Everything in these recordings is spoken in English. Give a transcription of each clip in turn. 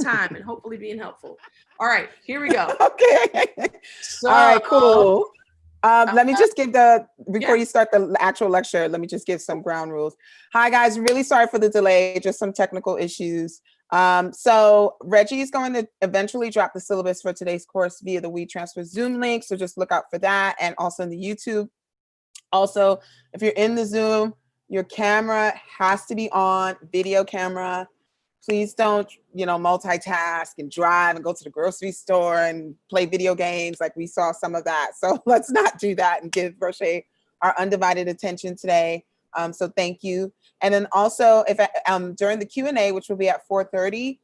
time and hopefully being helpful. All right, here we go. Okay. So, all right, cool. Let me just give before yeah. you start the actual lecture, let me just give some ground rules. Hi guys, really sorry for the delay, just some technical issues. So Reggie is going to eventually drop the syllabus for today's course via the WeTransfer Zoom link. So just look out for that, and also in the YouTube. Also, if you're in the Zoom, your camera has to be on, video camera. Please don't, multitask and drive and go to the grocery store and play video games like we saw some of that. So let's not do that and give Rochée our undivided attention today. So thank you. And then also, if during the Q&A, which will be at 4:30,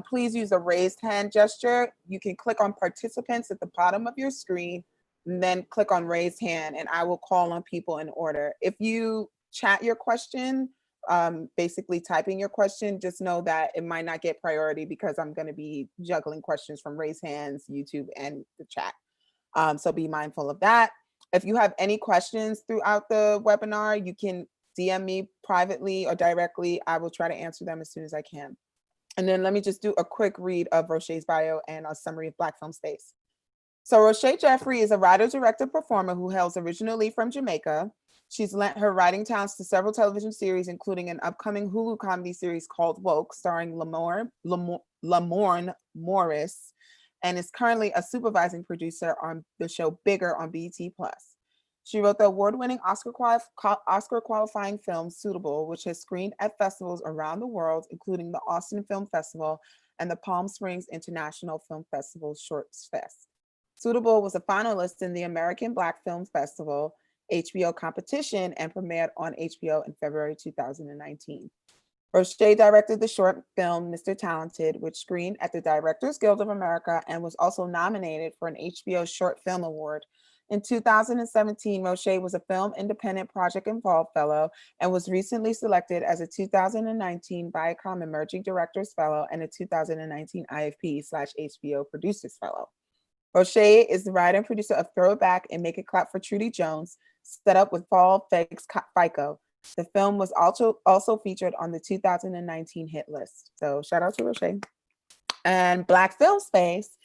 please use a raised hand gesture. You can click on participants at the bottom of your screen, and then click on raised hand, and I will call on people in order. If you chat your question, basically typing your question, just know that it might not get priority because I'm going to be juggling questions from raised hands, YouTube, and the chat. So be mindful of that. If you have any questions throughout the webinar, you can DM me privately or directly. I will try to answer them as soon as I can. And then let me just do a quick read of Rochée's bio and a summary of Black Film Space. So Rochée Jeffrey is a writer, director, performer who hails originally from Jamaica. She's lent her writing talents to several television series, including an upcoming Hulu comedy series called Woke, starring Lamorne Morris, and is currently a supervising producer on the show Bigger on BET+. She wrote the award-winning Oscar-qualifying film Suitable, which has screened at festivals around the world, including the Austin Film Festival and the Palm Springs International Film Festival Shorts Fest. Suitable was a finalist in the American Black Film Festival HBO competition and premiered on HBO in February 2019. Rochée directed the short film Mr. Talented, which screened at the Directors Guild of America and was also nominated for an HBO Short Film Award. In 2017, Rochée was a Film Independent Project Involved Fellow and was recently selected as a 2019 Viacom Emerging Directors Fellow and a 2019 IFP/HBO Producers Fellow. Rochée is the writer and producer of Throw It Back and Make It Clap for Trudy Jones, set up with Paul Feig's FICO. The film was also featured on the 2019 hit list. So shout out to Rochée. And Black Film Space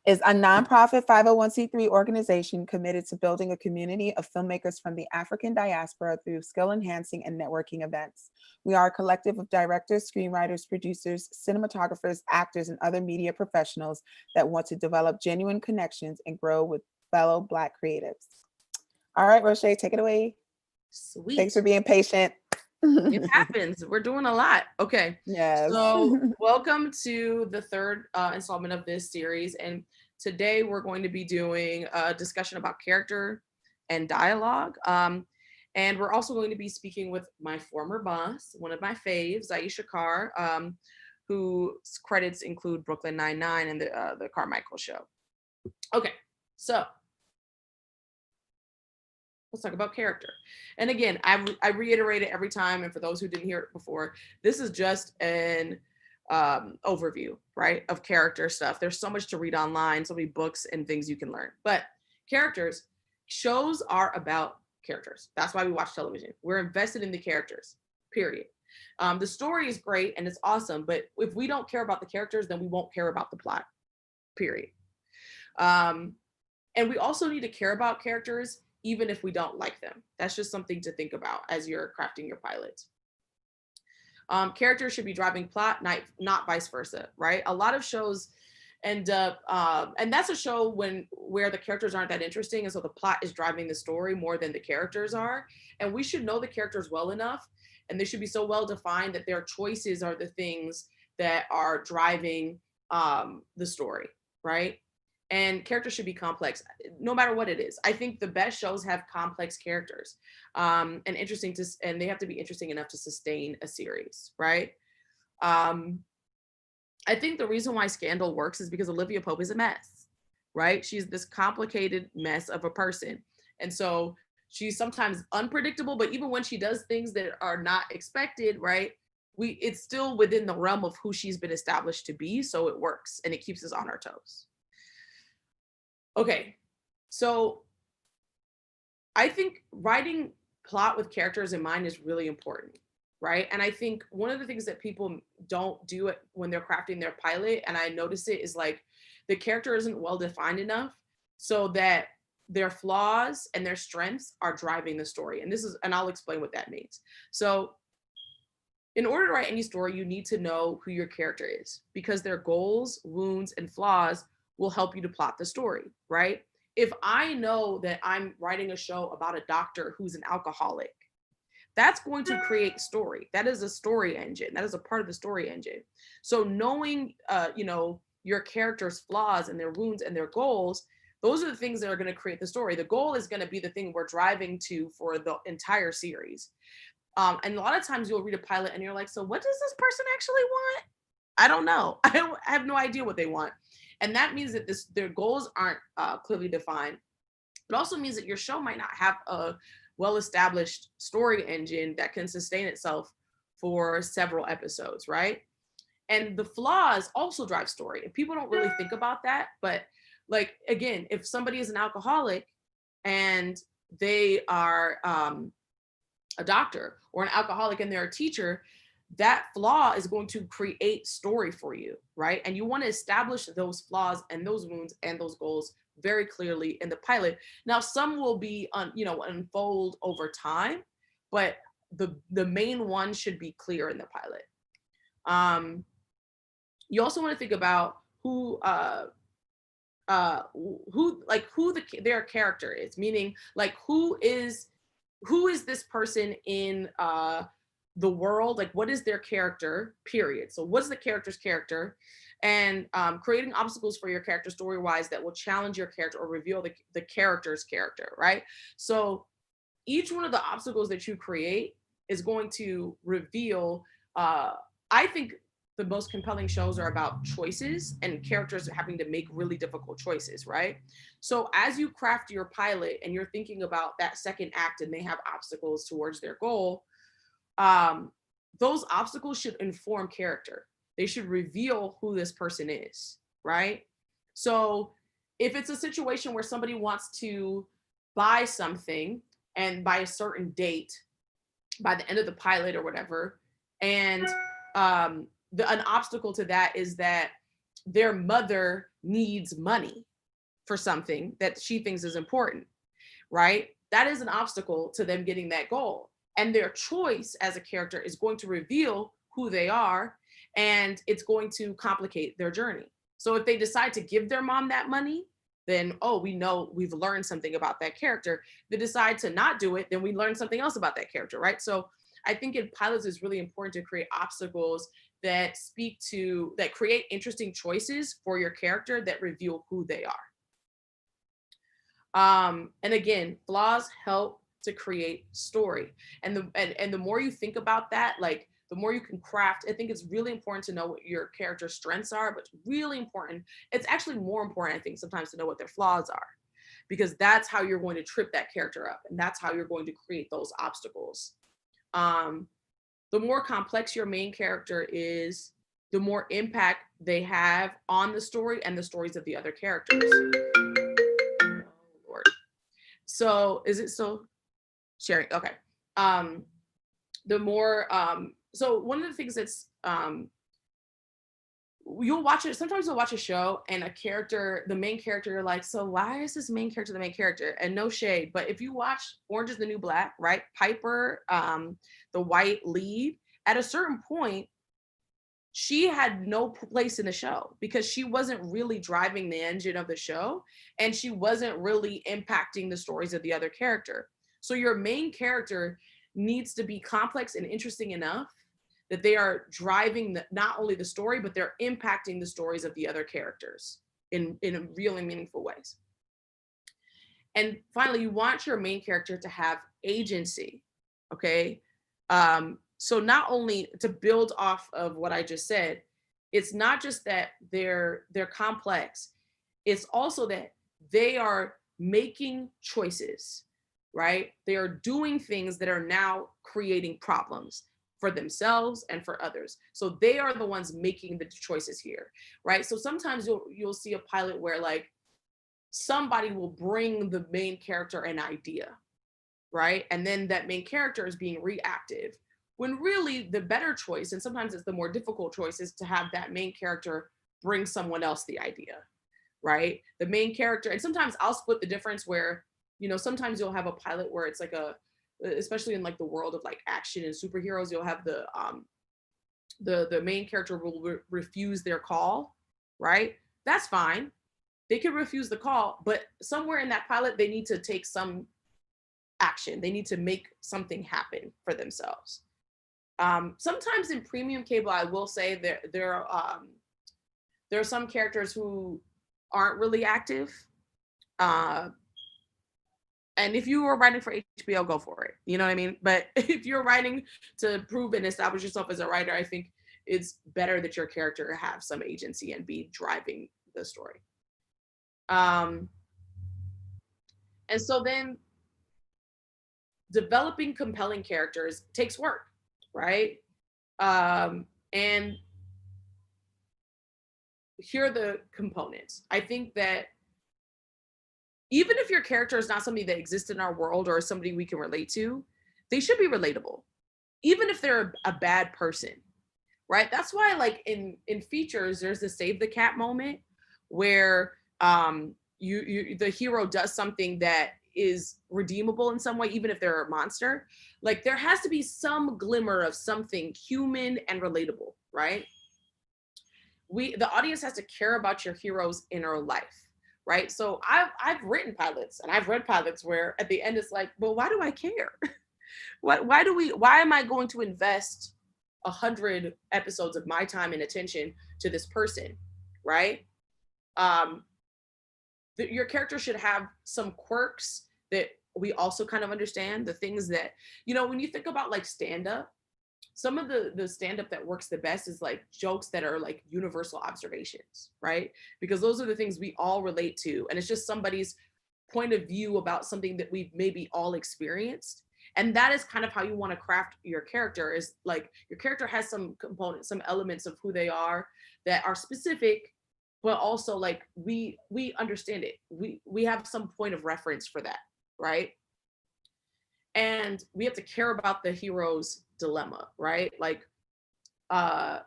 is a nonprofit 501c3 organization committed to building a community of filmmakers from the African diaspora through skill enhancing and networking events. We are a collective of directors, screenwriters, producers, cinematographers, actors, and other media professionals that want to develop genuine connections and grow with fellow Black creatives. All right, Rochée, take it away. Sweet. Thanks for being patient. It happens. We're doing a lot. Okay. Yes. So welcome to the third installment of this series. And today we're going to be doing a discussion about character and dialogue. And we're also going to be speaking with my former boss, one of my faves, Aeysha Carr, whose credits include Brooklyn Nine-Nine and the Carmichael Show. Okay, so let's talk about character. And again, I reiterate it every time. And for those who didn't hear it before, this is just an overview, right, of character stuff. There's so much to read online, so many books and things you can learn. But shows are about characters. That's why we watch television. We're invested in the characters, period. The story is great and it's awesome, but if we don't care about the characters, then we won't care about the plot, period. And we also need to care about characters even if we don't like them. That's just something to think about as you're crafting your pilot. Characters should be driving plot, not vice versa, right? A lot of shows end up, and that's a show where the characters aren't that interesting, and so the plot is driving the story more than the characters are. And we should know the characters well enough, and they should be so well defined that their choices are the things that are driving the story, right? And characters should be complex, no matter what it is. I think the best shows have complex characters, and they have to be interesting enough to sustain a series, right? I think the reason why Scandal works is because Olivia Pope is a mess, right? She's this complicated mess of a person. And so she's sometimes unpredictable, but even when she does things that are not expected, right? It's still within the realm of who she's been established to be. So it works and it keeps us on our toes. Okay, so I think writing plot with characters in mind is really important, right? And I think one of the things that people don't do it when they're crafting their pilot, and I notice it, is like the character isn't well defined enough so that their flaws and their strengths are driving the story. And I'll explain what that means. So in order to write any story, you need to know who your character is, because their goals, wounds, and flaws will help you to plot the story, right? If I know that I'm writing a show about a doctor who's an alcoholic, that's going to create story. That is a story engine. That is a part of the story engine. So knowing, your character's flaws and their wounds and their goals, those are the things that are going to create the story. The goal is going to be the thing we're driving to for the entire series. And a lot of times you'll read a pilot and you're like, so what does this person actually want? I don't know. I have no idea what they want. And that means that their goals aren't clearly defined. It also means that your show might not have a well-established story engine that can sustain itself for several episodes, right? And the flaws also drive story. And people don't really think about that. But like, again, if somebody is an alcoholic and they are a doctor, or an alcoholic and they're a teacher, that flaw is going to create story for you, right? And you want to establish those flaws and those wounds and those goals very clearly in the pilot. Now, some will be unfold over time, but the main one should be clear in the pilot. You also want to think about who their character is, meaning like who is this person in the world, like what is their character, period. So what's the character's character? And creating obstacles for your character story-wise that will challenge your character or reveal the character's character, right? So each one of the obstacles that you create is going to reveal, I think the most compelling shows are about choices and characters having to make really difficult choices, right? So as you craft your pilot and you're thinking about that second act and they have obstacles towards their goal, those obstacles should inform character. They should reveal who this person is, right? So if it's a situation where somebody wants to buy something and by a certain date, by the end of the pilot or whatever, and an obstacle to that is that their mother needs money for something that she thinks is important, right? That is an obstacle to them getting that goal. And their choice as a character is going to reveal who they are, and it's going to complicate their journey. So if they decide to give their mom that money, then, oh, we know we've learned something about that character. If they decide to not do it, then we learn something else about that character, right? So I think in pilots it's really important to create obstacles that create interesting choices for your character that reveal who they are. And again, flaws help to create story. And the more you think about that, like the more you can craft. I think it's really important to know what your character's strengths are, but it's really important. It's actually more important, I think, sometimes to know what their flaws are, because that's how you're going to trip that character up. And that's how you're going to create those obstacles. The more complex your main character is, the more impact they have on the story and the stories of the other characters. Oh, Lord. So is it still sharing? Okay. The more, so one of the things that's, you'll watch it, sometimes you'll watch a show and the main character, you're like, so why is this main character the main character? And no shade, but if you watch Orange is the New Black, right? Piper, the white lead, at a certain point, she had no place in the show because she wasn't really driving the engine of the show, and she wasn't really impacting the stories of the other character. So your main character needs to be complex and interesting enough that they are driving not only the story, but they're impacting the stories of the other characters in real and meaningful ways. And finally, you want your main character to have agency, okay? So not only to build off of what I just said, it's not just that they're complex, it's also that they are making choices, right? They are doing things that are now creating problems for themselves and for others. So they are the ones making the choices here, right? So sometimes you'll see a pilot where like somebody will bring the main character an idea, right? And then that main character is being reactive, when really the better choice, and sometimes it's the more difficult choice, is to have that main character bring someone else the idea, right? The main character, and sometimes I'll split the difference where, sometimes you'll have a pilot where it's like especially in like the world of like action and superheroes, you'll have the main character will refuse their call, right? That's fine. They can refuse the call, but somewhere in that pilot, they need to take some action. They need to make something happen for themselves. Sometimes in premium cable, I will say there are some characters who aren't really active. And if you were writing for HBO, go for it. You know what I mean? But if you're writing to prove and establish yourself as a writer, I think it's better that your character have some agency and be driving the story. And so then developing compelling characters takes work, right? And here are the components. I think that even if your character is not somebody that exists in our world or somebody we can relate to, they should be relatable, even if they're a bad person, right? That's why, like in features, there's the save the cat moment where the hero does something that is redeemable in some way, even if they're a monster. Like there has to be some glimmer of something human and relatable, right? The audience has to care about your hero's inner life. Right. So I've written pilots and I've read pilots where at the end it's like, well, why do I care? Why am I going to invest 100 episodes of my time and attention to this person? Right. Your character should have some quirks that we also kind of understand, the things that, when you think about like stand-up, some of the stand-up that works the best is like jokes that are like universal observations, right? Because those are the things we all relate to. And it's just somebody's point of view about something that we've maybe all experienced. And that is kind of how you want to craft your character, is like your character has some components, some elements of who they are that are specific, but also like we understand it. We have some point of reference for that, right? And we have to care about the hero's dilemma, right? Like, I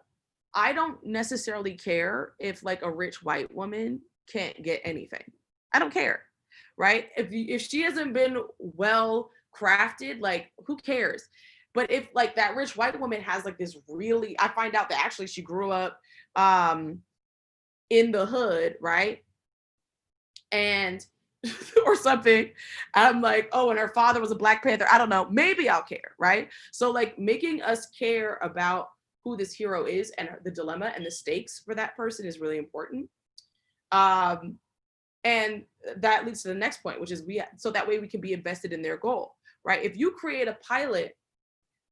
don't necessarily care if like a rich white woman can't get anything. I don't care, right? If she hasn't been well crafted, like who cares? But if like that rich white woman has like this really, I find out that actually she grew up in the hood, right? And or something, I'm like, oh, and her father was a Black Panther. I don't know. Maybe I'll care, right? So like making us care about who this hero is and the dilemma and the stakes for that person is really important. And that leads to the next point, which is so that way we can be invested in their goal, right? If you create a pilot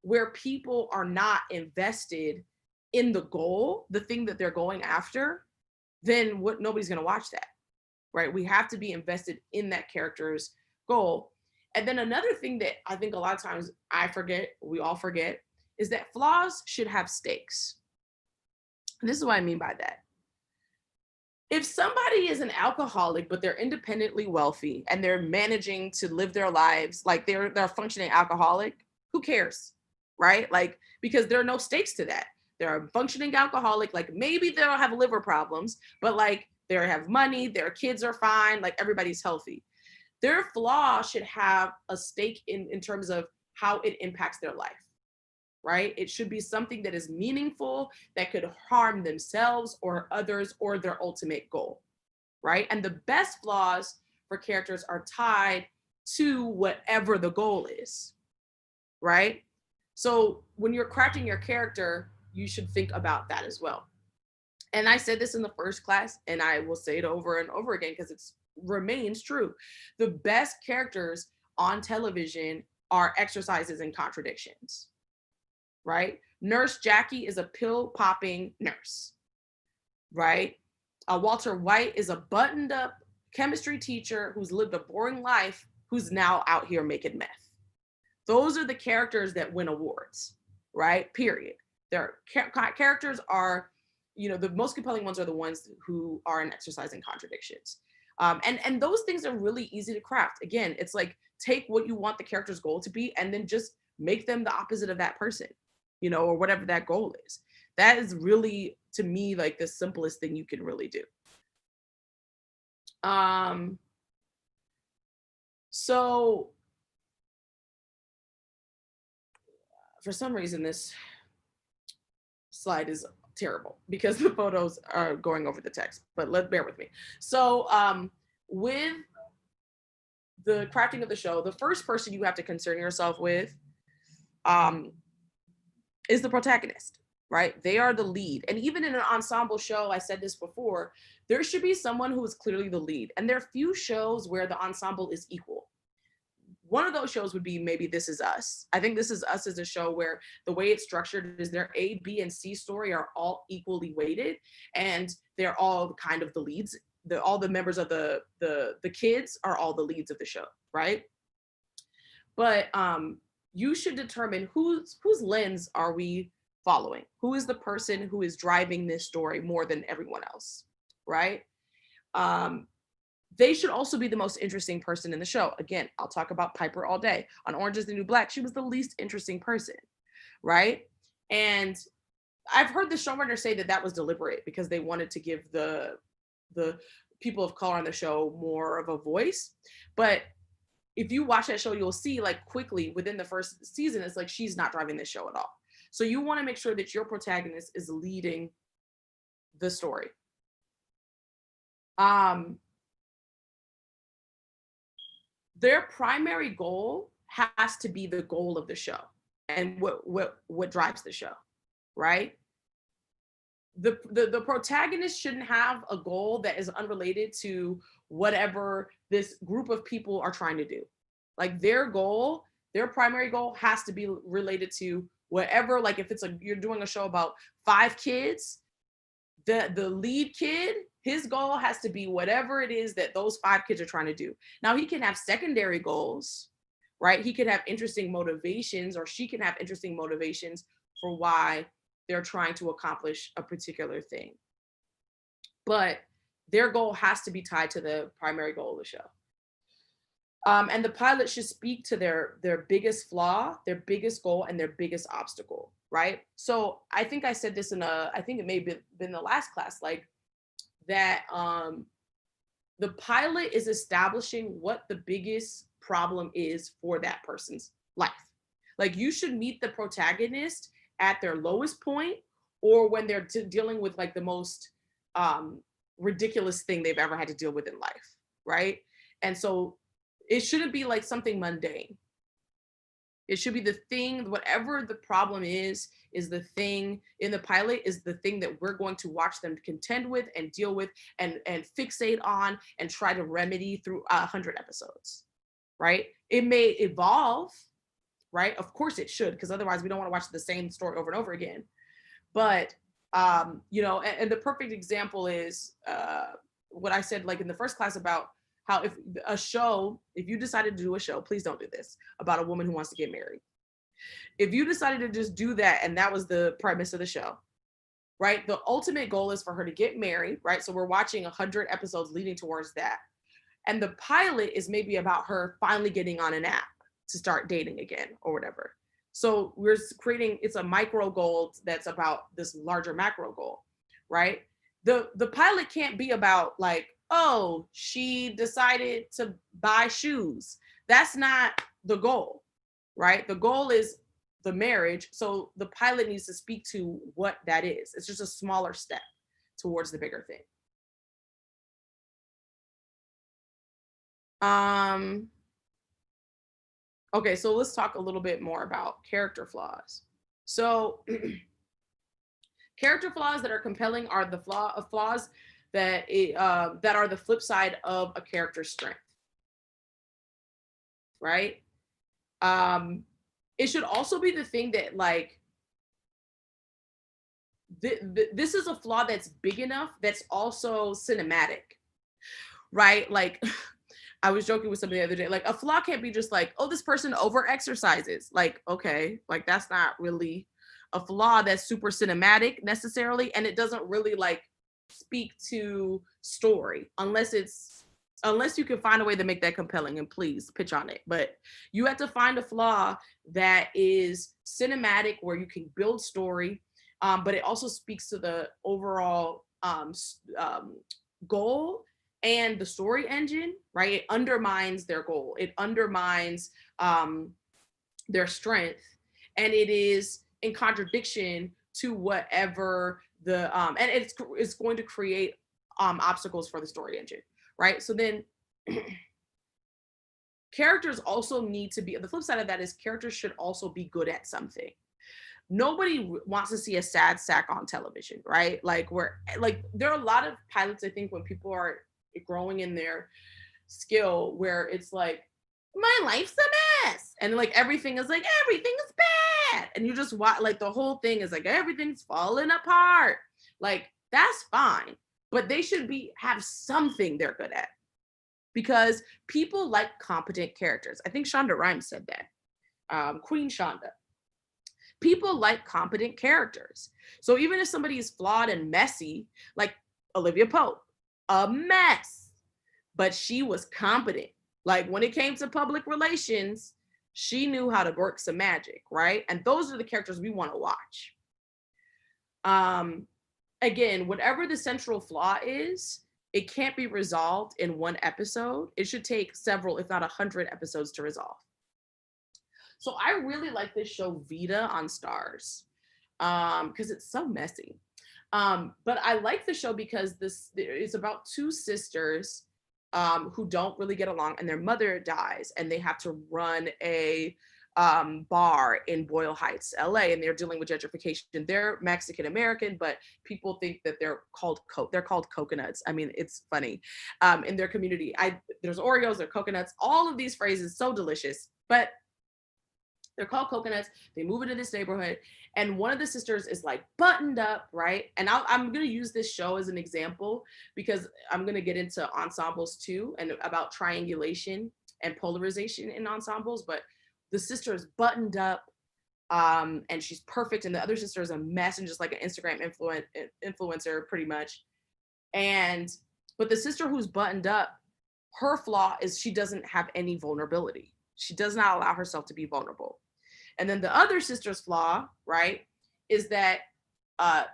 where people are not invested in the goal, the thing that they're going after, then nobody's going to watch that. Right? We have to be invested in that character's goal. And then another thing that I think a lot of times we all forget, is that flaws should have stakes. And this is what I mean by that. If somebody is an alcoholic, but they're independently wealthy and they're managing to live their lives like they're a functioning alcoholic, who cares? Right? Like, because there are no stakes to that. They're a functioning alcoholic, like maybe they'll have liver problems, but like they have money, their kids are fine, like everybody's healthy. Their flaw should have a stake in terms of how it impacts their life, right? It should be something that is meaningful, that could harm themselves or others or their ultimate goal, right? And the best flaws for characters are tied to whatever the goal is, right? So when you're crafting your character, you should think about that as well. And I said this in the first class, and I will say it over and over again because it remains true. The best characters on television are exercises in contradictions, right? Nurse Jackie is a pill-popping nurse, right? Walter White is a buttoned-up chemistry teacher who's lived a boring life, who's now out here making meth. Those are the characters that win awards, right? Period. Their characters are, the most compelling ones are the ones who are an exercise in contradictions. And those things are really easy to craft. Again, it's like take what you want the character's goal to be and then just make them the opposite of that person, you know, or whatever that goal is. That is really, to me, like the simplest thing you can really do. So for some reason, this slide is terrible because the photos are going over the text, but bear with me. So with the crafting of the show, the first person you have to concern yourself with is the protagonist, right? They are the lead. And even in an ensemble show, I said this before, there should be someone who is clearly the lead. And there are few shows where the ensemble is equal. One of those shows would be maybe This Is Us. I think This Is Us is a show where the way it's structured is their A, B, and C story are all equally weighted, and they're all kind of the leads. All the members of the kids are all the leads of the show, right? But you should determine whose lens are we following? Who is the person who is driving this story more than everyone else, right? They should also be the most interesting person in the show. Again, I'll talk about Piper all day. On Orange is the New Black, she was the least interesting person, right? And I've heard the showrunner say that was deliberate because they wanted to give the people of color on the show more of a voice. But if you watch that show, you'll see like quickly within the first season, it's like she's not driving this show at all. So you want to make sure that your protagonist is leading the story. Their primary goal has to be the goal of the show and what drives the show, right? The protagonist shouldn't have a goal that is unrelated to whatever this group of people are trying to do. Like their goal, their primary goal has to be related to whatever, like if you're doing a show about 5 kids, the lead kid, his goal has to be whatever it is that those 5 kids are trying to do. Now he can have secondary goals, right? He could have interesting motivations, or she can have interesting motivations for why they're trying to accomplish a particular thing. But their goal has to be tied to the primary goal of the show. And the pilot should speak to their biggest flaw, their biggest goal, and their biggest obstacle, right? So I think I said this I think it may have been the last class, like that the pilot is establishing what the biggest problem is for that person's life. Like you should meet the protagonist at their lowest point, or when they're dealing with like the most ridiculous thing they've ever had to deal with in life, right? And so it shouldn't be like something mundane. It should be the thing, whatever the problem is the thing in the pilot, is the thing that we're going to watch them contend with and deal with and fixate on and try to remedy through 100 episodes, right? It may evolve, right? Of course it should, because otherwise we don't want to watch the same story over and over again. But, you know, and the perfect example is what I said like in the first class about how if you decided to do a show, please don't do this, about a woman who wants to get married. If you decided to just do that and that was the premise of the show, right? The ultimate goal is for her to get married, right? So we're watching 100 episodes leading towards that. And the pilot is maybe about her finally getting on an app to start dating again or whatever. So we're creating, it's a micro goal that's about this larger macro goal, right? The pilot can't be about like, oh, she decided to buy shoes. That's not the goal, right? The goal is the marriage. So the pilot needs to speak to what that is. It's just a smaller step towards the bigger thing. Okay, so let's talk a little bit more about character flaws. So character flaws that are compelling are the flaws that are the flip side of a character's strength, right? It should also be the thing that like this is a flaw that's big enough that's also cinematic, right? Like I was joking with somebody the other day, like a flaw can't be just like, oh, this person over exercises. Like, okay, like that's not really a flaw that's super cinematic necessarily, and it doesn't really like speak to story unless it's unless you can find a way to make that compelling, and please pitch on it. But you have to find a flaw that is cinematic, where you can build story, but it also speaks to the overall goal and the story engine, right? It undermines their goal. It undermines their strength, and it is in contradiction to whatever the and it's going to create obstacles for the story engine, right? So then characters also need to be, the flip side of that is characters should also be good at something. Nobody wants to see a sad sack on television, right? Like there are a lot of pilots, I think, when people are growing in their skill, where it's like, my life's a mess, and like everything is bad, and you just watch, like the whole thing is like everything's falling apart. Like that's fine, but they should have something they're good at, because people like competent characters. I think Shonda Rhimes said that, Queen Shonda. People like competent characters. So even if somebody is flawed and messy, like Olivia Pope, a mess, but she was competent. Like when it came to public relations, she knew how to work some magic, right? And those are the characters we want to watch. Again, whatever the central flaw is, it can't be resolved in one episode. It should take several, if not 100 episodes to resolve. So I really like this show Vita on Stars, because it's so messy. But I like the show because it's about two sisters who don't really get along, and their mother dies, and they have to run a bar in Boyle Heights, LA, and they're dealing with gentrification. They're Mexican American, but people think that they're called coconuts. I mean, it's funny. In their community, there's Oreos, they're coconuts, all of these phrases, so delicious, but they're called coconuts. They move into this neighborhood, and one of the sisters is like buttoned up, right? And I'm going to use this show as an example, because I'm going to get into ensembles too, and about triangulation and polarization in ensembles. But the sister is buttoned up, and she's perfect, and the other sister is a mess and just like an Instagram influencer pretty much. But the sister who's buttoned up, her flaw is she doesn't have any vulnerability. She does not allow herself to be vulnerable. And then the other sister's flaw, right, is that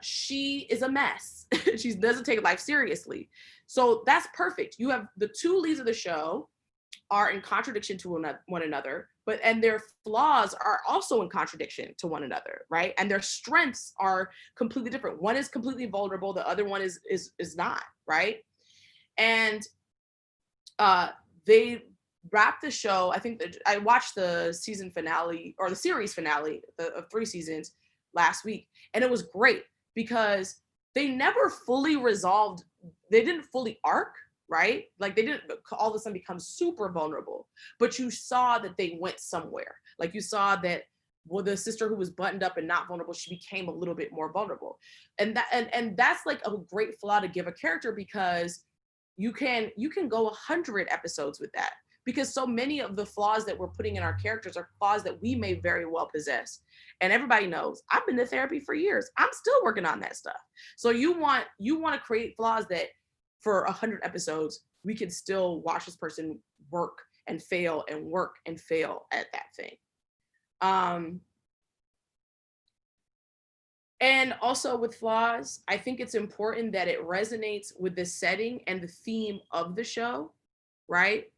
she is a mess. She doesn't take life seriously. So that's perfect. You have the two leads of the show are in contradiction to one another, and their flaws are also in contradiction to one another, right? And their strengths are completely different. One is completely vulnerable, the other one is not, right? And they wrap the show. I think that I watched the season finale, or the series finale of 3 seasons last week, and it was great because they never fully resolved. They didn't fully arc, right? Like they didn't all of a sudden become super vulnerable, but you saw that they went somewhere. Like you saw that, well, the sister who was buttoned up and not vulnerable, she became a little bit more vulnerable, and that's like a great flaw to give a character, because you can go 100 episodes with that, because so many of the flaws that we're putting in our characters are flaws that we may very well possess. And everybody knows I've been to therapy for years. I'm still working on that stuff. So you want to create flaws that for 100 episodes, we can still watch this person work and fail and work and fail at that thing. And also with flaws, I think it's important that it resonates with the setting and the theme of the show, right?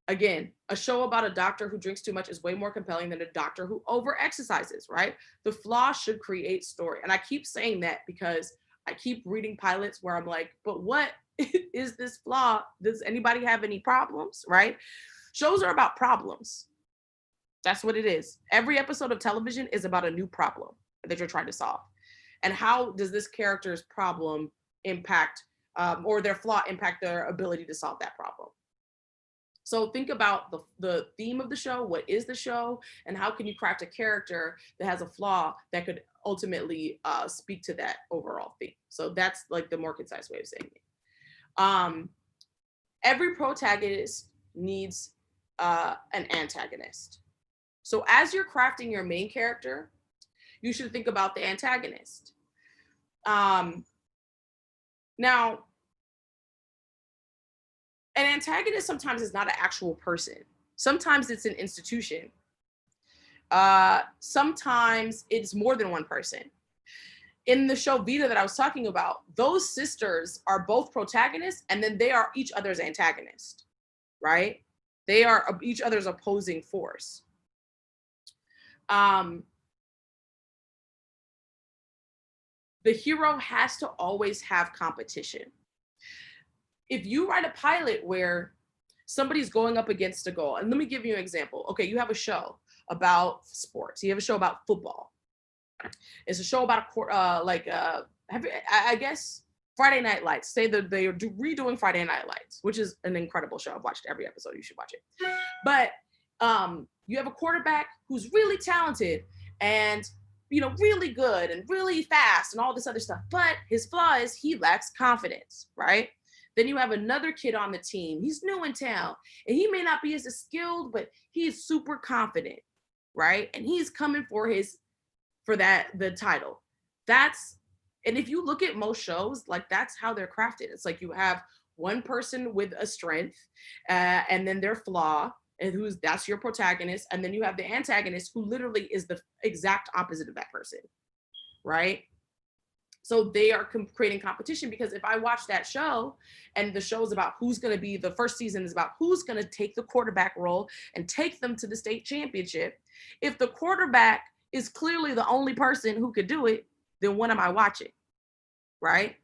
Again, a show about a doctor who drinks too much is way more compelling than a doctor who over-exercises, right? The flaw should create story. And I keep saying that because I keep reading pilots where I'm like, but what is this flaw? Does anybody have any problems, right? Shows are about problems. That's what it is. Every episode of television is about a new problem that you're trying to solve. And how does this character's problem impact, or their flaw impact their ability to solve that problem? So think about the theme of the show. What is the show? And how can you craft a character that has a flaw that could ultimately speak to that overall theme? So that's like the more concise way of saying it. Every protagonist needs an antagonist. So as you're crafting your main character, you should think about the antagonist. Now, an antagonist sometimes is not an actual person. Sometimes it's an institution. Sometimes it's more than one person. In the show Vita that I was talking about, those sisters are both protagonists, and then they are each other's antagonist, right? They are each other's opposing force. The hero has to always have competition. If you write a pilot where somebody's going up against a goal, and let me give you an example. Okay, you have a show about sports. You have a show about football. It's a show about I guess Friday Night Lights. Say that they are redoing Friday Night Lights, which is an incredible show. I've watched every episode. You should watch it. But you have a quarterback who's really talented and really good and really fast and all this other stuff. But his flaw is he lacks confidence, right? Then you have another kid on the team. He's new in town, and he may not be as skilled, but he's super confident, right? And he's coming for the title. And if you look at most shows, like that's how they're crafted. It's like you have one person with a strength, and then their flaw, and that's your protagonist, and then you have the antagonist who literally is the exact opposite of that person, right? So they are creating competition, because if I watch that show and the show is about who's going to be, the first season is about who's going to take the quarterback role and take them to the state championship. If the quarterback is clearly the only person who could do it, then what am I watching, right?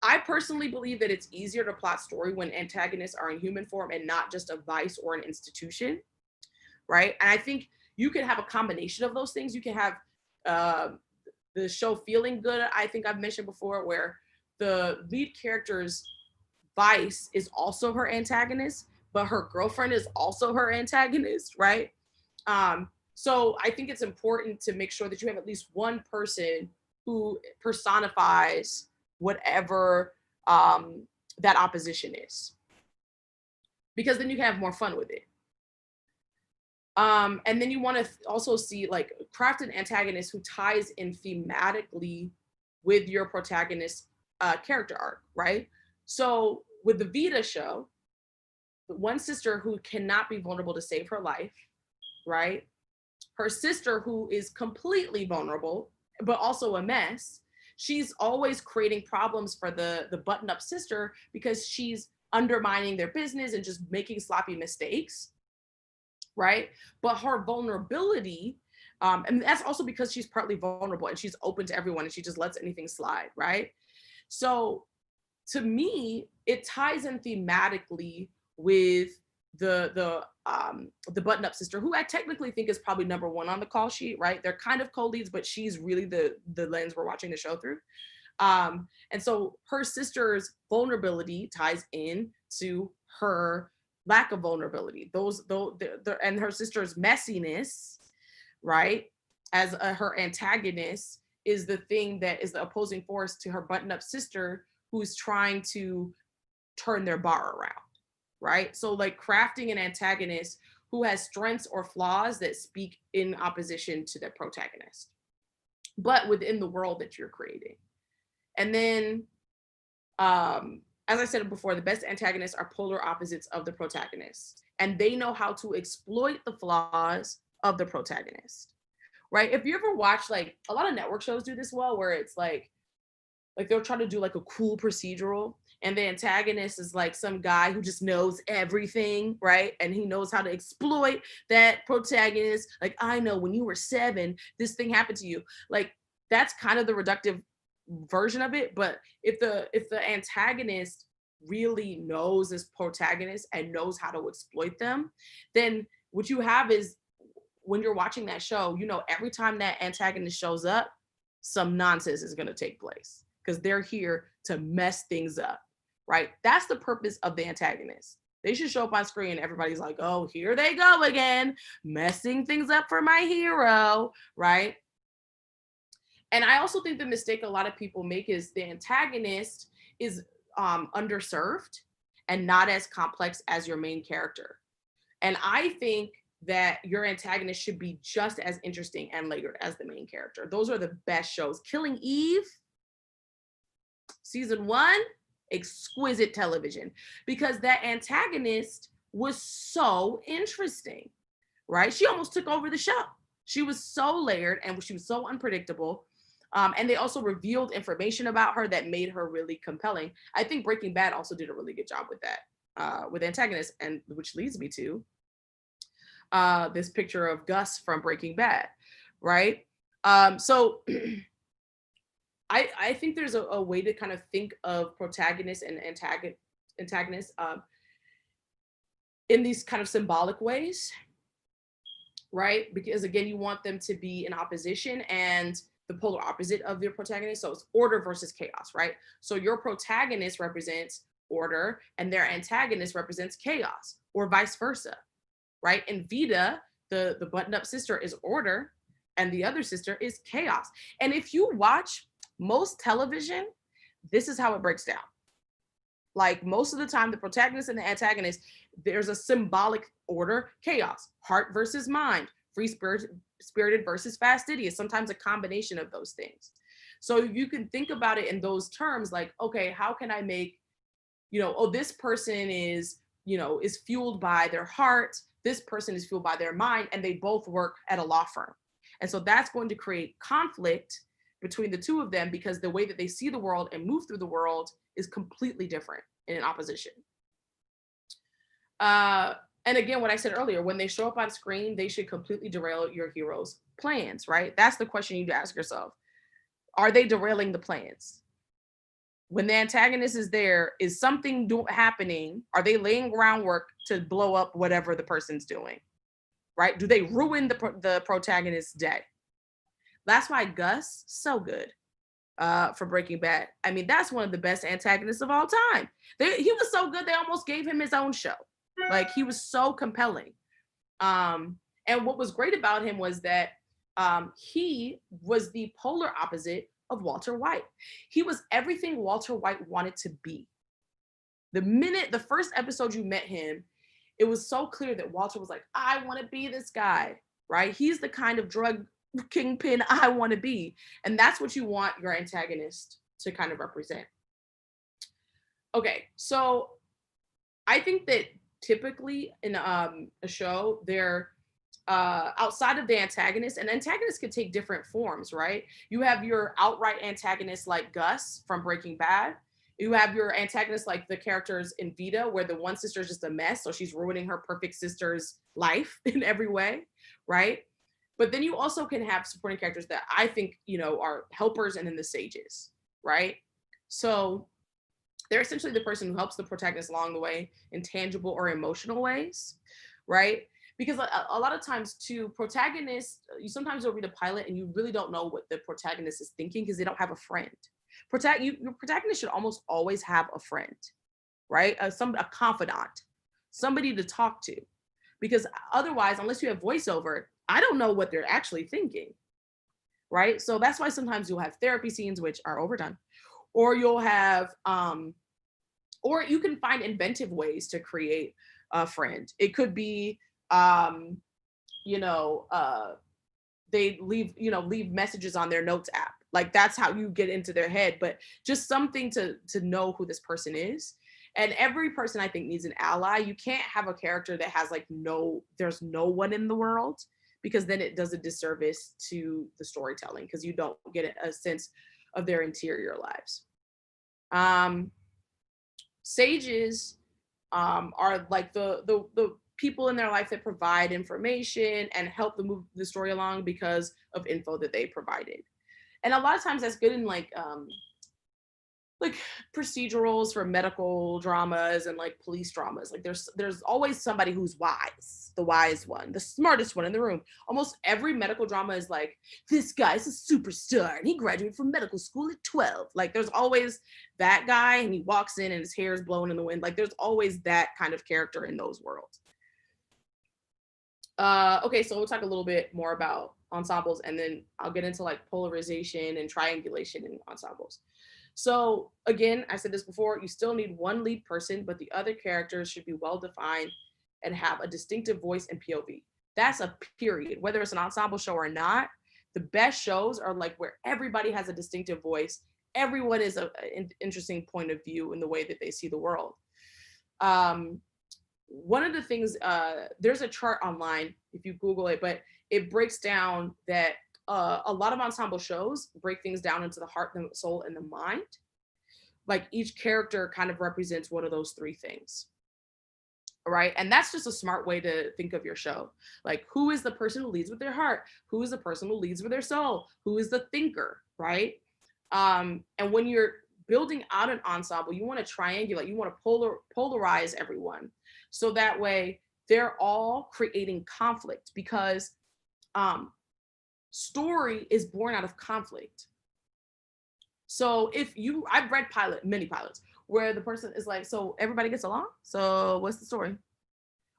I personally believe that it's easier to plot story when antagonists are in human form and not just a vice or an institution, right? And I think you can have a combination of those things. You can have the show Feeling Good, I think I've mentioned before, where the lead character's vice is also her antagonist, but her girlfriend is also her antagonist, right? So I think it's important to make sure that you have at least one person who personifies whatever that opposition is, because then you can have more fun with it. And then you want to also see like craft an antagonist who ties in thematically with your protagonist's character arc, right? So with the Vita show, the one sister who cannot be vulnerable to save her life, right? Her sister who is completely vulnerable, but also a mess. She's always creating problems for the button-up sister because she's undermining their business and just making sloppy mistakes, right? But her vulnerability, and that's also because she's partly vulnerable and she's open to everyone and she just lets anything slide, right? So to me, it ties in thematically with the button-up sister, who I technically think is probably number one on the call sheet, right? They're kind of co-leads, but she's really the lens we're watching the show through. And so her sister's vulnerability ties in to her lack of vulnerability. And her sister's messiness, right, as her antagonist, is the thing that is the opposing force to her button-up sister, who's trying to turn their bar around, right? So like crafting an antagonist who has strengths or flaws that speak in opposition to the protagonist, but within the world that you're creating. And then, as I said before, the best antagonists are polar opposites of the protagonist, and they know how to exploit the flaws of the protagonist, right? If you ever watch, like a lot of network shows do this well, where it's like they'll try to do like a cool procedural, and the antagonist is like some guy who just knows everything, right? And he knows how to exploit that protagonist. Like, I know when you were 7, this thing happened to you. Like, that's kind of the reductive version of it. But if the antagonist really knows this protagonist and knows how to exploit them, then what you have is, when you're watching that show, every time that antagonist shows up, some nonsense is going to take place, because they're here to mess things up, right? That's the purpose of the antagonist. They should show up on screen and everybody's like, oh, here they go again, messing things up for my hero, right? And I also think the mistake a lot of people make is the antagonist is underserved and not as complex as your main character. And I think that your antagonist should be just as interesting and layered as the main character. Those are the best shows. Killing Eve, season 1, exquisite television, because that antagonist was so interesting, right? She almost took over the show. She was so layered and she was so unpredictable. And they also revealed information about her that made her really compelling. I think Breaking Bad also did a really good job with that, with antagonists, and which leads me to this picture of Gus from Breaking Bad, right? So I think there's a way to kind of think of protagonists and antagonists in these kind of symbolic ways, right? Because again, you want them to be in opposition and the polar opposite of your protagonist. So it's order versus chaos, right? So your protagonist represents order and their antagonist represents chaos, or vice versa, right? And Vida, the button-up sister, is order and the other sister is chaos. And if you watch most television, this is how it breaks down. Like most of the time, the protagonist and the antagonist, there's a symbolic order: chaos, heart versus mind, spirited versus fastidious, sometimes a combination of those things. So you can think about it in those terms, like, okay, how can I make, oh, this person is, is fueled by their heart, this person is fueled by their mind, and they both work at a law firm. And so that's going to create conflict between the two of them, because the way that they see the world and move through the world is completely different and in opposition. And again, what I said earlier, when they show up on screen, they should completely derail your hero's plans, right? That's the question you need to ask yourself. Are they derailing the plans? When the antagonist is there, is something happening? Are they laying groundwork to blow up whatever the person's doing, right? Do they ruin the protagonist's day? That's why Gus, so good for Breaking Bad. I mean, that's one of the best antagonists of all time. He was so good, they almost gave him his own show. Like, he was so compelling. And what was great about him was that he was the polar opposite of Walter White. He was everything Walter White wanted to be. The first episode you met him, it was so clear that Walter was like, I want to be this guy, right? He's the kind of drug kingpin I want to be. And that's what you want your antagonist to kind of represent. Okay, so I think that typically in a show, they're outside of the antagonist, and antagonists can take different forms, right? You have your outright antagonist like Gus from Breaking Bad. You have your antagonist like the characters in Vida, where the one sister is just a mess, so she's ruining her perfect sister's life in every way, right? But then you also can have supporting characters that I think, are helpers and then the sages, right? So they're essentially the person who helps the protagonist along the way in tangible or emotional ways, right? Because a lot of times too, protagonists, you sometimes will read a pilot and you really don't know what the protagonist is thinking because they don't have a friend. Your protagonist should almost always have a friend, right? A confidant, somebody to talk to. Because otherwise, unless you have voiceover, I don't know what they're actually thinking, right? So that's why sometimes you'll have therapy scenes, which are overdone, or you'll have, or you can find inventive ways to create a friend. It could be, they leave messages on their notes app. Like, that's how you get into their head, but just something to know who this person is. And every person, I think, needs an ally. You can't have a character that has there's no one in the world, because then it does a disservice to the storytelling, because you don't get a sense of their interior lives. Sages are like the people in their life that provide information and help them move the story along because of info that they provided. And a lot of times that's good in like procedurals for medical dramas and like police dramas. Like there's always somebody who's wise, the wise one, the smartest one in the room. Almost every medical drama is like, this guy's a superstar and he graduated from medical school at 12. Like, there's always that guy and he walks in and his hair is blowing in the wind. Like, there's always that kind of character in those worlds. Okay, so we'll talk a little bit more about ensembles, and then I'll get into like polarization and triangulation in ensembles. So again, I said this before, you still need one lead person, but the other characters should be well-defined and have a distinctive voice and POV. That's a period. Whether it's an ensemble show or not, the best shows are like where everybody has a distinctive voice everyone is an interesting point of view in the way that they see the world. One of the things, there's a chart online if you Google it, but it breaks down that a lot of ensemble shows break things down into the heart, the soul, and the mind. Like each character kind of represents one of those three things. Right. And that's just a smart way to think of your show. Like, who is the person who leads with their heart? Who is the person who leads with their soul? Who is the thinker? Right. And when you're building out an ensemble, you want to triangulate, you want to polarize everyone. So that way they're all creating conflict, because story is born out of conflict. So I've read many pilots where the person is like, so everybody gets along, so what's the story,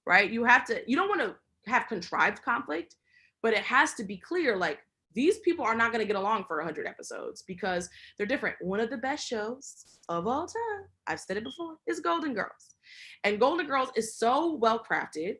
right? You don't want to have contrived conflict, but it has to be clear, like, these people are not going to get along for 100 episodes because they're different. One of the best shows of all time, I've said it before, is Golden Girls. And Golden Girls is so well crafted.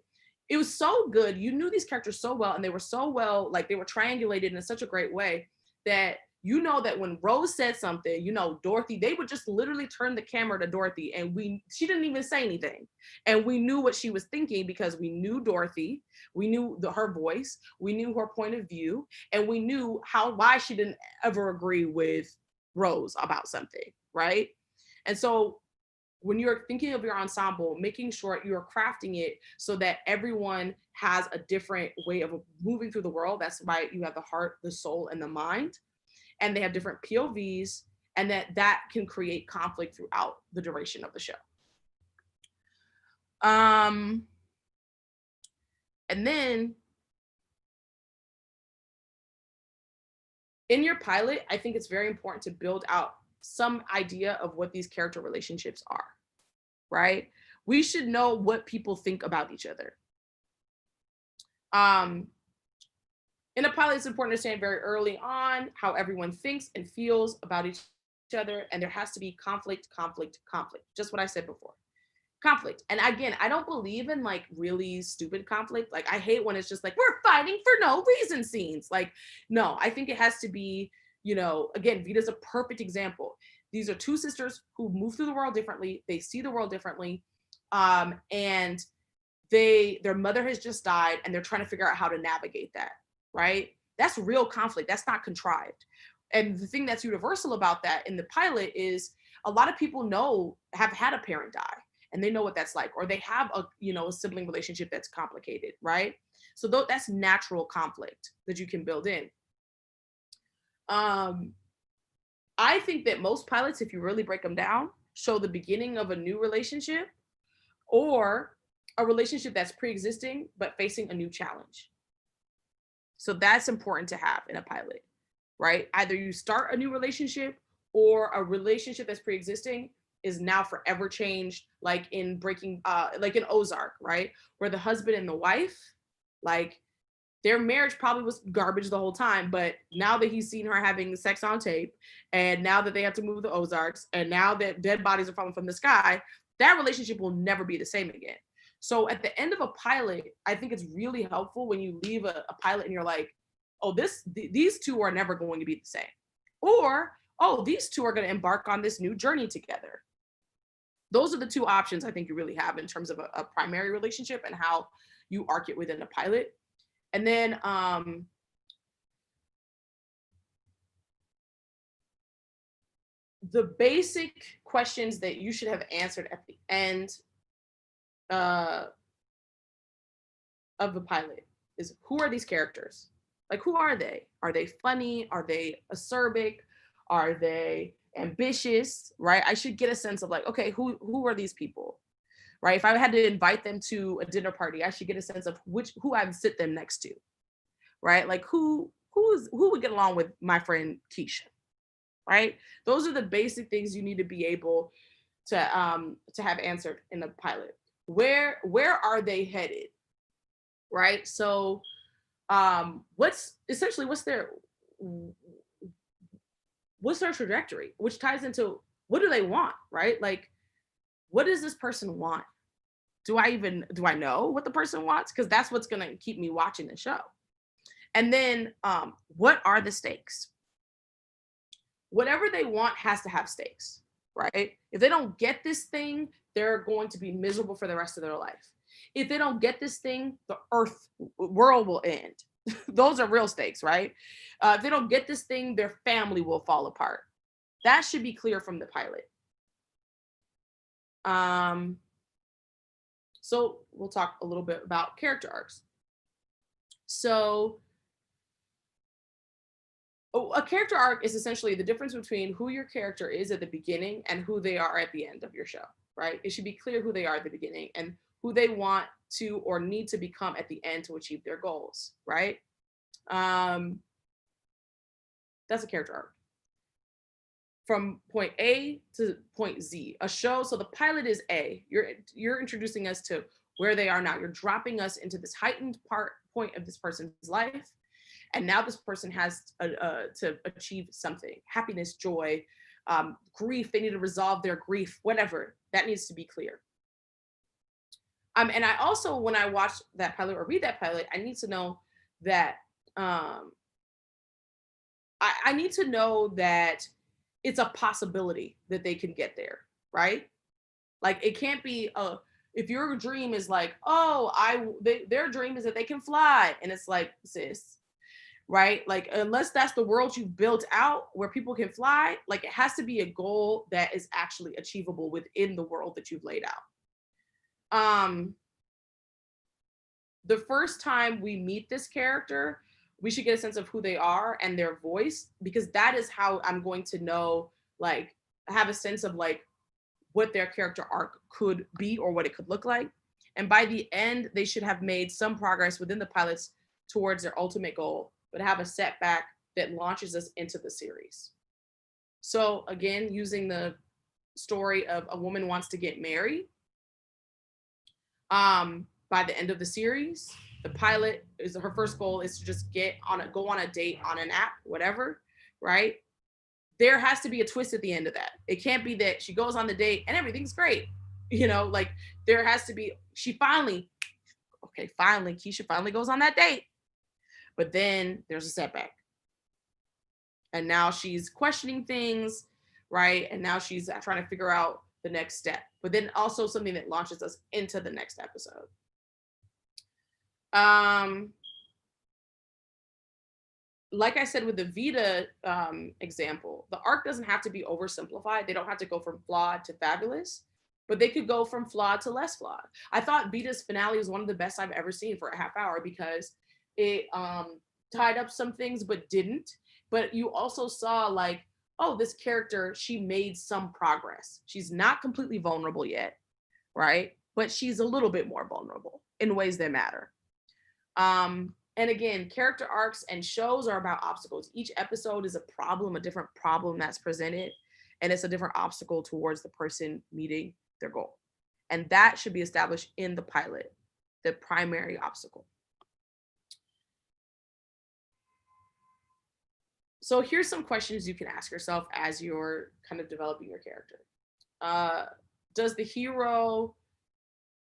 It was so good. You knew these characters so well, and they were so well, like, they were triangulated in such a great way that you know that when Rose said something, you know, Dorothy, they would just literally turn the camera to Dorothy, and she didn't even say anything. And we knew what she was thinking because we knew Dorothy, we knew her voice, we knew her point of view, and we knew why she didn't ever agree with Rose about something, right? And so when you're thinking of your ensemble, making sure you're crafting it so that everyone has a different way of moving through the world. That's why you have the heart, the soul, and the mind. And they have different POVs, and that can create conflict throughout the duration of the show. And then in your pilot, I think it's very important to build out some idea of what these character relationships are, right? We should know what people think about each other. In a pilot, it's important to understand very early on how everyone thinks and feels about each other, and there has to be conflict, just what I said before. Conflict. And again, I don't believe in like really stupid conflict. Like, I hate when it's just like, we're fighting for no reason scenes. Like, no, I think it has to be, you know, again, Vita's a perfect example. These are two sisters who move through the world differently. They see the world differently. And their mother has just died, and they're trying to figure out how to navigate that, right? That's real conflict. That's not contrived. And the thing that's universal about that in the pilot is a lot of people have had a parent die, and they know what that's like, or they have a sibling relationship that's complicated, right? So that's natural conflict that you can build in. I think that most pilots, if you really break them down, show the beginning of a new relationship or a relationship that's pre-existing but facing a new challenge. So that's important to have in a pilot, right? Either you start a new relationship, or a relationship that's pre-existing is now forever changed, like in like in Ozark, right? Where the husband and the wife, like, their marriage probably was garbage the whole time, but now that he's seen her having sex on tape, and now that they have to move the Ozarks, and now that dead bodies are falling from the sky, that relationship will never be the same again. So at the end of a pilot, I think it's really helpful when you leave a pilot and you're like, oh, these two are never going to be the same. Or, oh, these two are going to embark on this new journey together. Those are the two options I think you really have in terms of a primary relationship and how you arc it within a pilot. And then the basic questions that you should have answered at the end of the pilot is, who are these characters? Like, who are they? Are they funny? Are they acerbic? Are they ambitious? Right? I should get a sense of like, okay, who are these people? Right? If I had to invite them to a dinner party, I should get a sense of who I would sit them next to. Right? Like, who would get along with my friend Keisha? Right? Those are the basic things you need to be able to have answered in the pilot. Where are they headed? Right? So what's their trajectory, which ties into what do they want, right? Like, what does this person want? Do I know what the person wants? Because that's what's going to keep me watching the show. And then what are the stakes? whatever they want has to have stakes, right? If they don't get this thing, they're going to be miserable for the rest of their life. If they don't get this thing, the world will end. Those are real stakes, right? If they don't get this thing, their family will fall apart. That should be clear from the pilot. So we'll talk a little bit about character arcs. So a character arc is essentially the difference between who your character is at the beginning and who they are at the end of your show, right? It should be clear who they are at the beginning and who they want to or need to become at the end to achieve their goals, right? That's a character arc. From point A to point Z, a show. So the pilot is A. You're introducing us to where they are now. You're dropping us into this heightened point of this person's life. And now this person has to achieve something, happiness, joy, grief. They need to resolve their grief, whatever. That needs to be clear. And I also, when I watch that pilot or read that pilot, I need to know that I need to know that it's a possibility that they can get there, right? Like it can't be if your dream is like, oh, their dream is that they can fly, and it's like, sis, right? Like unless that's the world you've built out where people can fly, like it has to be a goal that is actually achievable within the world that you've laid out. The first time we meet this character, we should get a sense of who they are and their voice, because that is how I'm going to know, like, have a sense of like what their character arc could be or what it could look like. And by the end, they should have made some progress within the pilots towards their ultimate goal, but have a setback that launches us into the series. So again, using the story of a woman wants to get married. By the end of the series, the pilot is her first goal is to just go on a date on an app, whatever, right? There has to be a twist at the end of that. It can't be that she goes on the date and everything's great. You know, like there has to be, Keisha finally goes on that date. But then there's a setback. And now she's questioning things, right? And now she's trying to figure out the next step. But then also something that launches us into the next episode. Like I said with the Vita example, the arc doesn't have to be oversimplified. They don't have to go from flawed to fabulous, but they could go from flawed to less flawed. I thought Vita's finale was one of the best I've ever seen for a half hour because it tied up some things but didn't. But you also saw like, oh, this character, she made some progress. She's not completely vulnerable yet, right? But she's a little bit more vulnerable in ways that matter. And again, character arcs and shows are about obstacles. Each episode is a different problem that's presented, and it's a different obstacle towards the person meeting their goal. And that should be established in the pilot, the primary obstacle. So here's some questions you can ask yourself as you're kind of developing your character.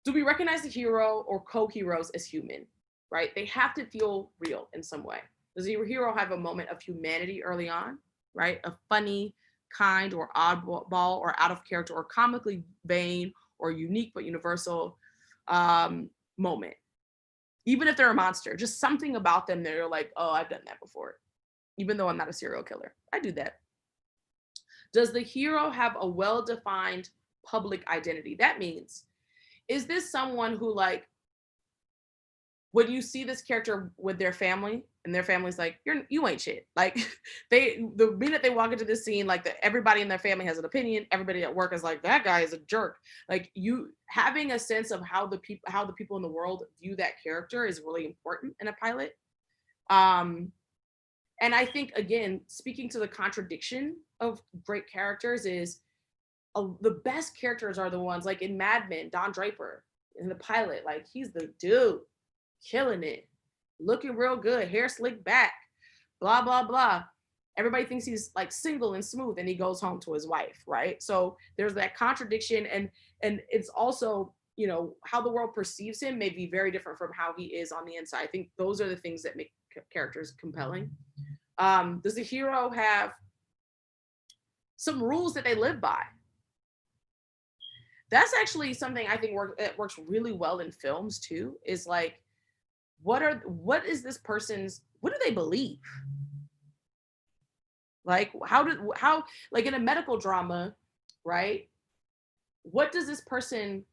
Do we recognize the hero or co-heroes as human? Right? They have to feel real in some way. Does your hero have a moment of humanity early on, right? A funny, kind, or oddball, or out of character, or comically vain, or unique but universal moment. Even if they're a monster, just something about them that you're like, oh, I've done that before. Even though I'm not a serial killer, I do that. Does the hero have a well-defined public identity? That means, is this someone who like, when you see this character with their family and their family's like, you ain't shit. Like the minute they walk into this scene, like everybody in their family has an opinion. Everybody at work is like, that guy is a jerk. Like you having a sense of how the people in the world view that character is really important in a pilot. And I think, again, speaking to the contradiction of great characters is the best characters are the ones like in Mad Men, Don Draper in the pilot, like he's the dude. Killing it, looking real good, hair slicked back, blah, blah, blah. Everybody thinks he's like single and smooth and he goes home to his wife, right? So there's that contradiction, and it's also, you know, how the world perceives him may be very different from how he is on the inside. I think those are the things that make characters compelling. Does the hero have some rules that they live by. That's actually something I think works really well in films too, is like, what do they believe? Like, how, like in a medical drama, right? What does this person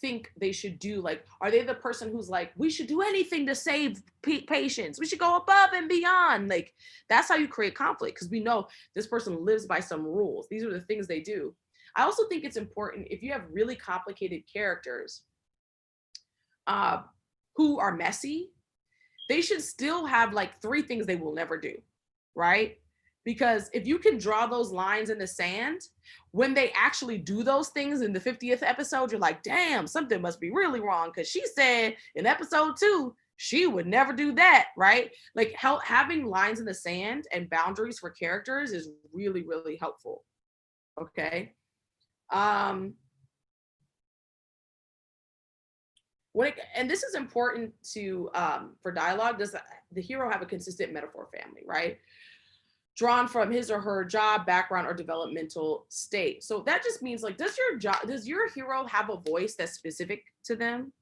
think they should do? Like, are they the person who's like, we should do anything to save patients, we should go above and beyond? Like, that's how you create conflict, because we know this person lives by some rules. These are the things they do. I also think it's important, if you have really complicated characters who are messy, they should still have like 3 things they will never do, right? Because if you can draw those lines in the sand, when they actually do those things in the 50th episode, you're like, damn, something must be really wrong, because she said in episode 2 she would never do that, right? Like, having lines in the sand and boundaries for characters is really, really helpful. Okay. And this is important to for dialogue. Does the hero have a consistent metaphor family, right? Drawn from his or her job, background, or developmental state. So that just means, like, does your hero have a voice that's specific to them?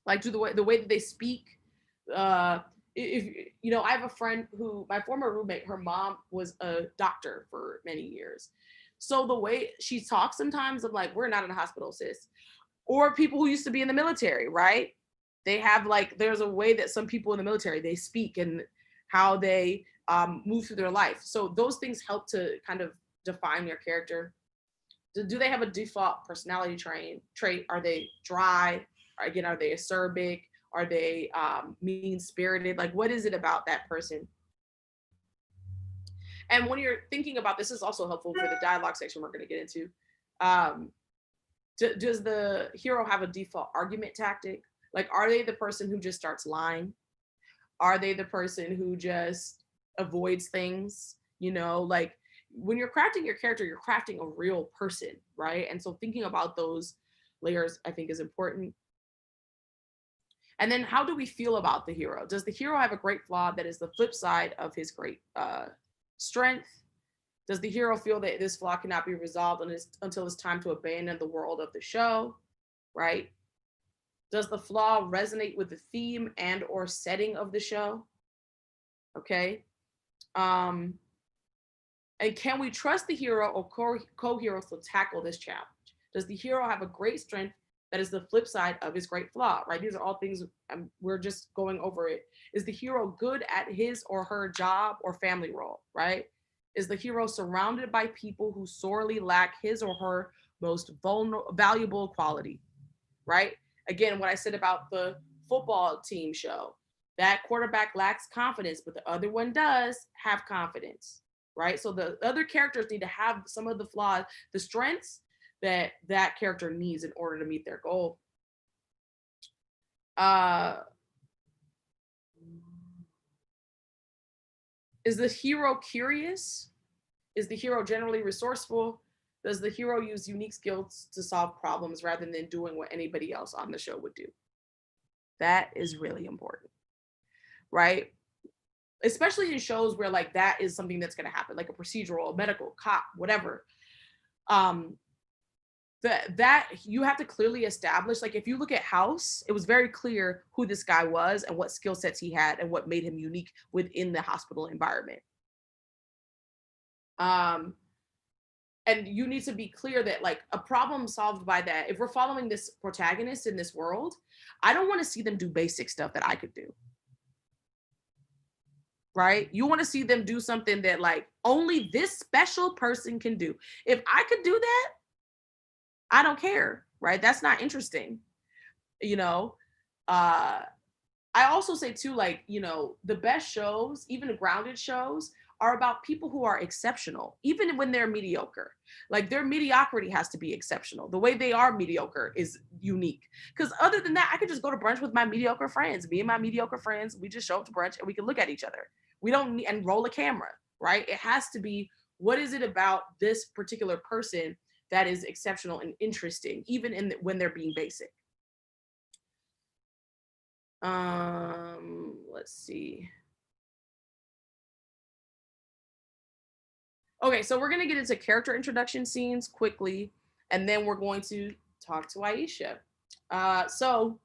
Like, do the way that they speak, if you know, I have a friend who, my former roommate, her mom was a doctor for many years. So the way she talks sometimes, I'm like, we're not in a hospital, sis. Or people who used to be in the military, right? They have, like, there's a way that some people in the military, they speak and how they move through their life. So those things help to kind of define your character. Do they have a default personality trait? Are they dry? Again, are they acerbic? Are they mean-spirited? Like, what is it about that person? And when you're thinking about this, is also helpful for the dialogue section we're going to get into. Does the hero have a default argument tactic? Like, are they the person who just starts lying? Are they the person who just avoids things? You know, like, when you're crafting your character, you're crafting a real person, right? And so thinking about those layers, I think, is important. And then, how do we feel about the hero? Does the hero have a great flaw that is the flip side of his great strength? Does the hero feel that this flaw cannot be resolved until it's time to abandon the world of the show, right? Does the flaw resonate with the theme and or setting of the show? Okay. And can we trust the hero or co-heroes to tackle this challenge? Does the hero have a great strength that is the flip side of his great flaw, right? These are all things, we're just going over it. Is the hero good at his or her job or family role, right? Is the hero surrounded by people who sorely lack his or her most valuable quality, right? Again, what I said about the football team show, that quarterback lacks confidence, but the other one does have confidence, right? So the other characters need to have some of the flaws, the strengths that character needs in order to meet their goal. Is the hero curious? Is the hero generally resourceful? Does the hero use unique skills to solve problems rather than doing what anybody else on the show would do? That is really important, right? Especially in shows where, like, that is something that's going to happen, like a procedural, a medical, cop, whatever. That you have to clearly establish, like, if you look at House, it was very clear who this guy was and what skill sets he had and what made him unique within the hospital environment. And you need to be clear that, like, a problem solved by that, if we're following this protagonist in this world, I don't want to see them do basic stuff that I could do. Right? You want to see them do something that, like, only this special person can do. If I could do that, I don't care, right? That's not interesting. You know, I also say too, like, you know, the best shows, even the grounded shows, are about people who are exceptional, even when they're mediocre. Like, their mediocrity has to be exceptional. The way they are mediocre is unique. Because other than that, I could just go to brunch with my mediocre friends. Me and my mediocre friends, we just show up to brunch and we can look at each other. We don't need and roll a camera, right? It has to be, what is it about this particular person that is exceptional and interesting, even when they're being basic. Let's see. Okay, so we're gonna get into character introduction scenes quickly, and then we're going to talk to Aeysha. So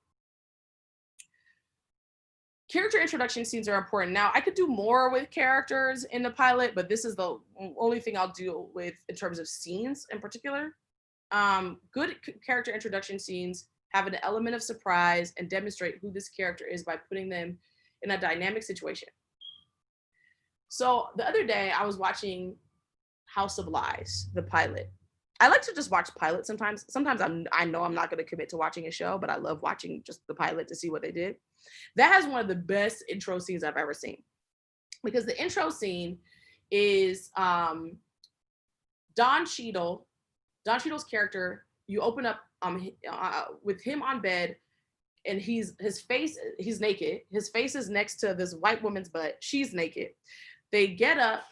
character introduction scenes are important. Now, I could do more with characters in the pilot, but this is the only thing I'll deal with in terms of scenes in particular. Good character introduction scenes have an element of surprise and demonstrate who this character is by putting them in a dynamic situation. So the other day I was watching House of Lies, the pilot. I like to just watch pilots sometimes. Sometimes I know I'm not going to commit to watching a show, but I love watching just the pilot to see what they did. That has one of the best intro scenes I've ever seen, because the intro scene is Don Cheadle. Don Cheadle's character. You open up with him on bed, and he's naked. His face is next to this white woman's butt. She's naked. They get up,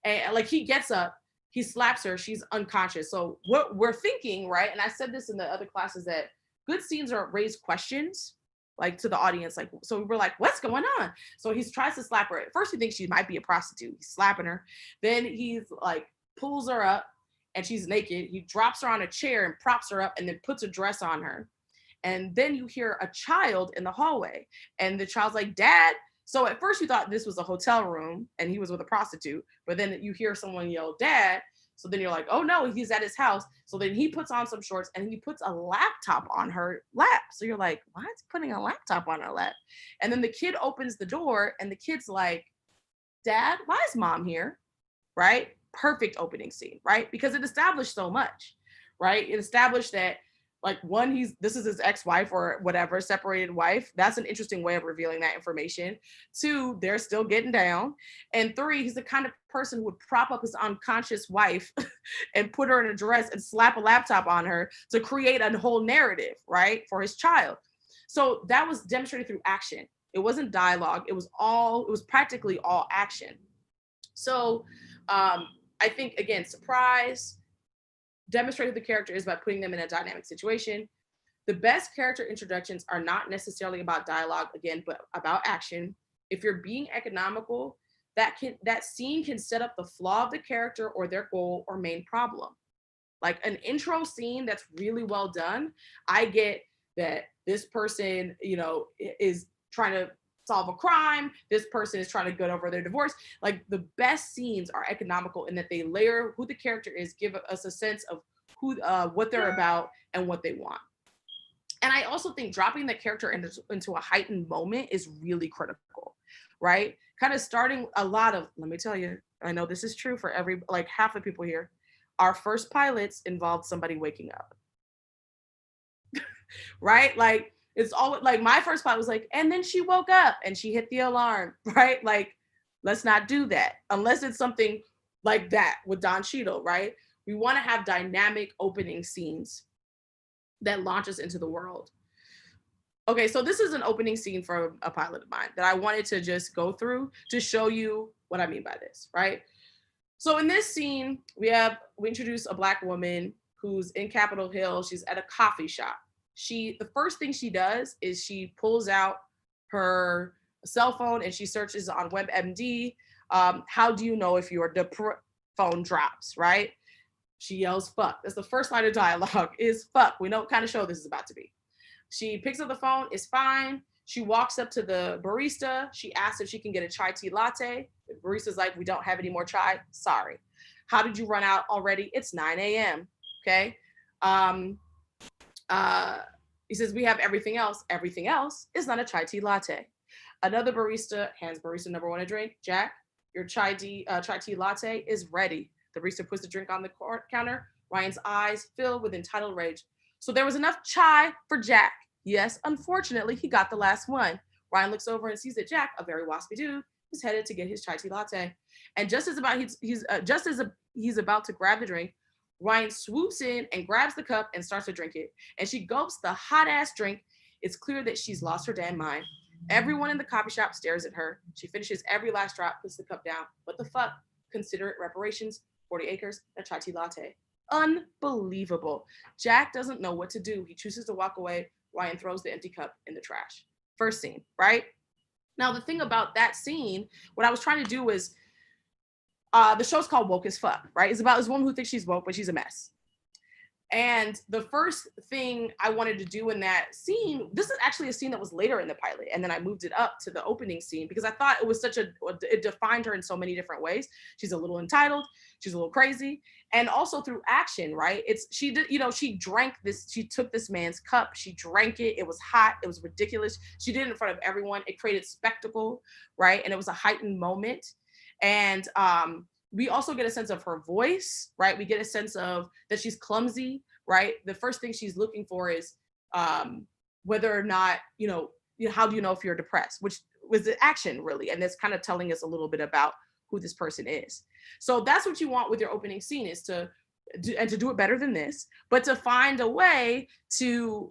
and like he gets up, he slaps her, she's unconscious. So what we're thinking, right? And I said this in the other classes, that good scenes are raise questions, like to the audience. Like, so we're like, what's going on? So he tries to slap her. At first, he thinks she might be a prostitute. He's slapping her. Then he's like, pulls her up, and she's naked. He drops her on a chair and props her up, and then puts a dress on her. And then you hear a child in the hallway, and the child's like, Dad. So at first you thought this was a hotel room and he was with a prostitute, but then you hear someone yell, Dad. So then you're like, oh no, he's at his house. So then he puts on some shorts and he puts a laptop on her lap. So you're like, why is he putting a laptop on her lap? And then the kid opens the door and the kid's like, Dad, why is Mom here? Right? Perfect opening scene, right? Because it established so much, right? It established that, like, one, this is his ex-wife or whatever, separated wife. That's an interesting way of revealing that information. 2, they're still getting down. And 3, he's the kind of person who would prop up his unconscious wife and put her in a dress and slap a laptop on her to create a whole narrative, right, for his child. So that was demonstrated through action. It wasn't dialogue. It was practically all action. So I think, again, surprise, demonstrate who the character is by putting them in a dynamic situation. The best character introductions are not necessarily about dialogue, again, but about action. If you're being economical, that scene can set up the flaw of the character or their goal or main problem. Like an intro scene that's really well done, I get that this person, is trying to solve a crime. This person is trying to get over their divorce. Like, the best scenes are economical in that they layer who the character is, give us a sense of what they're about and what they want. And I also think dropping the character into a heightened moment is really critical, right? Kind of starting a lot of, let me tell you, I know this is true for half the people here. Our first pilots involved somebody waking up, right? Like, it's all like my first pilot was like, and then she woke up and she hit the alarm, right? Like, let's not do that unless it's something like that with Don Cheadle, right? We want to have dynamic opening scenes that launch us into the world. Okay, so this is an opening scene for a pilot of mine that I wanted to just go through to show you what I mean by this, right? So in this scene, we introduce a Black woman who's in Capitol Hill. She's at a coffee shop. The first thing she does is she pulls out her cell phone and she searches on WebMD. How do you know if your phone drops, right? She yells, fuck. That's the first line of dialogue, is fuck. We know what kind of show this is about to be. She picks up the phone, it's fine. She walks up to the barista. She asks if she can get a chai tea latte. The barista's like, we don't have any more chai. Sorry. How did you run out already? It's 9 a.m. Okay. He says, we have everything else. Everything else is not a chai tea latte. Another barista hands barista number 1 a drink. Jack, your chai tea latte is ready. The barista puts the drink on the counter. Ryan's eyes fill with entitled rage. So there was enough chai for Jack. Yes, unfortunately, he got the last one. Ryan looks over and sees that Jack, a very waspy dude, is headed to get his chai tea latte. And just as he's about to grab the drink, Ryan swoops in and grabs the cup and starts to drink it. And she gulps the hot ass drink. It's clear that she's lost her damn mind. Everyone in the coffee shop stares at her. She finishes every last drop, puts the cup down. What the fuck? Consider it reparations, 40 acres, a chai tea latte. Unbelievable. Jack doesn't know what to do. He chooses to walk away. Ryan throws the empty cup in the trash. First scene, right? Now, the thing about that scene, what I was trying to do was The show's called Woke as Fuck, right? It's about this woman who thinks she's woke, but she's a mess. And the first thing I wanted to do in that scene, this is actually a scene that was later in the pilot. And then I moved it up to the opening scene because I thought it was it defined her in so many different ways. She's a little entitled, she's a little crazy. And also through action, right? She took this man's cup, she drank it, it was hot, it was ridiculous. She did it in front of everyone. It created spectacle, right? And it was a heightened moment. And we also get a sense of her voice, right? We get a sense of that she's clumsy, right? The first thing she's looking for is whether or not, how do you know if you're depressed, which was the action really. And that's kind of telling us a little bit about who this person is. So that's what you want with your opening scene, is to do it better than this, but to find a way to,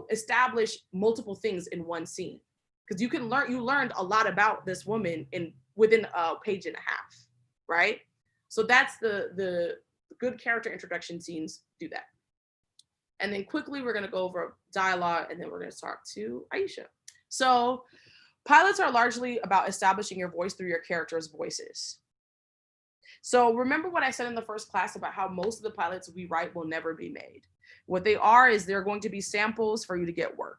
establish multiple things in one scene. Because you learned a lot about this woman within a page and a half. Right? So that's the good character introduction scenes do that. And then quickly, we're going to go over dialogue, and then we're going to talk to Aeysha. So pilots are largely about establishing your voice through your characters' voices. So remember what I said in the first class about how most of the pilots we write will never be made. What they are is they're going to be samples for you to get work.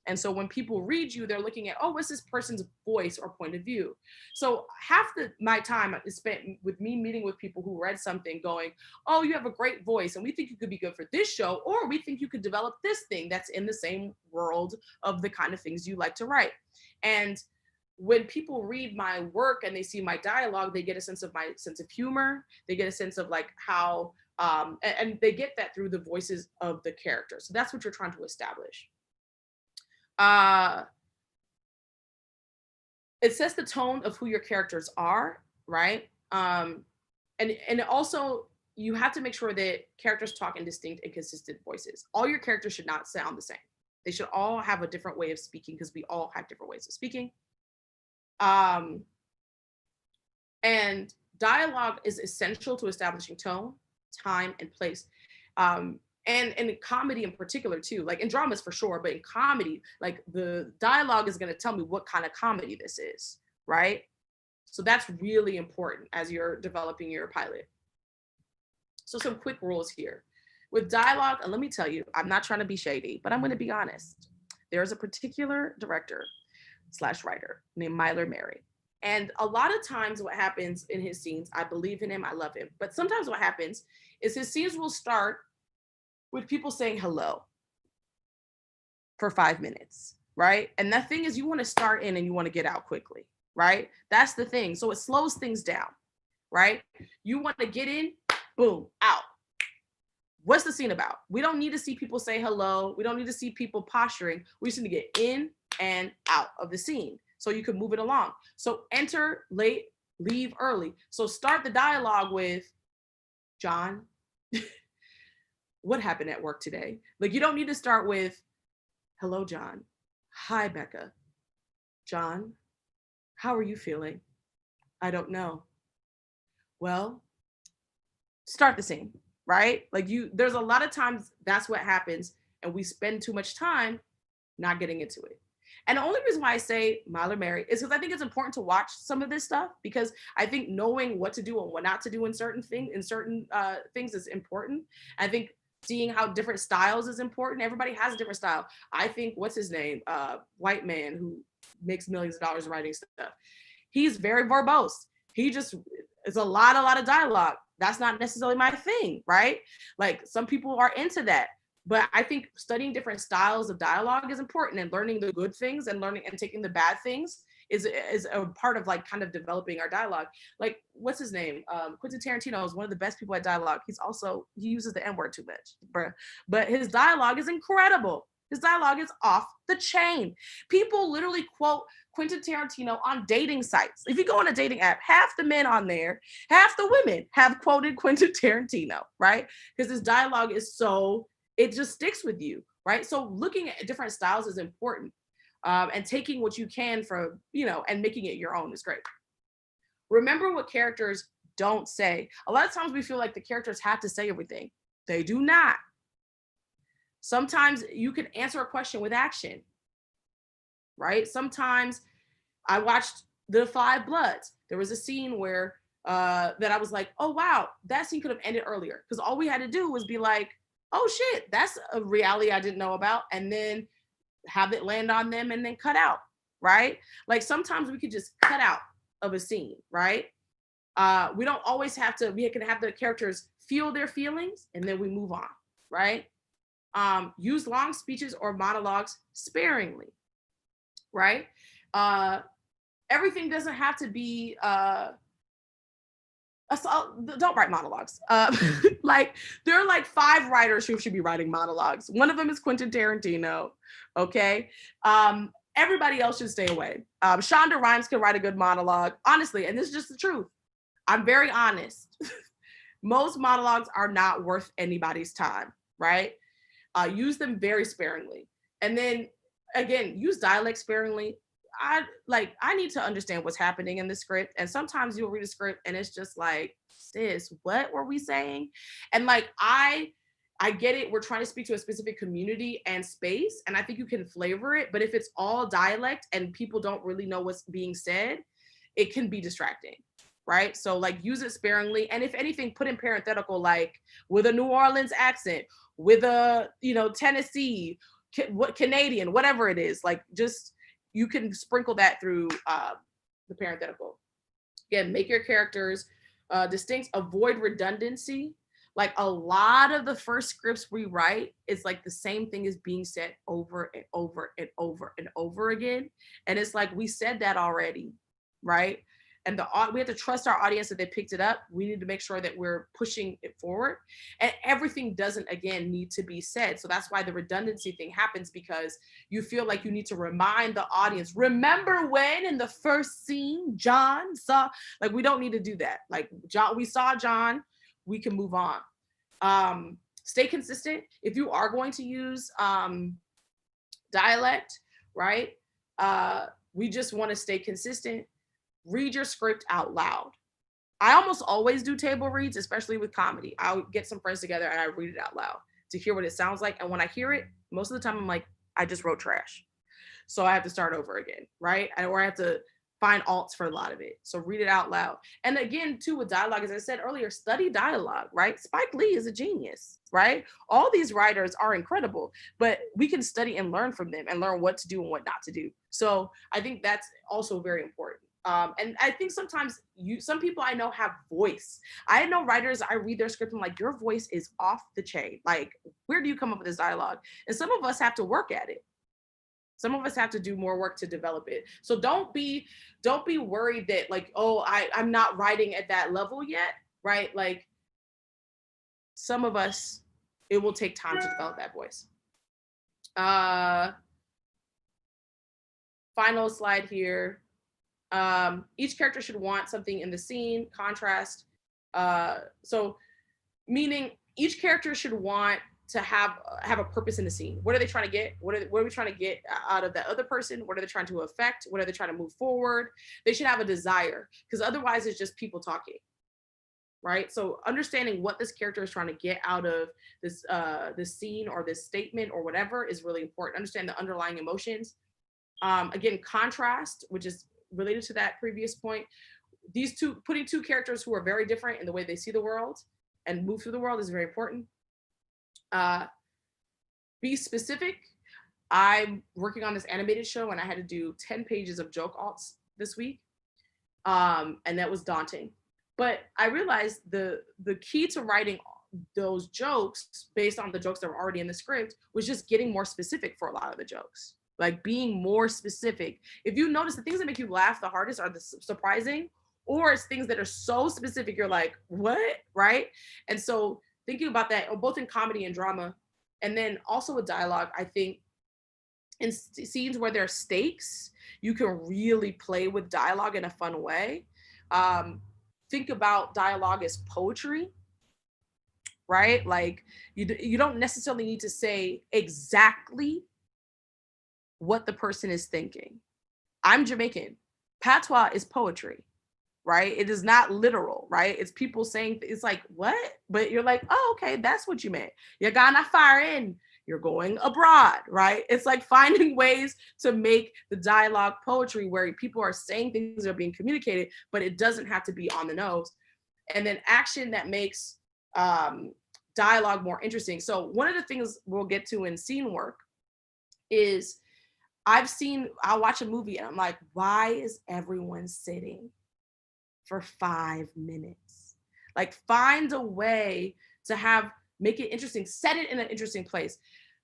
And so when people read you, they're looking at, oh, what's this person's voice or point of view? So half my time is spent with me meeting with people who read something going, oh, you have a great voice and we think you could be good for this show, or we think you could develop this thing that's in the same world of the kind of things you like to write. And when people read my work and they see my dialogue, they get a sense of my sense of humor. They get a sense of like how, and they get that through the voices of the characters. So that's what you're trying to establish. It sets the tone of who your characters are, right? And also you have to make sure that characters talk in distinct and consistent voices. All your characters should not sound the same. They should all have a different way of speaking, because we all have different ways of speaking. And dialogue is essential to establishing tone, time, and place. And in comedy in particular too, like in dramas for sure, but in comedy, like the dialogue is going to tell me what kind of comedy this is, right? So that's really important as you're developing your pilot. So some quick rules here. With dialogue, and let me tell you, I'm not trying to be shady, but I'm going to be honest. There's a particular director/writer named Myler Mary. And a lot of times what happens in his scenes, I believe in him, I love him. But sometimes what happens is his scenes will start with people saying hello for 5 minutes, right? And the thing is, you want to start in and you want to get out quickly, right? That's the thing. So it slows things down, right? You want to get in, boom, out. What's the scene about? We don't need to see people say hello. We don't need to see people posturing. We just need to get in and out of the scene so you can move it along. So enter late, leave early. So start the dialogue with, John, what happened at work today? Like, you don't need to start with, hello, John. Hi, Becca. John, how are you feeling? I don't know. Well, start the scene, right? Like there's a lot of times that's what happens, and we spend too much time not getting into it. And the only reason why I say Myler Mary is because I think it's important to watch some of this stuff, because I think knowing what to do and what not to do in certain things is important. I think seeing how different styles is important. Everybody has a different style. I think, what's his name? White man who makes millions of dollars writing stuff. He's very verbose. He just, it's a lot of dialogue. That's not necessarily my thing, right? Like some people are into that. But I think studying different styles of dialogue is important, and learning the good things and learning and taking the bad things is a part of like kind of developing our dialogue. Like, what's his name? Quentin Tarantino is one of the best people at dialogue. He uses the N-word too much, but his dialogue is incredible. His dialogue is off the chain. People literally quote Quentin Tarantino on dating sites. If you go on a dating app, half the men on there, half the women have quoted Quentin Tarantino, right? Because his dialogue is it just sticks with you, right? So looking at different styles is important. And taking what you can from, and making it your own is great. Remember what characters don't say. A lot of times we feel like the characters have to say everything. They do not. Sometimes you can answer a question with action, right? Sometimes I watched The Five Bloods. There was a scene where that I was like, oh wow, that scene could have ended earlier, because all we had to do was be like, oh shit, that's a reality I didn't know about, and then have it land on them and then cut out, right? Like sometimes we could just cut out of a scene, right? We don't always have to, we can have the characters feel their feelings and then we move on, right? Use long speeches or monologues sparingly, right? Everything doesn't have to be, don't write monologues. Like there are like 5 writers who should be writing monologues. One of them is Quentin Tarantino, okay? Everybody else should stay away. Shonda Rhimes can write a good monologue, honestly, and this is just the truth. I'm very honest. Most monologues are not worth anybody's time, right? Use them very sparingly. And then again, use dialect sparingly. I need to understand what's happening in the script. And sometimes you'll read a script and it's just like, sis, what were we saying? And like I get it. We're trying to speak to a specific community and space. And I think you can flavor it. But if it's all dialect and people don't really know what's being said, it can be distracting. Right? So like use it sparingly. And if anything, put in parenthetical, like with a New Orleans accent, with a, Tennessee, what Canadian, whatever it is, like just, you can sprinkle that through the parenthetical. Again, make your characters distinct, avoid redundancy. Like a lot of the first scripts we write, it's like the same thing is being said over and over and over and over again. And it's like, we said that already, right? And we have to trust our audience that they picked it up. We need to make sure that we're pushing it forward. And everything doesn't, again, need to be said. So that's why the redundancy thing happens, because you feel like you need to remind the audience, remember when in the first scene, John saw, like, we don't need to do that. Like, John, we saw John, we can move on. Stay consistent. If you are going to use dialect, right? We just want to stay consistent. Read your script out loud. I almost always do table reads, especially with comedy. I'll get some friends together and I read it out loud to hear what it sounds like. And when I hear it, most of the time I'm like, I just wrote trash. So I have to start over again, right? Or I have to find alts for a lot of it. So read it out loud. And again, too, with dialogue, as I said earlier, study dialogue, right? Spike Lee is a genius, right? All these writers are incredible, but we can study and learn from them and learn what to do and what not to do. So I think that's also very important. And I think sometimes some people I know have voice. I know writers, I read their script and I'm like, your voice is off the chain. Like, where do you come up with this dialogue? And some of us have to work at it. Some of us have to do more work to develop it. So don't be worried that like, oh, I'm not writing at that level yet, right? Like some of us, it will take time to develop that voice. Final slide here. Each character should want something in the scene, contrast. So meaning each character should want to have a purpose in the scene. What are they trying to get? What are we trying to get out of that other person? What are they trying to affect? What are they trying to move forward? They should have a desire, because otherwise it's just people talking, right? So understanding what this character is trying to get out of this scene or this statement or whatever is really important. Understand the underlying emotions. Again, contrast, which is related to that previous point. Putting two characters who are very different in the way they see the world and move through the world is very important. Be specific. I'm working on this animated show and I had to do 10 pages of joke alts this week. And that was daunting. But I realized the key to writing those jokes based on the jokes that were already in the script was just getting more specific for a lot of the jokes. Like being more specific. If you notice, the things that make you laugh the hardest are the surprising, or it's things that are so specific you're like, what, right? And so thinking about that, both in comedy and drama, and then also with dialogue, I think in scenes where there are stakes, you can really play with dialogue in a fun way. Think about dialogue as poetry, right? Like you don't necessarily need to say exactly what the person is thinking. I'm Jamaican. Patois is poetry, right? It is not literal, right? It's people saying, it's like, what? But you're like, oh, okay, that's what you meant. You're gonna fire in. you're going abroad, right? It's like finding ways to make the dialogue poetry where people are saying things that are being communicated, but it doesn't have to be on the nose. And then action that makes dialogue more interesting. So one of the things we'll get to in scene work is I'll watch a movie and I'm like, why is everyone sitting for 5 minutes? Like, find a way to make it interesting, set it in an interesting place.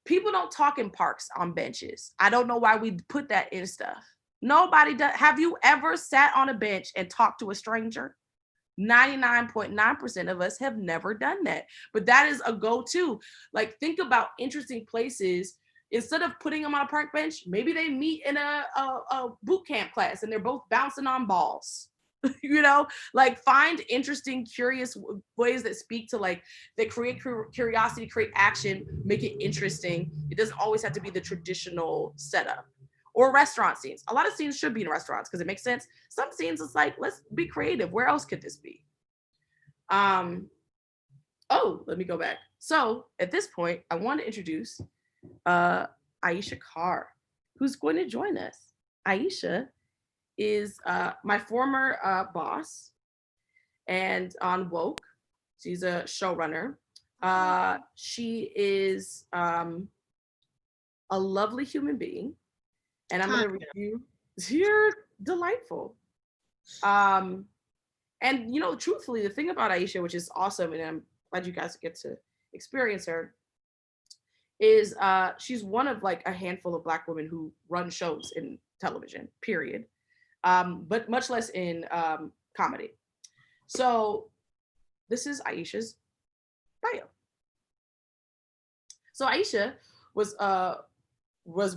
People don't talk in parks on benches. I don't know why we put that in stuff. Nobody does. Have you ever sat on a bench and talked to a stranger? 99.9% of us have never done that. But that is a go-to. Like, think about interesting places. Instead of putting them on a park bench, maybe they meet in a boot camp class and they're both bouncing on balls. You know, like, find interesting, curious ways that speak to, like, that create curiosity, create action, make it interesting. It doesn't always have to be the traditional setup. Or restaurant scenes. A lot of scenes should be in restaurants because it makes sense. Some scenes, it's like, let's be creative. Where else could this be? Oh, let me go back. So at this point, I want to introduce Aeysha Carr, who's going to join us. Aeysha is my former boss, and on Woke, she's a showrunner. She is a lovely human being, and I'm going to read you. You're delightful. And you know, truthfully, the thing about Aeysha, which is awesome, and I'm glad you guys get to experience her, is she's one of like a handful of Black women who run shows in television, period. But much less in comedy. So this is Aeysha's bio. So Aeysha was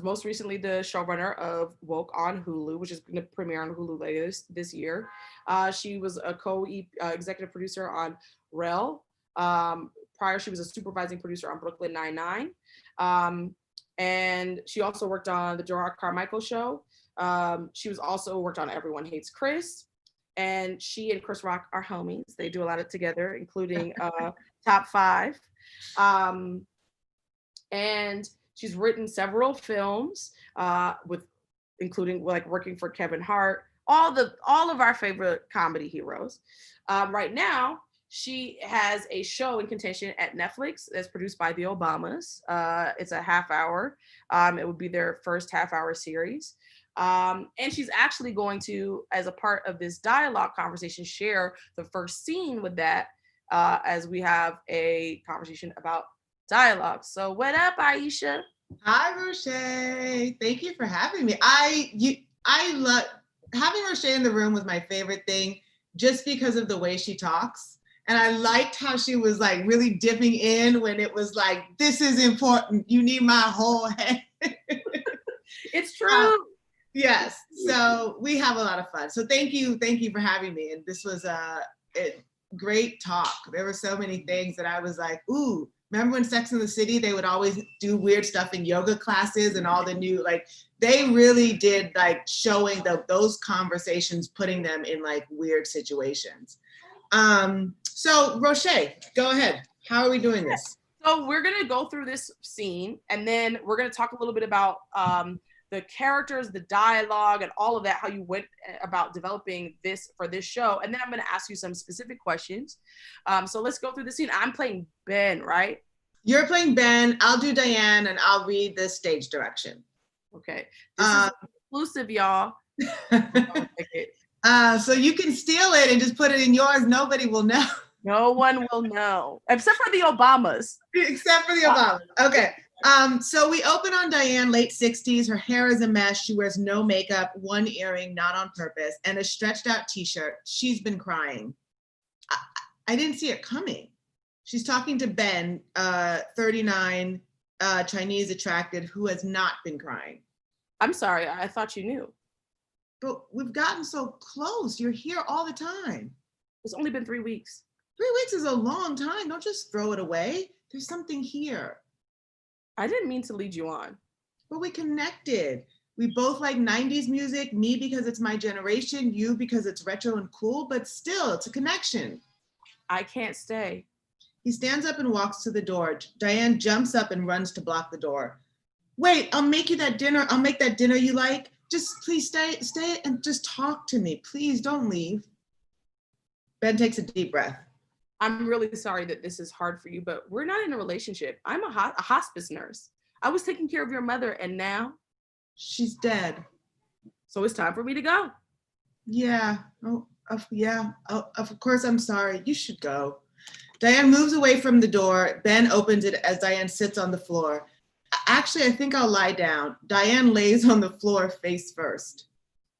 most recently the showrunner of Woke on Hulu, which is going to premiere on Hulu later this year. She was a co-executive producer on Rel. Prior, she was a supervising producer on Brooklyn Nine-Nine. And she also worked on the Gerard Carmichael Show. She was also worked on Everyone Hates Chris. And she and Chris Rock are homies. They do a lot of together, including Top 5. And she's written several films, including like working for Kevin Hart, all of our favorite comedy heroes. Right now, she has a show in contention at Netflix that's produced by the Obamas. It's a half hour. It would be their first half-hour series. And she's actually going to, as a part of this dialogue conversation, share the first scene with that as we have a conversation about dialogue. So what up, Aeysha? Hi, Rochée. Thank you for having me. I love having Rochée in the room was my favorite thing, just because of the way she talks. And I liked how she was like really dipping in when it was like, this is important. You need my whole head. It's true. Yes. So we have a lot of fun. So thank you for having me. And this was a great talk. There were so many things that I was like, ooh. Remember when Sex and the City, they would always do weird stuff in yoga classes and all the new, like, they really did like showing those conversations, putting them in like weird situations. So Rochée, go ahead. How are we doing this? So we're gonna go through this scene and then we're gonna talk a little bit about the characters, the dialogue, and all of that, how you went about developing this for this show. And then I'm going to ask you some specific questions. So let's go through the scene. I'm playing Ben, right? You're playing Ben. I'll do Diane, and I'll read the stage direction. Okay. This is exclusive, y'all. So you can steal it and just put it in yours. Nobody will know. No one will know, except for the Obamas. Except for the Obamas. Okay. So we open on Diane, late 60s. Her hair is a mess. She wears no makeup, one earring, not on purpose, and a stretched out t-shirt. She's been crying. I didn't see it coming. She's talking to Ben, 39, Chinese attracted, who has not been crying. I'm sorry, I thought you knew. But we've gotten so close. You're here all the time. It's only been 3 weeks. 3 weeks is a long time. Don't just throw it away. There's something here. I didn't mean to lead you on. But we connected. We both like 90s music, me because it's my generation, you because it's retro and cool, but still, it's a connection. I can't stay. He stands up and walks to the door. Diane jumps up and runs to block the door. Wait, I'll make you that dinner. I'll make that dinner you like. Just please stay and just talk to me. Please don't leave. Ben takes a deep breath. I'm really sorry that this is hard for you, but we're not in a relationship. I'm a hospice nurse. I was taking care of your mother, and now she's dead. So it's time for me to go. Yeah. Of course, I'm sorry. You should go. Diane moves away from the door. Ben opens it as Diane sits on the floor. Actually, I think I'll lie down. Diane lays on the floor face first.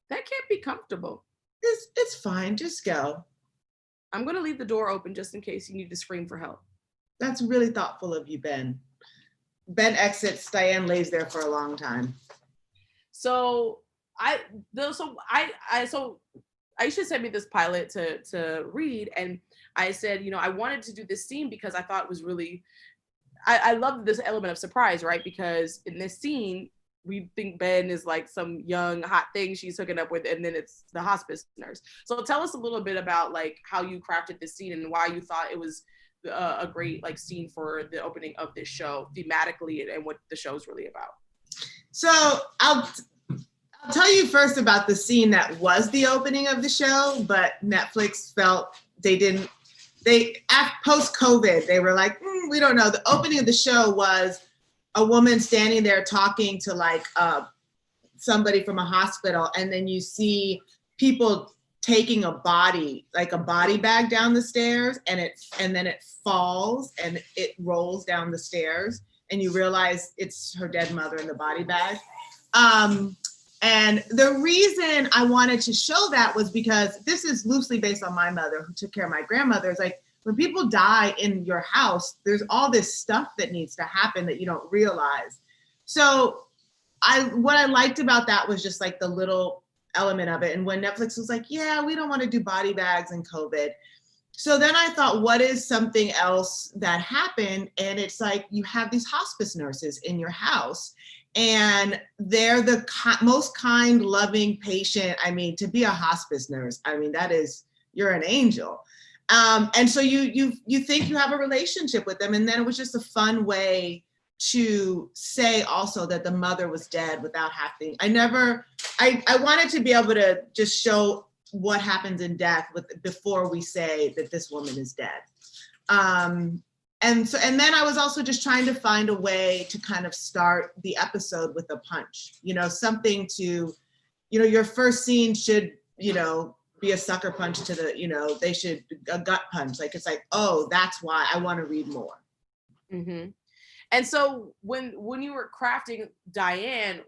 That can't be comfortable. It's fine. Just go. I'm going to leave the door open just in case you need to scream for help. That's really thoughtful of you, Ben. Ben exits. Diane lays there for a long time. So Aeysha sent me this pilot to read, and I said, I wanted to do this scene because I thought it was really, I love this element of surprise, right? Because in this scene, we think Ben is like some young hot thing she's hooking up with, and then it's the hospice nurse. So tell us a little bit about like how you crafted this scene and why you thought it was a great like scene for the opening of this show thematically and what the show's really about. So I'll tell you first about the scene that was the opening of the show, but Netflix felt post-COVID, they were like, we don't know. The opening of the show was a woman standing there talking to like somebody from a hospital, and then you see people taking a body bag down the stairs, and then it falls and it rolls down the stairs, and you realize it's her dead mother in the body bag. And the reason I wanted to show that was because this is loosely based on my mother who took care of my grandmother. It's like when people die in your house, there's all this stuff that needs to happen that you don't realize. So what I liked about that was just like the little element of it. And when Netflix was like, yeah, we don't want to do body bags in COVID. So then I thought, what is something else that happened? And it's like, you have these hospice nurses in your house, and they're the most kind, loving patient. I mean, to be a hospice nurse, I mean, you're an angel. And so you think you have a relationship with them. And then it was just a fun way to say also that the mother was dead without having, I wanted to be able to just show what happens in death before we say that this woman is dead. And then I was also just trying to find a way to kind of start the episode with a punch, something to, your first scene should, be a sucker punch to the, a gut punch. Like, it's like, oh, that's why I want to read more. Mm-hmm. And so when you were crafting Diane,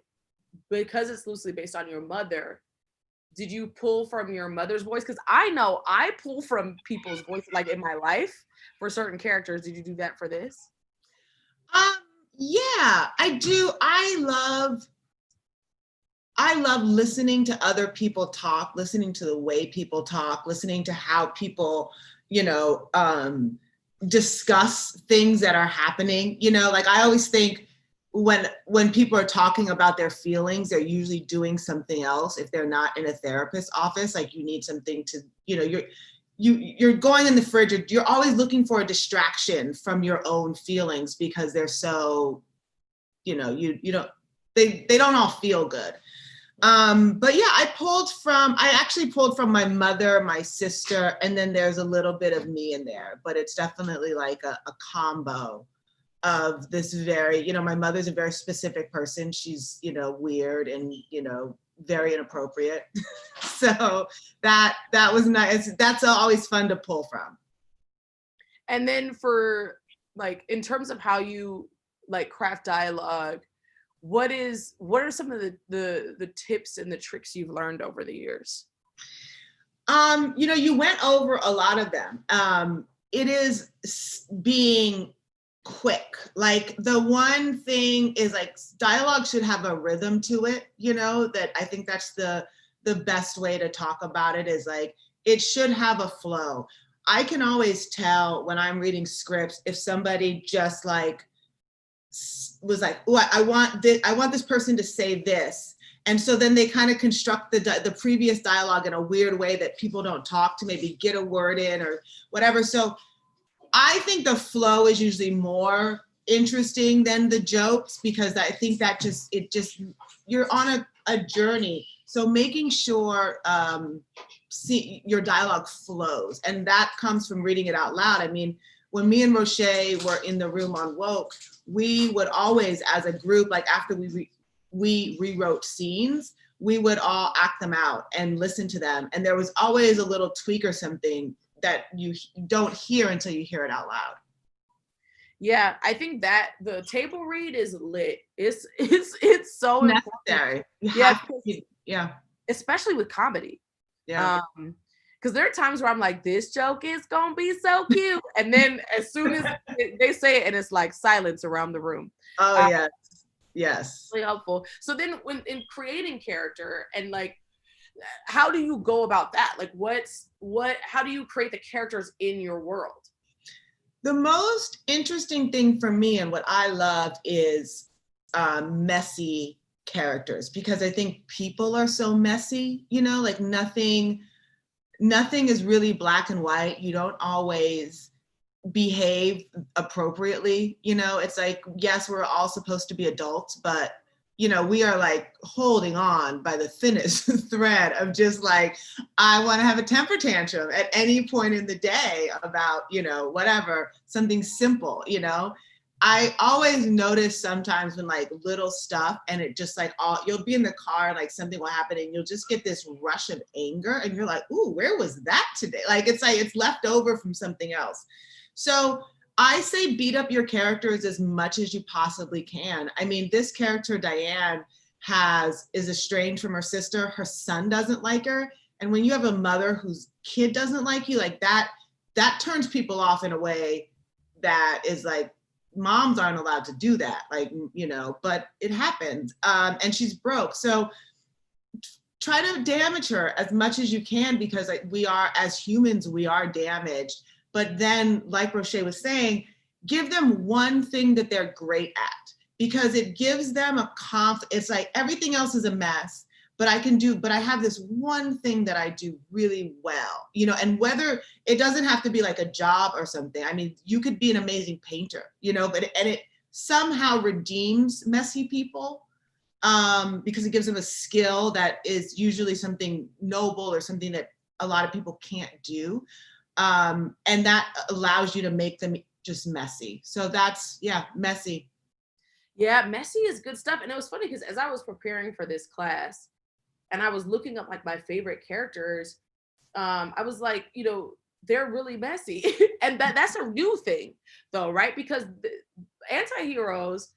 because it's loosely based on your mother, did you pull from your mother's voice? Because I know I pull from people's voices, like in my life for certain characters. Did you do that for this? Yeah, I do. I love listening to other people talk, listening to the way people talk, listening to how people, discuss things that are happening. Like I always think when people are talking about their feelings, they're usually doing something else. If they're not in a therapist's office, like you need something to, you're going in the fridge, you're always looking for a distraction from your own feelings because they're so, they don't all feel good. But yeah, I actually pulled from my mother, my sister, and then there's a little bit of me in there, but it's definitely like a combo of this very, my mother's a very specific person. She's, weird and, very inappropriate. So that was nice. That's always fun to pull from. And then for like, in terms of how you like craft dialogue, what are some of the tips and the tricks you've learned over the years? You went over a lot of them. It is being quick. Like the one thing is like dialogue should have a rhythm to it, that I think that's the best way to talk about it is like, it should have a flow. I can always tell when I'm reading scripts, if somebody just like was like, oh, I want this person to say this. And so then they kind of construct the previous dialogue in a weird way that people don't talk to maybe get a word in or whatever. So I think the flow is usually more interesting than the jokes, because I think that you're on a journey. So making sure your dialogue flows, and that comes from reading it out loud. I mean, when me and Rochée were in the room on Woke, we would always, as a group, like after we rewrote scenes, we would all act them out and listen to them. And there was always a little tweak or something that you don't hear until you hear it out loud. Yeah, I think that the table read is lit. It's so necessary. Yeah, especially with comedy. Yeah. Because there are times where I'm like, this joke is gonna be so cute, and then as soon as they say it, and it's like silence around the room. Oh yes, yes. Really helpful. So then, when in creating character, and like, how do you go about that? Like, how do you create the characters in your world? The most interesting thing for me, and what I love, is messy characters, because I think people are so messy, you know, like nothing is really black and white. You don't always behave appropriately, you know. It's like, yes, we're all supposed to be adults, but you know, we are like holding on by the thinnest thread of just like, I want to have a temper tantrum at any point in the day about, you know, whatever, something simple, you know. I always notice sometimes when like little stuff, and it just like you'll be in the car and like something will happen and you'll just get this rush of anger and you're like, ooh, where was that today? Like it's left over from something else. So I say beat up your characters as much as you possibly can. I mean, this character, Diane, is estranged from her sister. Her son doesn't like her. And when you have a mother whose kid doesn't like you, like that turns people off in a way that is like, moms aren't allowed to do that, like, you know, but it happens. And she's broke. So try to damage her as much as you can, because like, we are, as humans, we are damaged. But then, like Rochée was saying, give them one thing that they're great at, because it gives them a it's like everything else is a mess, but I have this one thing that I do really well, you know. And whether it doesn't have to be like a job or something. I mean, you could be an amazing painter, you know, but it somehow redeems messy people, because it gives them a skill that is usually something noble or something that a lot of people can't do. And that allows you to make them just messy. So that's, yeah, messy. Yeah, messy is good stuff. And it was funny because as I was preparing for this class and I was looking up like my favorite characters, I was like, you know, they're really messy. And that's a new thing though, right? Because the anti-heroes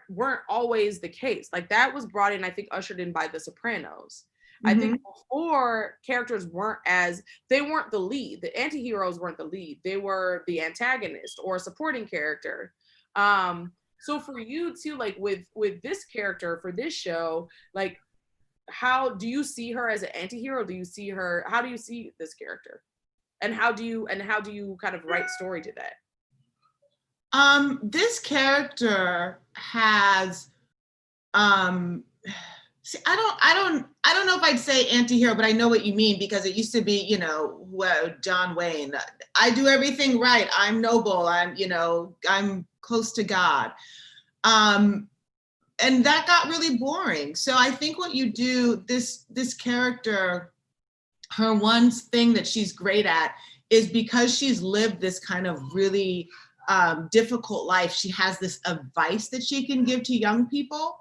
weren't always the case. Like that was brought in, I think ushered in by The Sopranos. I think before, characters weren't the lead. The anti-heroes weren't the lead. They were the antagonist or a supporting character. So for you too, like with this character for this show, like how do you see her as an anti-hero? How do you see this character? And how do you kind of write story to that? This character has I don't know if I'd say anti-hero, but I know what you mean, because it used to be, you know, John Wayne, I do everything right. I'm noble. I'm close to God. And that got really boring. So I think what you do, this character, her one thing that she's great at is because she's lived this kind of really difficult life, she has this advice that she can give to young people.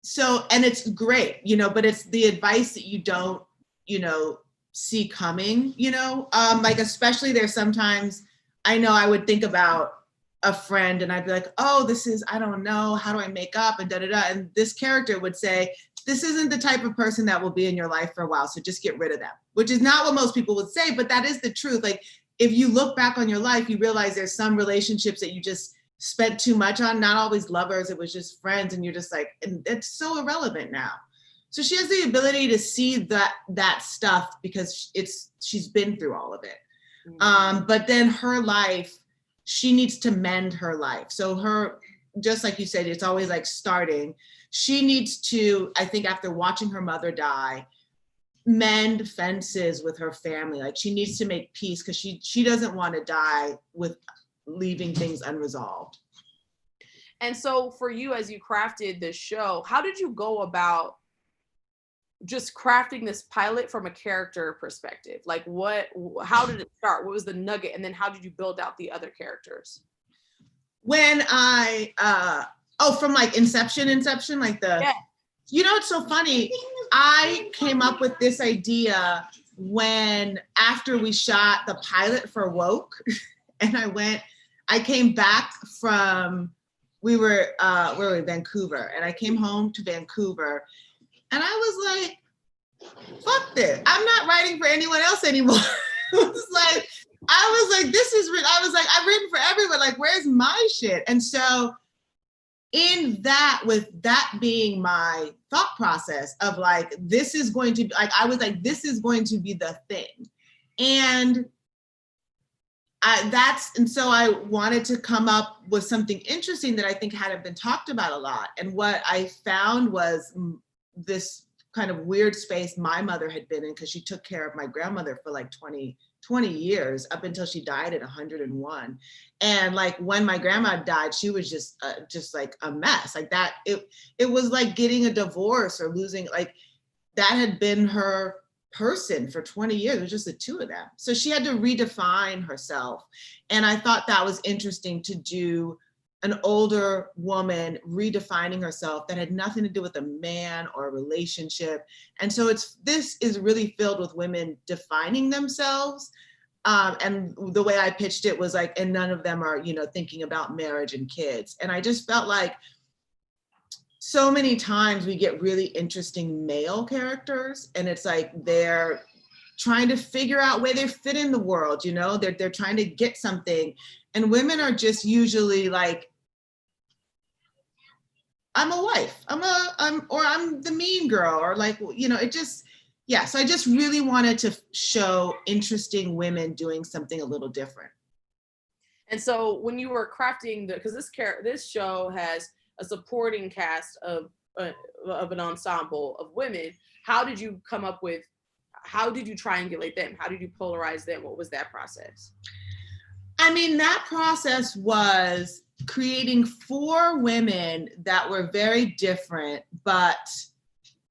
So, and it's great, you know, but it's the advice that you don't, you know, see coming, you know, like, especially there's sometimes I know I would think about a friend and I'd be like, oh, I don't know, how do I make up and and this character would say, this isn't the type of person that will be in your life for a while, so just get rid of them, which is not what most people would say, but that is the truth. Like, if you look back on your life, you realize there's some relationships that you just spent too much on, not always lovers, it was just friends, and you're just like, and it's so irrelevant now. So she has the ability to see that stuff because she's been through all of it. But then her life, she needs to mend her life. So her, just like you said, it's always like starting. She needs to, I think after watching her mother die, mend fences with her family. Like she needs to make peace because she doesn't want to die with leaving things unresolved. And so for you, as you crafted this show, how did you go about just crafting this pilot from a character perspective? Like how did it start? What was the nugget? And then how did you build out the other characters? When from like Inception, like Yeah. You know, it's so funny. I came up with this idea after we shot the pilot for Woke, and I came back from, we were in Vancouver, and I came home to Vancouver, and I was like, fuck this. I'm not writing for anyone else anymore. I was like, I've written for everyone. Like, where's my shit? And so with that being my thought process of like, this is going to be like, I was like, this is going to be the thing. And so I wanted to come up with something interesting that I think hadn't been talked about a lot. And what I found was this kind of weird space my mother had been in, because she took care of my grandmother for like 20 years, up until she died at 101. And like when my grandma died, she was just like a mess. Like that, it was like getting a divorce or losing, like that had been her person for 20 years. It was just the two of them. So she had to redefine herself. And I thought that was interesting to do an older woman redefining herself that had nothing to do with a man or a relationship. And so this is really filled with women defining themselves. And the way I pitched it was like, and none of them are, thinking about marriage and kids. And I just felt like so many times we get really interesting male characters, and it's like they're trying to figure out where they fit in the world, they're trying to get something. And women are just usually like, I'm a wife, I'm the mean girl, or like, it just, yeah. So I just really wanted to show interesting women doing something a little different. And so when you were crafting because this show has a supporting cast of an ensemble of women, how did you triangulate them? How did you polarize them? What was that process? I mean, that process was creating 4 women that were very different, but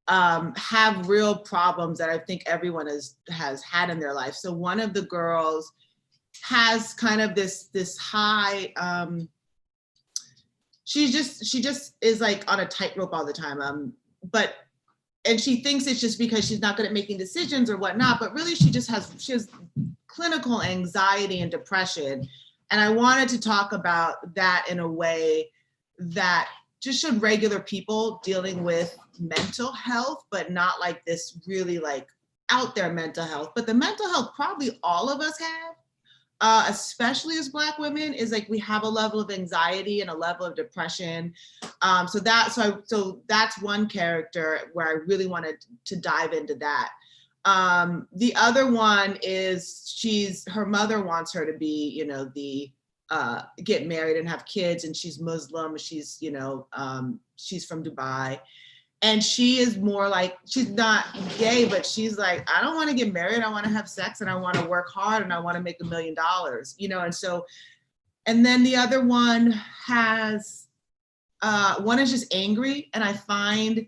have real problems that I think everyone has had in their life. So one of the girls has kind of this high, she just is like on a tightrope all the time. And she thinks it's just because she's not good at making decisions or whatnot, but really she has clinical anxiety and depression. And I wanted to talk about that in a way that just showed regular people dealing with mental health, but not like this really like out there mental health. But the mental health probably all of us have, especially as Black women, is like we have a level of anxiety and a level of depression. So that's one character where I really wanted to dive into that. The other one is her mother wants her to be, get married and have kids, and she's Muslim. She's from Dubai, and she is more like, she's not gay, but she's like, I don't want to get married. I want to have sex, and I want to work hard, and I want to make $1 million, and then the other one has, one is just angry, and I find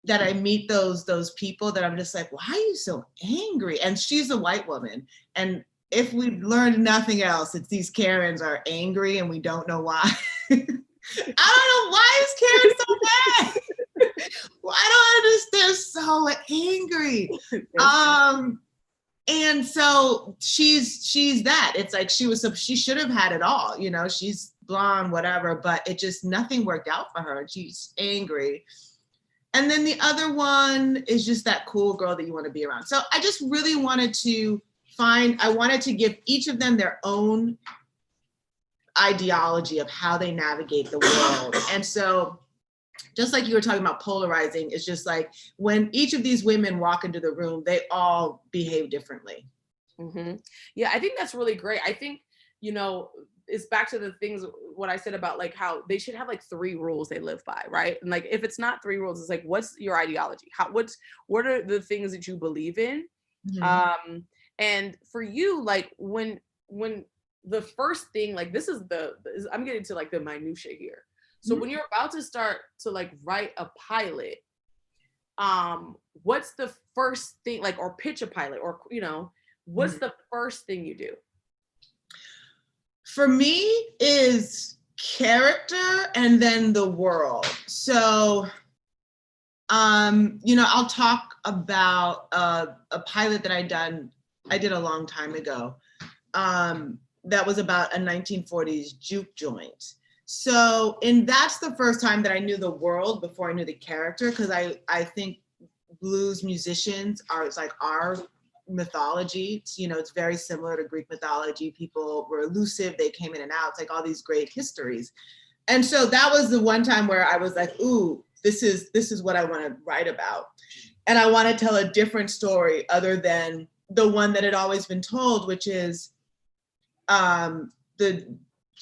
that I meet those people that I'm just like, why are you so angry? And she's a white woman. And if we've learned nothing else, it's these Karens are angry and we don't know why. I don't know, why is Karen so mad? Well, I don't understand, so angry. And so she's that. It's like she should have had it all, she's blonde, whatever, but nothing worked out for her. She's angry. And then the other one is just that cool girl that you want to be around. So I just really wanted to give each of them their own ideology of how they navigate the world. And so just like you were talking about polarizing, it's just like when each of these women walk into the room, they all behave differently. Mm-hmm. Yeah, I think that's really great. I think, it's back to the things, what I said about like how they should have like 3 rules they live by, right? And like, if it's not 3 rules, it's like, what's your ideology? What are the things that you believe in? Mhm. And for you, like when the first thing, like this is I'm getting to like the minutia here. So when you're about to start to like write a pilot, what's the first thing, like, or pitch a pilot, or what's the first thing you do? For me is character and then the world. So I'll talk about a pilot that I did a long time ago. That was about a 1940s juke joint. So, and that's the first time that I knew the world before I knew the character, because I think blues musicians it's like our mythology. It's very similar to Greek mythology. People were elusive, they came in and out. It's like all these great histories. And so that was the one time where I was like, ooh, this is what I want to write about. And I want to tell a different story other than the one that had always been told, which is the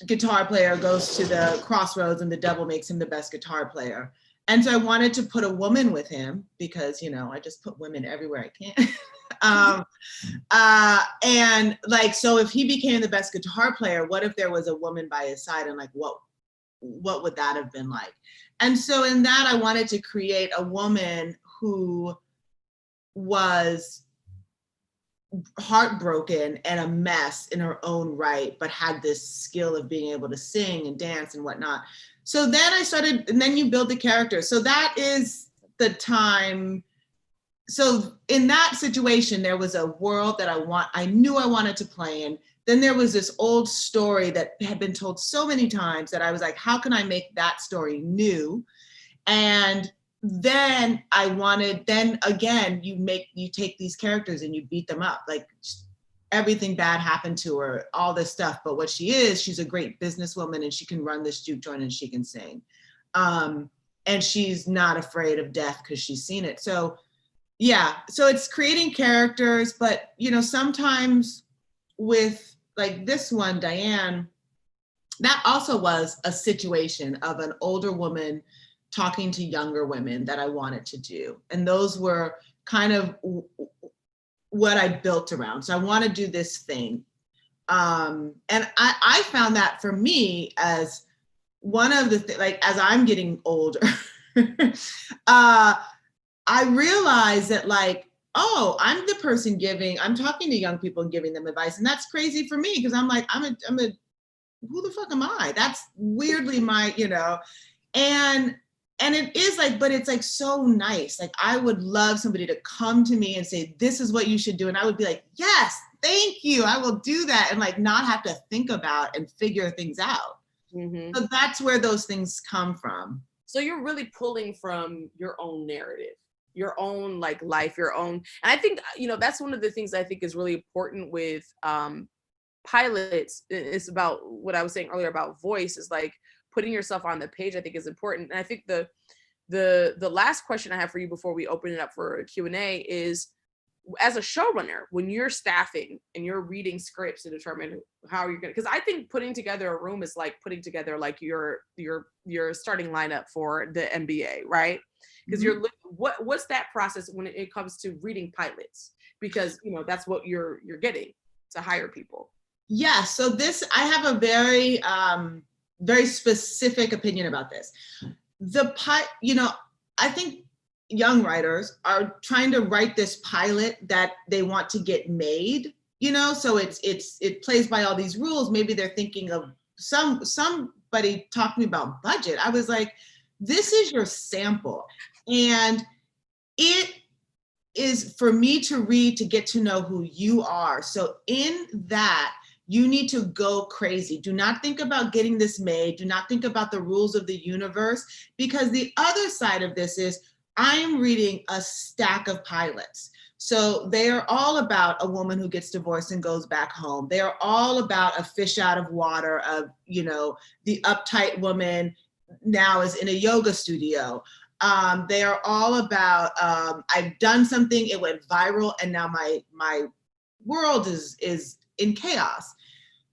guitar player goes to the crossroads and the devil makes him the best guitar player. And so I wanted to put a woman with him because, I just put women everywhere I can. And like, so if he became the best guitar player, what if there was a woman by his side, and like, what would that have been like? And so in that, I wanted to create a woman who was heartbroken and a mess in her own right, but had this skill of being able to sing and dance and whatnot. So then and then you build the character. So that is the time. So in that situation, there was a world that I knew I wanted to play in. Then there was this old story that had been told so many times that I was like, how can I make that story new? And then again, you take these characters and you beat them up. Like everything bad happened to her, all this stuff. But what she's a great businesswoman, and she can run this juke joint and she can sing. And she's not afraid of death because she's seen it. So yeah, so it's creating characters, but sometimes with like this one, Diane, that also was a situation of an older woman talking to younger women that I wanted to do. And those were kind of what I built around. So I want to do this thing. And I found that for me as one of the like, as I'm getting older, I realized that like, oh, I'm the person I'm talking to young people and giving them advice. And that's crazy for me because I'm like, who the fuck am I? That's weirdly my, and it is like, but it's like so nice. Like I would love somebody to come to me and say, this is what you should do. And I would be like, yes, thank you. I will do that. And like not have to think about and figure things out. Mm-hmm. So that's where those things come from. So you're really pulling from your own narrative, your own like life, your own. And I think, that's one of the things I think is really important with pilots. It's about what I was saying earlier about voice, is like putting yourself on the page, I think is important. And I think the last question I have for you before we open it up for a Q&A is, as a showrunner, when you're staffing and you're reading scripts to determine how you're gonna, because I think putting together a room is like putting together like your starting lineup for the MBA, right? Because mm-hmm. What's that process when it comes to reading pilots? Because that's what you're getting to hire people. Yeah, so I have a very very specific opinion about this. I think young writers are trying to write this pilot that they want to get made, so it plays by all these rules. Maybe they're thinking of somebody talked to me about budget. I was like, this is your sample. And it is for me to read, to get to know who you are. So in that, you need to go crazy. Do not think about getting this made. Do not think about the rules of the universe, because the other side of this is I'm reading a stack of pilots. So they are all about a woman who gets divorced and goes back home. They are all about a fish out of water of, the uptight woman now is in a yoga studio. They are all about, I've done something, it went viral, and now my world is in chaos.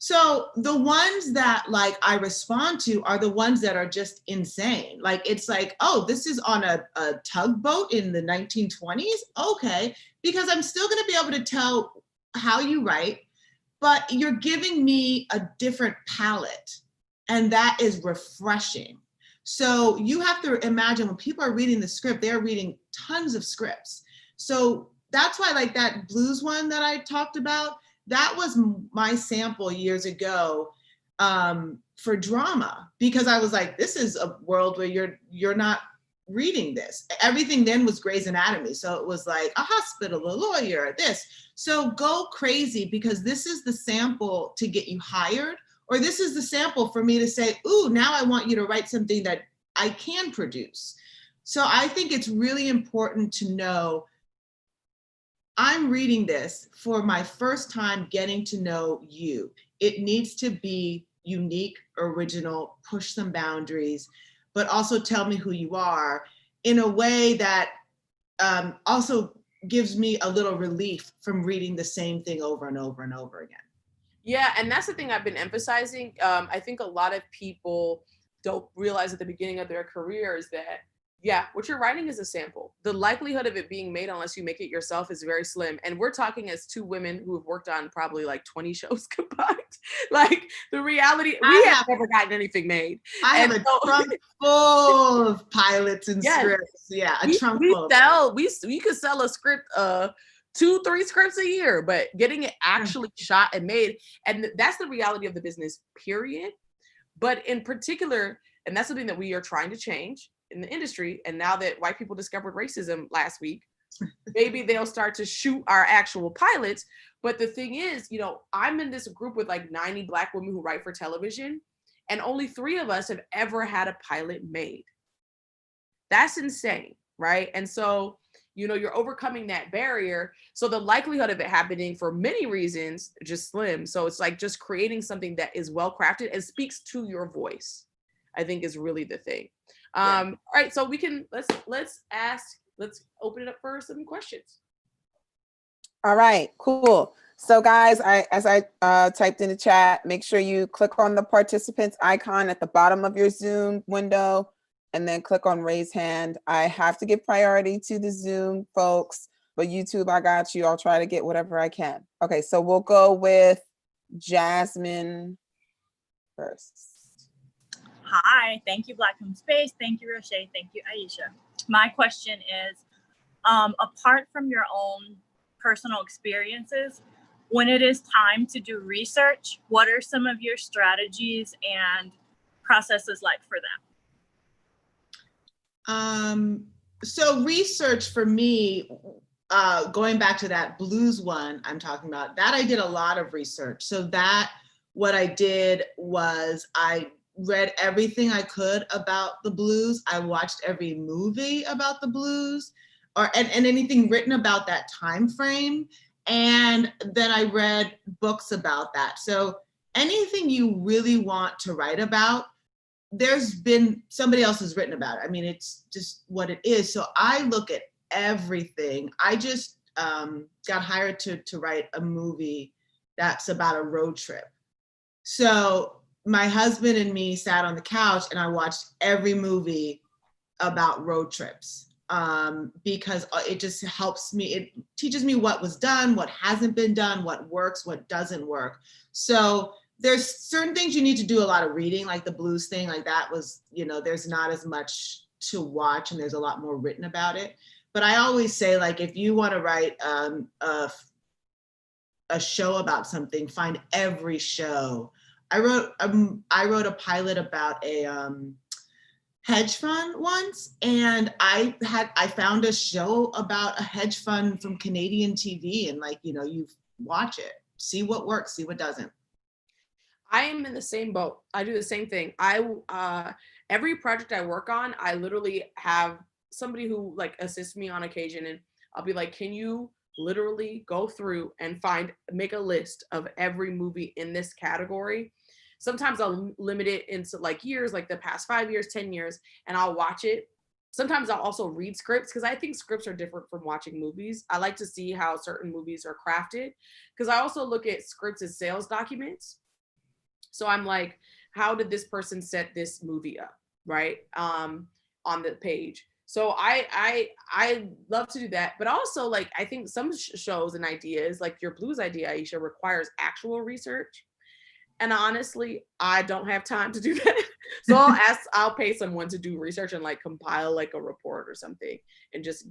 So the ones that like I respond to are the ones that are just insane. Like it's like, oh, this is on a tugboat in the 1920s. Okay, because I'm still going to be able to tell how you write, but you're giving me a different palette, and that is refreshing. So you have to imagine when people are reading the script, they're reading tons of scripts. So that's why like that blues one that I talked about, that was my sample years ago for drama, because I was like, this is a world where you're not reading this. Everything then was Grey's Anatomy. So it was like a hospital, a lawyer, this. So go crazy, because this is the sample to get you hired, or this is the sample for me to say, ooh, now I want you to write something that I can produce. So I think it's really important to know I'm reading this for my first time getting to know you. It needs to be unique, original, push some boundaries, but also tell me who you are in a way that also gives me a little relief from reading the same thing over and over and over again. Yeah, and that's the thing I've been emphasizing. I think a lot of people don't realize at the beginning of their careers that, yeah, what you're writing is a sample. The likelihood of it being made, unless you make it yourself, is very slim. And we're talking as two women who have worked on probably like 20 shows combined. Like the reality, we have never gotten anything made. I have a trunk full of pilots and scripts. Yeah, a trunk full. We could sell a script, 2-3 scripts a year, but getting it actually shot and made, and that's the reality of the business, period. But in particular, and that's something that we are trying to change in the industry. And now that white people discovered racism last week, maybe they'll start to shoot our actual pilots. But the thing is, you know, I'm in this group with like 90 Black women who write for television, and only 3 of us have ever had a pilot made. That's insane, right? And so, you know, you're overcoming that barrier. So the likelihood of it happening for many reasons, just slim. So it's like just creating something that is well crafted and speaks to your voice, I think is really the thing. All right, so we can, let's open it up for some questions. All right, cool. So guys, as I typed in the chat, make sure you click on the participants icon at the bottom of your Zoom window, and then click on raise hand. I have to give priority to the Zoom folks, but YouTube, I got you. I'll try to get whatever I can. Okay, so we'll go with Jasmine first. Hi, thank you, Black Home Space. Thank you, Rochée. Thank you, Aeysha. My question is, apart from your own personal experiences, when it is time to do research, what are some of your strategies and processes like for that? So research for me, going back to that blues one I'm talking about, that I did a lot of research. So that what I did was I read everything I could about the blues. I watched every movie about the blues, and anything written about that time frame. And then I read books about that. So anything you really want to write about, there's been somebody else has written about it. I mean, it's just what it is. So I look at everything. I just got hired to write a movie that's about a road trip. So my husband and me sat on the couch and I watched every movie about road trips because it just helps me. It teaches me what was done, what hasn't been done, what works, what doesn't work. So there's certain things you need to do a lot of reading, like the blues thing, like that was, you know, there's not as much to watch and there's a lot more written about it. But I always say, like, if you want to write a show about something, find every show. I wrote a pilot about a hedge fund once, and I found a show about a hedge fund from Canadian TV, and like, you know, you watch it, see what works, see what doesn't. I am in the same boat. I do the same thing. Every project I work on, I literally have somebody who like assists me on occasion, and I'll be like, can you literally go through and make a list of every movie in this category? Sometimes I'll limit it into like years, like the past 5 years, 10 years, and I'll watch it. Sometimes I'll also read scripts because I think scripts are different from watching movies. I like to see how certain movies are crafted because I also look at scripts as sales documents. So I'm like, how did this person set this movie up, right? On the page. So I love to do that, but also like I think some shows and ideas, like your blues idea, Aeysha, requires actual research. And honestly, I don't have time to do that. So I'll pay someone to do research and like compile like a report or something and just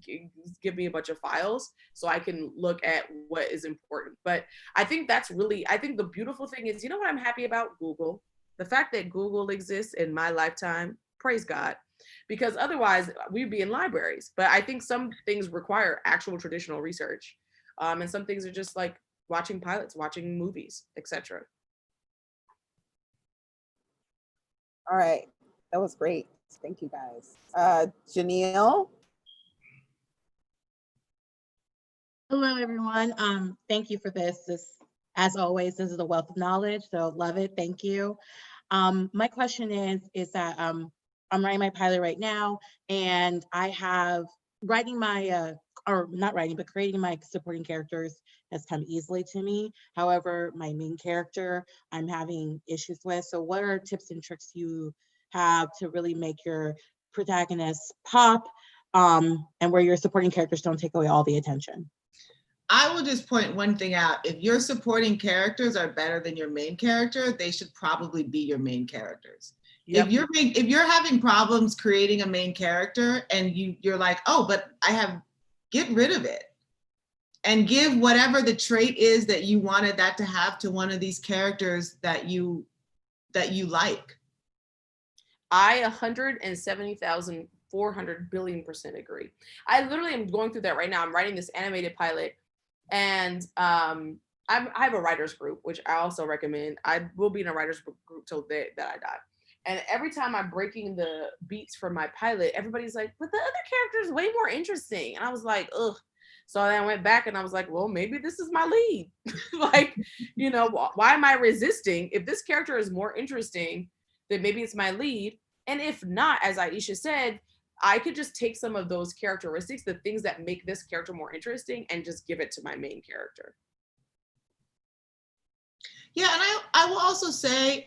give me a bunch of files so I can look at what is important. But I think I think the beautiful thing is, you know what I'm happy about? Google. The fact that Google exists in my lifetime, praise God, because otherwise we'd be in libraries. But I think some things require actual traditional research. And some things are just like watching pilots, watching movies, etc. All right, that was great. Thank you guys. Janelle. Hello, everyone. Thank you for this. As always, this is a wealth of knowledge, so love it. Thank you. My question is that I'm writing my pilot right now, and I have writing my, or not writing, but creating my supporting characters has come easily to me. However, my main character, I'm having issues with. So what are tips and tricks you have to really make your protagonists pop, and where your supporting characters don't take away all the attention? I will just point one thing out. If your supporting characters are better than your main character, they should probably be your main characters. Yep. If you're having problems creating a main character and you're like, oh, but get rid of it and give whatever the trait is that you wanted that to have to one of these characters that you like. I 170,400 billion% agree. I literally am going through that right now. I'm writing this animated pilot. And I have a writer's group, which I also recommend. I will be in a writer's group till the day that I die. And every time I'm breaking the beats for my pilot, everybody's like, but the other character is way more interesting. And I was like, ugh. So then I went back and I was like, well, maybe this is my lead. Like, you know, why am I resisting? If this character is more interesting, then maybe it's my lead. And if not, as Aeysha said, I could just take some of those characteristics, the things that make this character more interesting, and just give it to my main character. Yeah, and I will also say,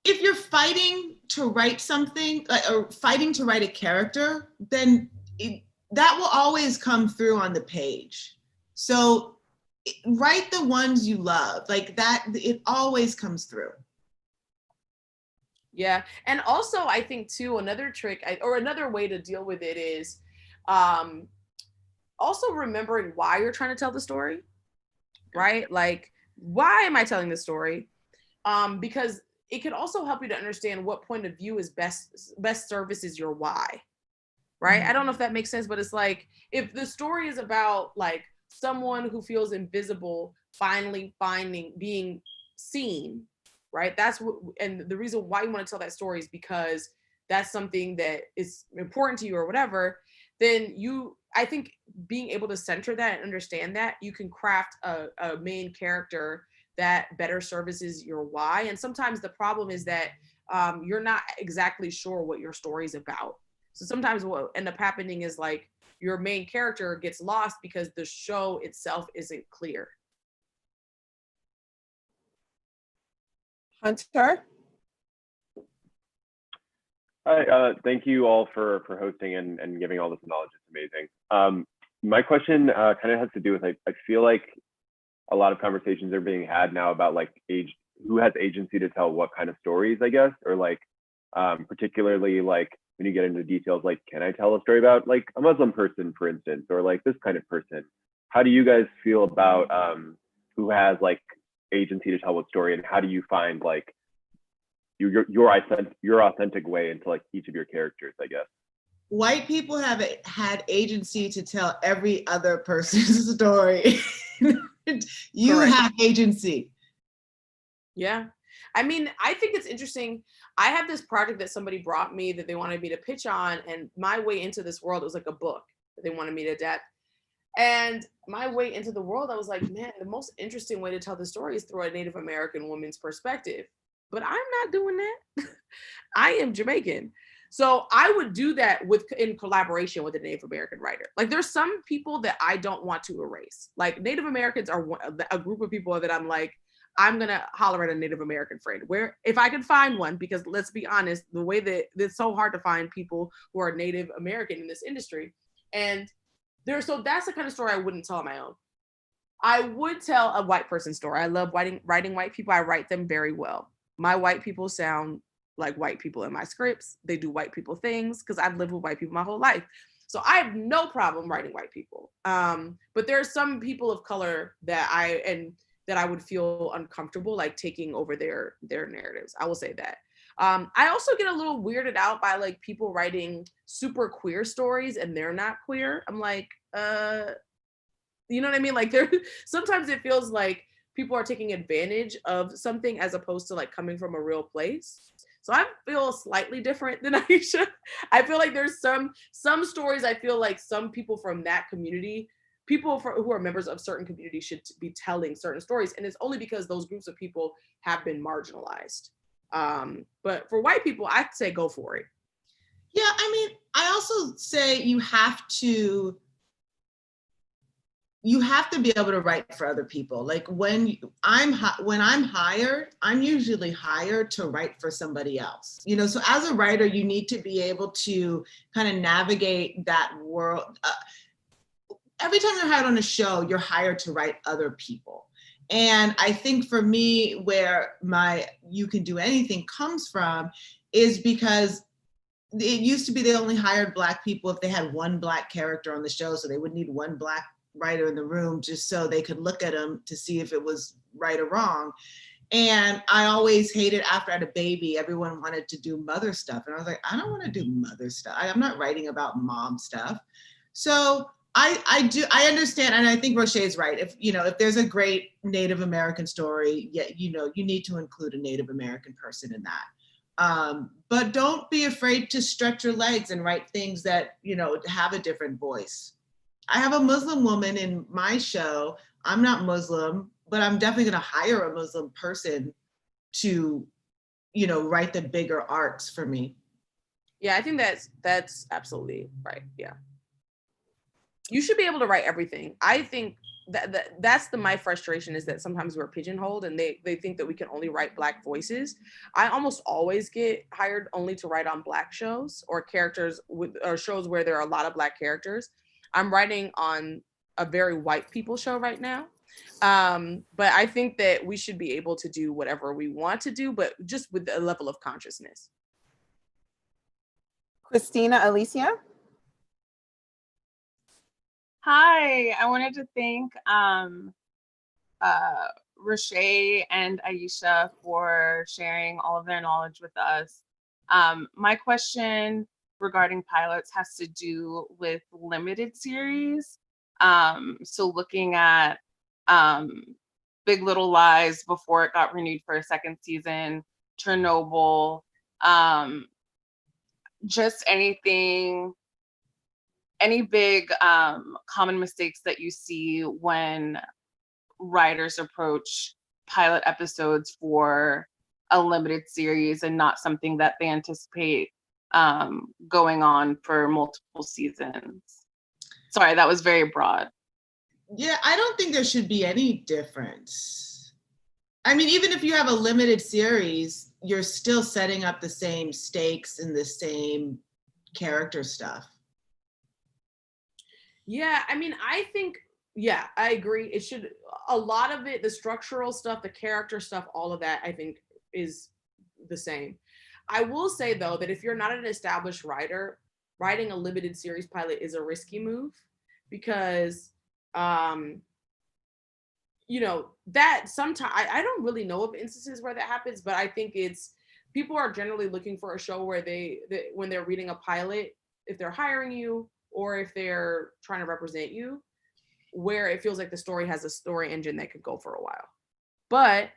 if you're fighting to write something, or fighting to write a character, then that will always come through on the page. So write the ones you love, like that, it always comes through. Yeah, and also I think too, another trick or another way to deal with it is also remembering why you're trying to tell the story, right? Like, why am I telling this story? Because it can also help you to understand what point of view is best services your why, right? Mm-hmm. I don't know if that makes sense, but it's like, if the story is about like someone who feels invisible finally being seen, right? That's what, and the reason why you want to tell that story is because that's something that is important to you or whatever. Then I think being able to center that and understand that, you can craft a main character that better services your why. And sometimes the problem is that you're not exactly sure what your story is about. So sometimes what end up happening is like your main character gets lost because the show itself isn't clear. Hunter? Hi, thank you all for hosting and giving all this knowledge. It's amazing. My question kind of has to do with, I feel like a lot of conversations are being had now about like who has agency to tell what kind of stories, I guess, or like particularly like when you get into details, like, can I tell a story about like a Muslim person, for instance, or like this kind of person? How do you guys feel about who has like agency to tell what story, and how do you find like your authentic way into like each of your characters, I guess? White people have had agency to tell every other person's story. You Correct. have agency. Yeah. I mean, I think it's interesting. I have this project that somebody brought me that they wanted me to pitch on, and my way into this world was like a book that they wanted me to adapt. And my way into the world, I was like, man, the most interesting way to tell the story is through a Native American woman's perspective. But I'm not doing that. I am Jamaican. So I would do that in collaboration with a Native American writer. Like, there's some people that I don't want to erase. Like, Native Americans are a group of people that I'm like, I'm gonna holler at a Native American friend. Where if I can find one, because let's be honest, the way that it's so hard to find people who are Native American in this industry, and so that's the kind of story I wouldn't tell on my own. I would tell a white person story. I love writing white people. I write them very well. My white people sound like white people in my scripts. They do white people things because I've lived with white people my whole life. So I have no problem writing white people. But there are some people of color that I would feel uncomfortable like taking over their narratives. I will say that. I also get a little weirded out by like people writing super queer stories and they're not queer. I'm like, you know what I mean? Like sometimes it feels like people are taking advantage of something as opposed to like coming from a real place. So I feel slightly different than Aeysha. I feel like there's some stories I feel like some people from that community, who are members of certain communities should be telling certain stories. And it's only because those groups of people have been marginalized. But for white people, I'd say go for it. Yeah, I mean, I also say you have to be able to write for other people. Like when I'm hired, I'm usually hired to write for somebody else. You know, so as a writer, you need to be able to kind of navigate that world. Every time you're hired on a show, you're hired to write other people. And I think for me, where my "you can do anything" comes from is because it used to be they only hired Black people if they had one Black character on the show. So they would need one Black writer in the room just so they could look at him to see if it was right or wrong. And I always hated, after I had a baby, everyone wanted to do mother stuff. And I was like, I don't want to do mother stuff. I'm not writing about mom stuff. So I understand. And I think Rochée is right. If there's a great Native American story, you need to include a Native American person in that. But don't be afraid to stretch your legs and write things that, have a different voice. I have a Muslim woman in my show. I'm not Muslim, but I'm definitely going to hire a Muslim person to, write the bigger arcs for me. Yeah, I think that's absolutely right. Yeah. You should be able to write everything. I think that's my frustration, is that sometimes we're pigeonholed and they think that we can only write Black voices. I almost always get hired only to write on Black shows or shows where there are a lot of Black characters. I'm writing on a very white people show right now. But I think that we should be able to do whatever we want to do, but just with a level of consciousness. Christina Alicia. Hi, I wanted to thank Rochée and Aeysha for sharing all of their knowledge with us. My question regarding pilots has to do with limited series. So looking at Big Little Lies before it got renewed for a second season, Chernobyl, just any big common mistakes that you see when writers approach pilot episodes for a limited series and not something that they anticipate going on for multiple seasons? Sorry, that was very broad. Yeah, I don't think there should be any difference. I mean, even if you have a limited series, you're still setting up the same stakes and the same character stuff. Yeah, I mean, I think, yeah, I agree. It should, a lot of it, the structural stuff, the character stuff, all of that, I think is the same. I will say though, that if you're not an established writer, writing a limited series pilot is a risky move because, that sometimes, I don't really know of instances where that happens, but I think people are generally looking for a show where when they're reading a pilot, if they're hiring you, or if they're trying to represent you, where it feels like the story has a story engine that could go for a while. But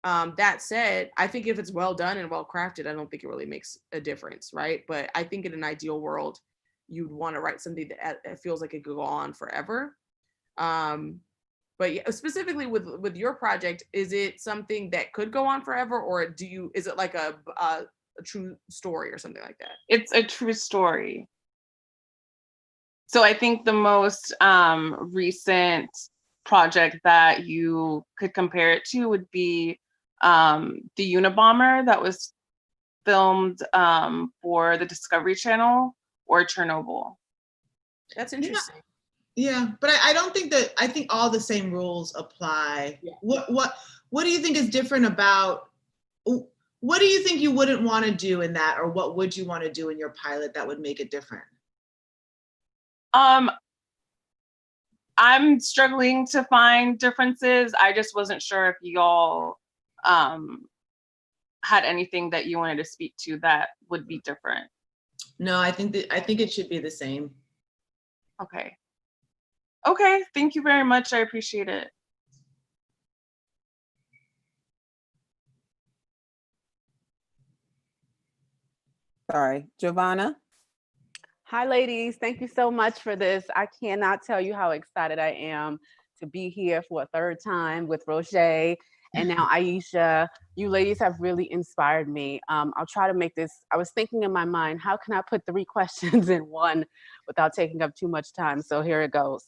that said, I think if it's well done and well crafted, I don't think it really makes a difference, right? But I think in an ideal world, you'd want to write something that feels like it could go on forever. But yeah, specifically with your project, is it something that could go on forever, or is it like a true story or something like that? It's a true story. So I think the most recent project that you could compare it to would be the Unabomber that was filmed for the Discovery Channel, or Chernobyl. That's interesting. Yeah, but I don't think that, I think all the same rules apply. Yeah. What do you think is different about, what do you think you wouldn't want to do in that, or what would you want to do in your pilot that would make it different? I'm struggling to find differences. I just wasn't sure if y'all had anything that you wanted to speak to that would be different. No, I think it should be the same. Okay. Okay, thank you very much. I appreciate it. Sorry, Giovanna. Hi, ladies. Thank you so much for this. I cannot tell you how excited I am to be here for a third time with Rochée and now Aeysha. You ladies have really inspired me. I'll try to make this, I was thinking in my mind, how can I put 3 questions in one without taking up too much time? So here it goes.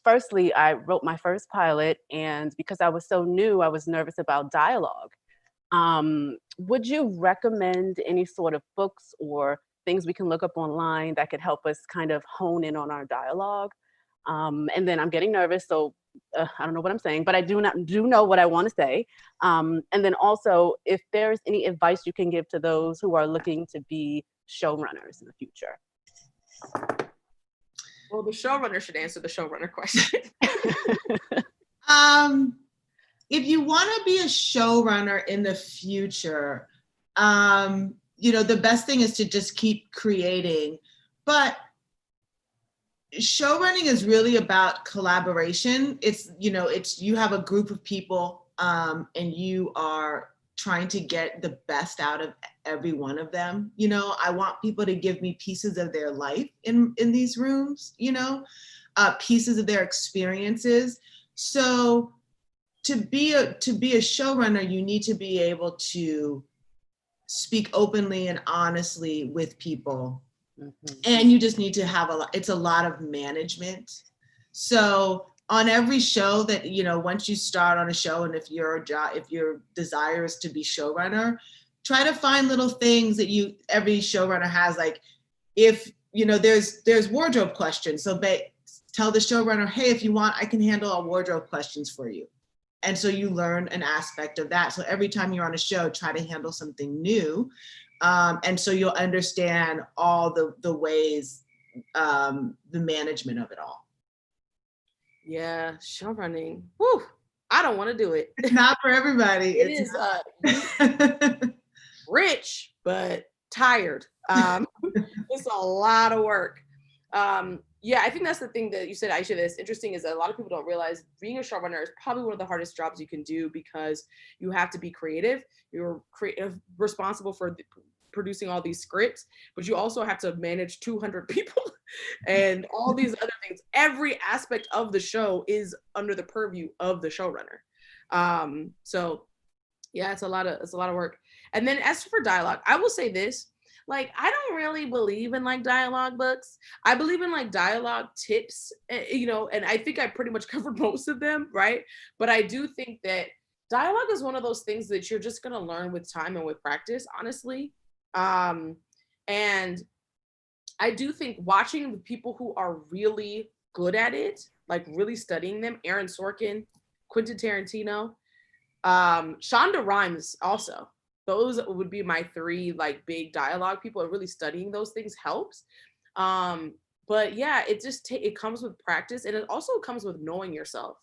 Firstly, I wrote my first pilot, and because I was so new, I was nervous about dialogue. Would you recommend any sort of books or things we can look up online that could help us kind of hone in on our dialogue? And then I'm getting nervous, so I don't know what I'm saying, but I do know what I want to say. And then also, if there's any advice you can give to those who are looking to be showrunners in the future. Well, the showrunner should answer the showrunner question. If you want to be a showrunner in the future, you know, the best thing is to just keep creating. But showrunning is really about collaboration. It's, you know, it's, you have a group of people and you are trying to get the best out of every one of them. You know, I want people to give me pieces of their life in these rooms, you know, pieces of their experiences. So to be a showrunner, you need to be able to speak openly and honestly with people. Mm-hmm. And you just need to have it's a lot of management. So on every show that, you know, once you start on a show, and if your desire is to be showrunner, try to find little things that every showrunner has. Like, if, you know, there's wardrobe questions. So tell the showrunner, hey, if you want, I can handle all wardrobe questions for you. And so you learn an aspect of that. So every time you're on a show, try to handle something new. And so you'll understand all the ways, the management of it all. Yeah, show running. Whew, I don't want to do it. It's not for everybody. It is rich, but tired. It's a lot of work. Yeah, I think that's the thing that you said, Aeysha, that's interesting, is that a lot of people don't realize being a showrunner is probably one of the hardest jobs you can do, because you have to be creative. You're responsible for producing all these scripts, but you also have to manage 200 people and all these other things. Every aspect of the show is under the purview of the showrunner. So yeah, it's a lot of work. And then as for dialogue, I will say this, like, I don't really believe in like dialogue books. I believe in like dialogue tips, you know, and I think I pretty much covered most of them, right? But I do think that dialogue is one of those things that you're just gonna learn with time and with practice, honestly. And I do think watching the people who are really good at it, like really studying them, Aaron Sorkin, Quentin Tarantino, Shonda Rhimes also. Those would be my 3 like big dialogue people, and really studying those things helps. But yeah, it just it comes with practice, and it also comes with knowing yourself.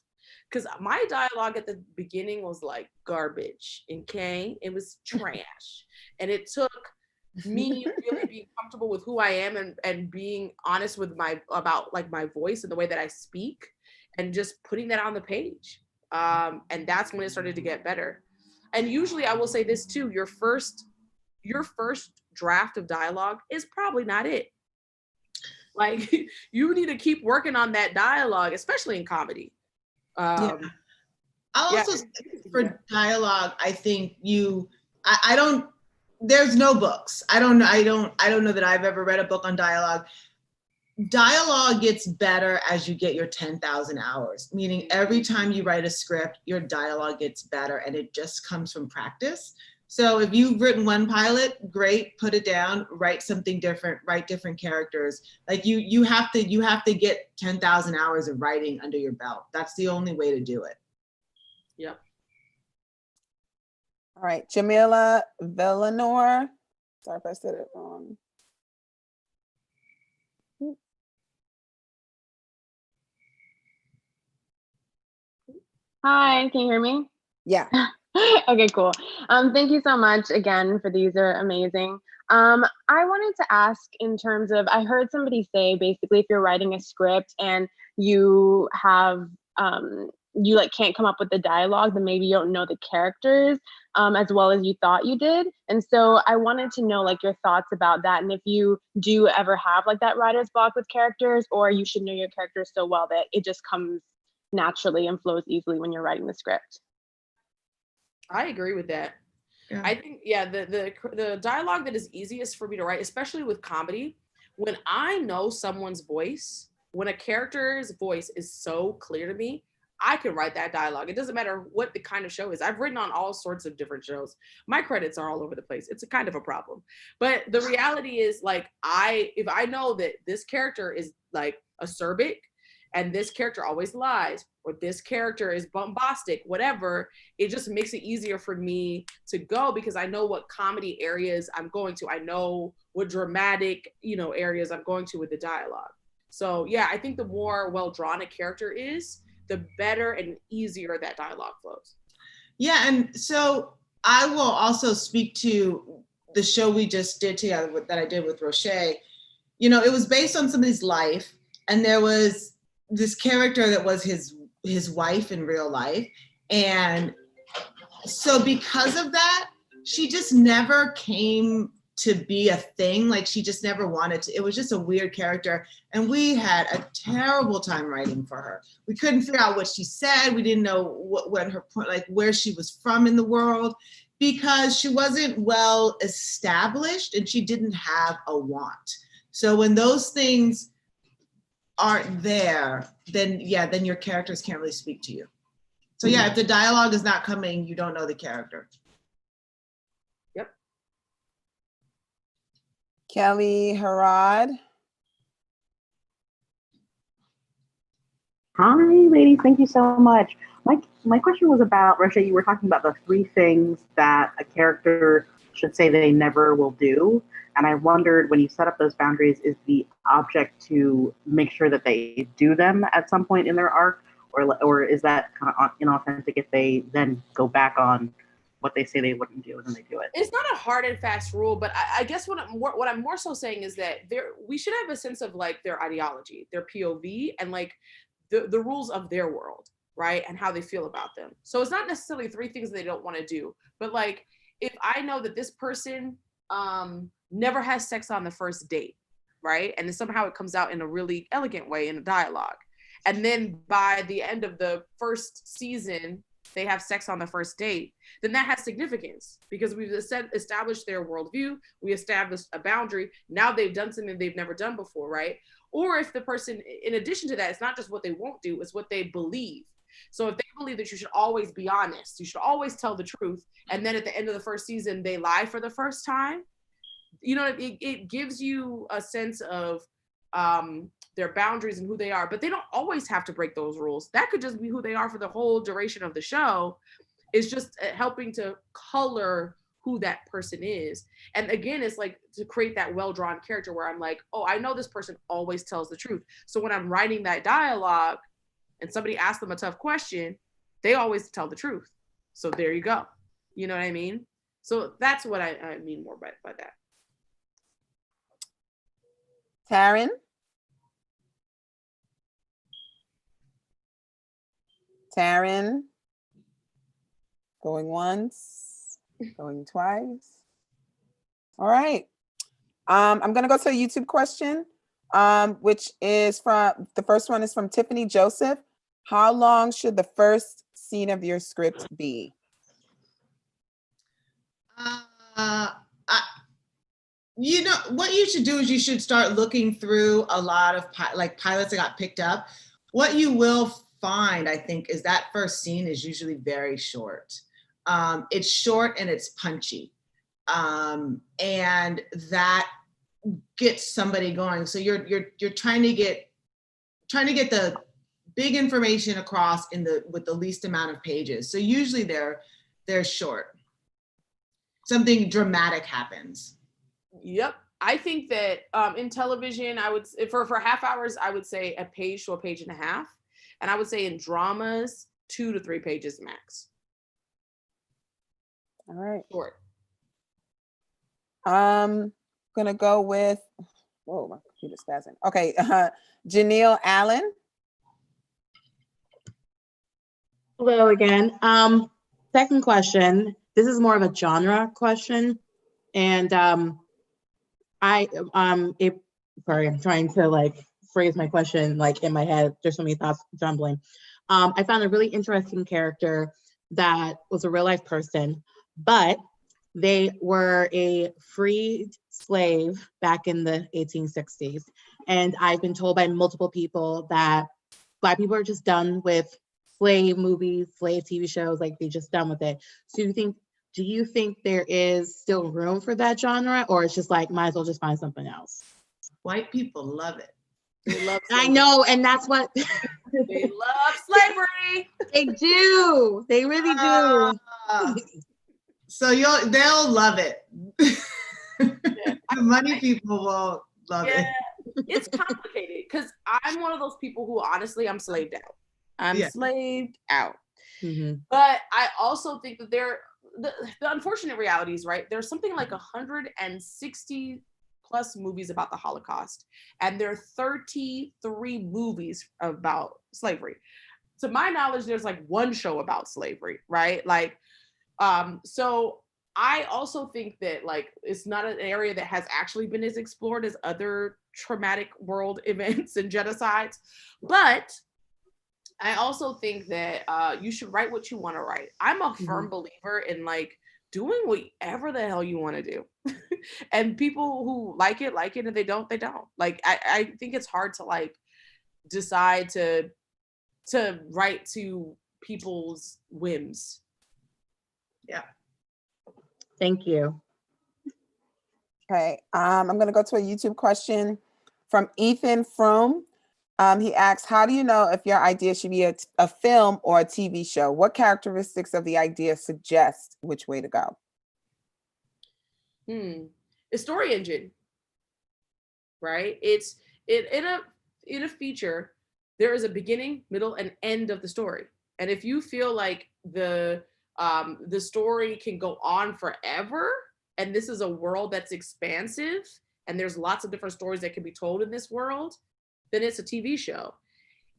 Because my dialogue at the beginning was like garbage, okay? It was trash. And it took me really being comfortable with who I am and being honest with about like my voice and the way that I speak, and just putting that on the page. And that's when it started to get better. And usually I will say this too, your first draft of dialogue is probably not it. Like, you need to keep working on that dialogue, especially in comedy. Yeah. I'll also say for dialogue, I think I don't, there's no books. I don't know that I've ever read a book on dialogue. dialogue gets better as you get your 10,000 hours, meaning every time you write a script, your dialogue gets better, and it just comes from practice. So if you've written one pilot, great, put it down, write something different, write different characters. Like you have to get 10,000 hours of writing under your belt. That's the only way to do it. Yep. All right, Jamila Villanor. Sorry if I said it wrong. Hi, can you hear me? Yeah. Okay, cool. Thank you so much again for these are amazing. I wanted to ask in terms of, I heard somebody say basically if you're writing a script and you have, you like can't come up with the dialogue, then maybe you don't know the characters as well as you thought you did. And so I wanted to know like your thoughts about that. And if you do ever have like that writer's block with characters, or you should know your characters so well that it just comes naturally and flows easily when you're writing the script. I agree with that. Yeah. I think, yeah, the dialogue that is easiest for me to write, especially with comedy, when I know someone's voice, when a character's voice is so clear to me, I can write that dialogue. It doesn't matter what the kind of show is. I've written on all sorts of different shows. My credits are all over the place. It's a kind of a problem. But the reality is, like, if I know that this character is like acerbic, and this character always lies, or this character is bombastic, whatever, it just makes it easier for me to go because I know what comedy areas I'm going to. I know what dramatic, areas I'm going to with the dialogue. So yeah, I think the more well-drawn a character is, the better and easier that dialogue flows. Yeah, and so I will also speak to the show we just did together that I did with Rochée. It was based on somebody's life, and there was this character that was his wife in real life. And so because of that, she just never came to be a thing. Like she just never wanted to. It was just a weird character. And we had a terrible time writing for her. We couldn't figure out what she said. We didn't know what her point, like where she was from in the world, because she wasn't well established and she didn't have a want. So when those things aren't there, then your characters can't really speak to you. So yeah, if the dialogue is not coming, you don't know the character. Yep. Kelly Harad. Hi, ladies. Thank you so much. My question was about, Rochée, you were talking about the 3 things that a character should say they never will do. And I wondered, when you set up those boundaries, is the object to make sure that they do them at some point in their arc? Or is that kind of inauthentic if they then go back on what they say they wouldn't do and then they do it? It's not a hard and fast rule, but I guess what I'm more so saying is that we should have a sense of like their ideology, their POV, and like the rules of their world, right? And how they feel about them. So it's not necessarily 3 things they don't want to do, but like if I know that this person never has sex on the first date, right? And then somehow it comes out in a really elegant way in a dialogue. And then by the end of the first season, they have sex on the first date, then that has significance because we've established their worldview, we established a boundary. Now they've done something they've never done before, right? Or if the person, in addition to that, it's not just what they won't do, it's what they believe. So if they believe that you should always be honest, you should always tell the truth, and then at the end of the first season, they lie for the first time, it gives you a sense of their boundaries and who they are, but they don't always have to break those rules. That could just be who they are for the whole duration of the show. It's just helping to color who that person is. And again, it's like to create that well-drawn character where I'm like, oh, I know this person always tells the truth. So when I'm writing that dialogue and somebody asks them a tough question, they always tell the truth. So there you go. You know what I mean? So that's what I mean more by that. Taryn. Taryn. Going once, going twice. All right. I'm going to go to a YouTube question, which is the first one is from Tiffany Joseph. How long should the first scene of your script be? You know, what you should do is you should start looking through a lot of pilots that got picked up. What you will find, I think, is that first scene is usually very short. It's short and it's punchy. And that gets somebody going. So you're trying to get the big information across with the least amount of pages. So usually they're short. Something dramatic happens. Yep. I think that in television, I would, for half hours, I would say a page to a page and a half. And I would say in dramas, 2 to 3 pages max. All right. Short. Gonna go with, whoa, my computer's spazzing. Okay, Janelle Allen. Hello again. Second question. This is more of a genre question. And sorry, I'm trying to like phrase my question like in my head. There's so many thoughts jumbling. I found a really interesting character that was a real life person, but they were a freed slave back in the 1860s. And I've been told by multiple people that Black people are just done with slave movies, slave TV shows, like they're just done with it. So do you think there is still room for that genre, or it's just like, might as well just find something else? White people love it. They love I know, and that's what they love slavery. They do. They really do. So they'll love it. Yeah. The money people will love it. It's complicated because I'm one of those people who honestly, I'm slaved out. I'm slaved out. Mm-hmm. But I also think that the unfortunate reality is, right, there's something like 160 plus movies about the Holocaust, and there are 33 movies about slavery. To my knowledge, there's like one show about slavery, right? Like, so I also think that like it's not an area that has actually been as explored as other traumatic world events and genocides. But I also think that you should write what you want to write. I'm a firm believer in like doing whatever the hell you want to do. And people who like it, and they don't, they don't. Like, I think it's hard to like decide to write to people's whims. Yeah. Thank you. Okay, I'm gonna go to a YouTube question from Ethan Froome. He asks, how do you know if your idea should be a film or a TV show? What characteristics of the idea suggest which way to go? A story engine, right? It's in a feature, there is a beginning, middle, and end of the story. And if you feel like the story can go on forever, and this is a world that's expansive, and there's lots of different stories that can be told in this world, then it's a TV show.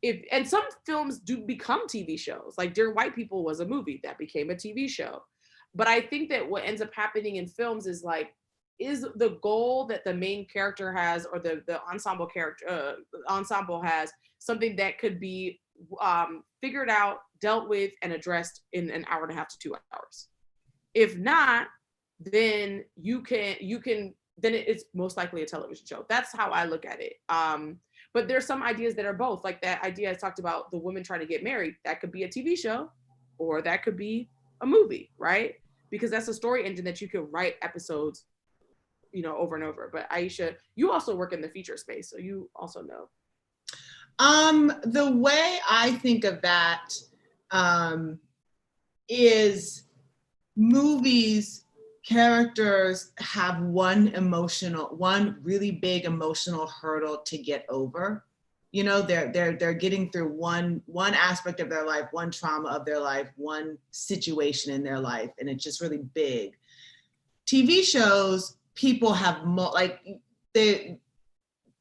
And some films do become TV shows. Like Dear White People was a movie that became a TV show. But I think that what ends up happening in films is like, is the goal that the main character has, or the ensemble has, something that could be figured out, dealt with, and addressed in an hour and a half to 2 hours. If not, then it's most likely a television show. That's how I look at it. But there's some ideas that are both, like that idea I talked about, the woman trying to get married. That could be a TV show, or that could be a movie, right? Because that's a story engine that you could write episodes, over and over. But Aeysha, you also work in the feature space, so you also know. The way I think of that is movies, characters have one really big emotional hurdle to get over. They're getting through one aspect of their life, one trauma of their life, one situation in their life, and it's just really big. TV shows, people have more, like they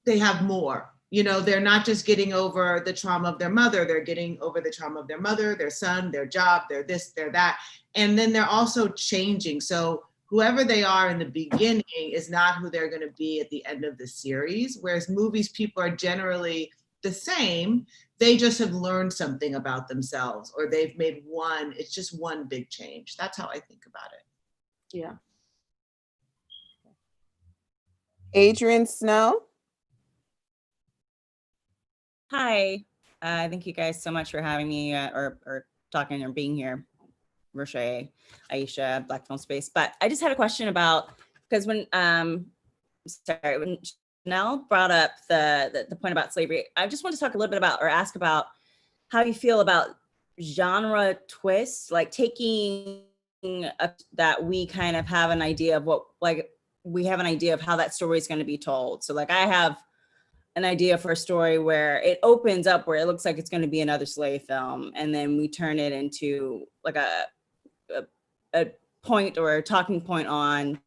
have more. They're not just getting over the trauma of their mother, they're getting over the trauma of their mother, their son, their job, their this, their that. And then they're also changing. So whoever they are in the beginning is not who they're going to be at the end of the series. Whereas movies, people are generally the same. They just have learned something about themselves, or they've made it's just one big change. That's how I think about it. Yeah. Adrian Snell. Hi, thank you guys so much for having me or talking or being here. Rochée, Aeysha, Black Film Space. But I just had a question about, because when when Chanel brought up the point about slavery, I just want to talk a little bit about or ask about how you feel about genre twists, like taking that we kind of have an idea of what, like we have an idea of how that story is going to be told. So like I have an idea for a story where it opens up where it looks like it's going to be another slave film, and then we turn it into like a point or a talking point on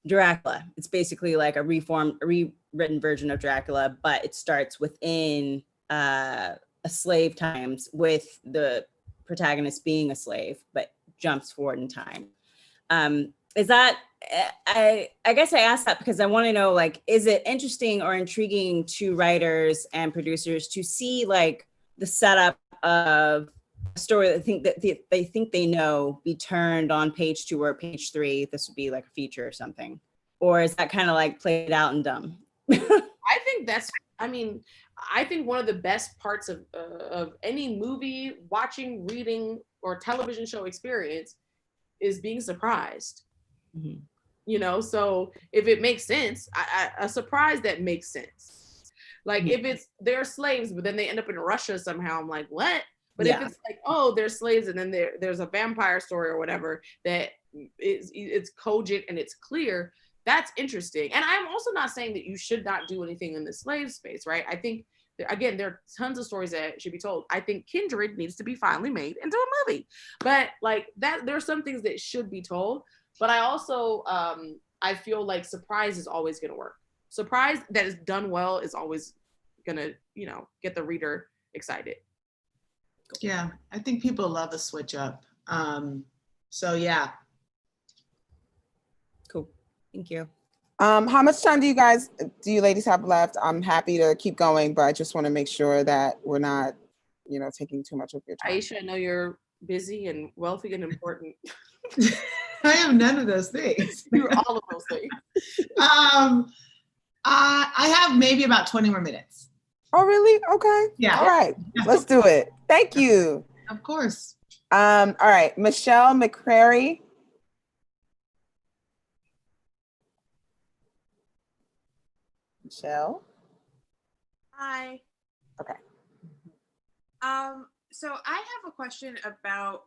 Dracula. It's basically like a rewritten version of Dracula, but it starts within a slave times with the protagonist being a slave, but jumps forward in time. Is that, I guess I asked that because I want to know, like, is it interesting or intriguing to writers and producers to see like the setup of a story that they think they know be turned on page 2 or page 3? This would be like a feature or something. Or is that kind of like played out and dumb? I think that's, I mean, I think one of the best parts of any movie, watching, reading, or television show experience is being surprised. Mm-hmm. You know, so if it makes sense, a surprise that makes sense. Like if it's they're slaves, but then they end up in Russia somehow, I'm like, what? But if it's like, oh, they're slaves, and then there's a vampire story or whatever that it's cogent and it's clear, that's interesting. And I'm also not saying that you should not do anything in the slave space, right? I think, again, there are tons of stories that should be told. I think Kindred needs to be finally made into a movie. But like that, there are some things that should be told. But I also, I feel like surprise is always going to work. Surprise that is done well is always going to, you know, get the reader excited. Yeah, I think people love a switch up. So yeah. Cool. Thank you. How much time do you ladies have left? I'm happy to keep going, but I just want to make sure that we're not, you know, taking too much of your time. Aeysha, I know you're busy and wealthy and important. I am none of those things. You're all of those things. I have maybe about 20 more minutes. Oh, really? Okay. Yeah. All right. Let's do it. Thank you. Of course. All right. Michelle McCrary. Michelle. Hi. Okay. So I have a question about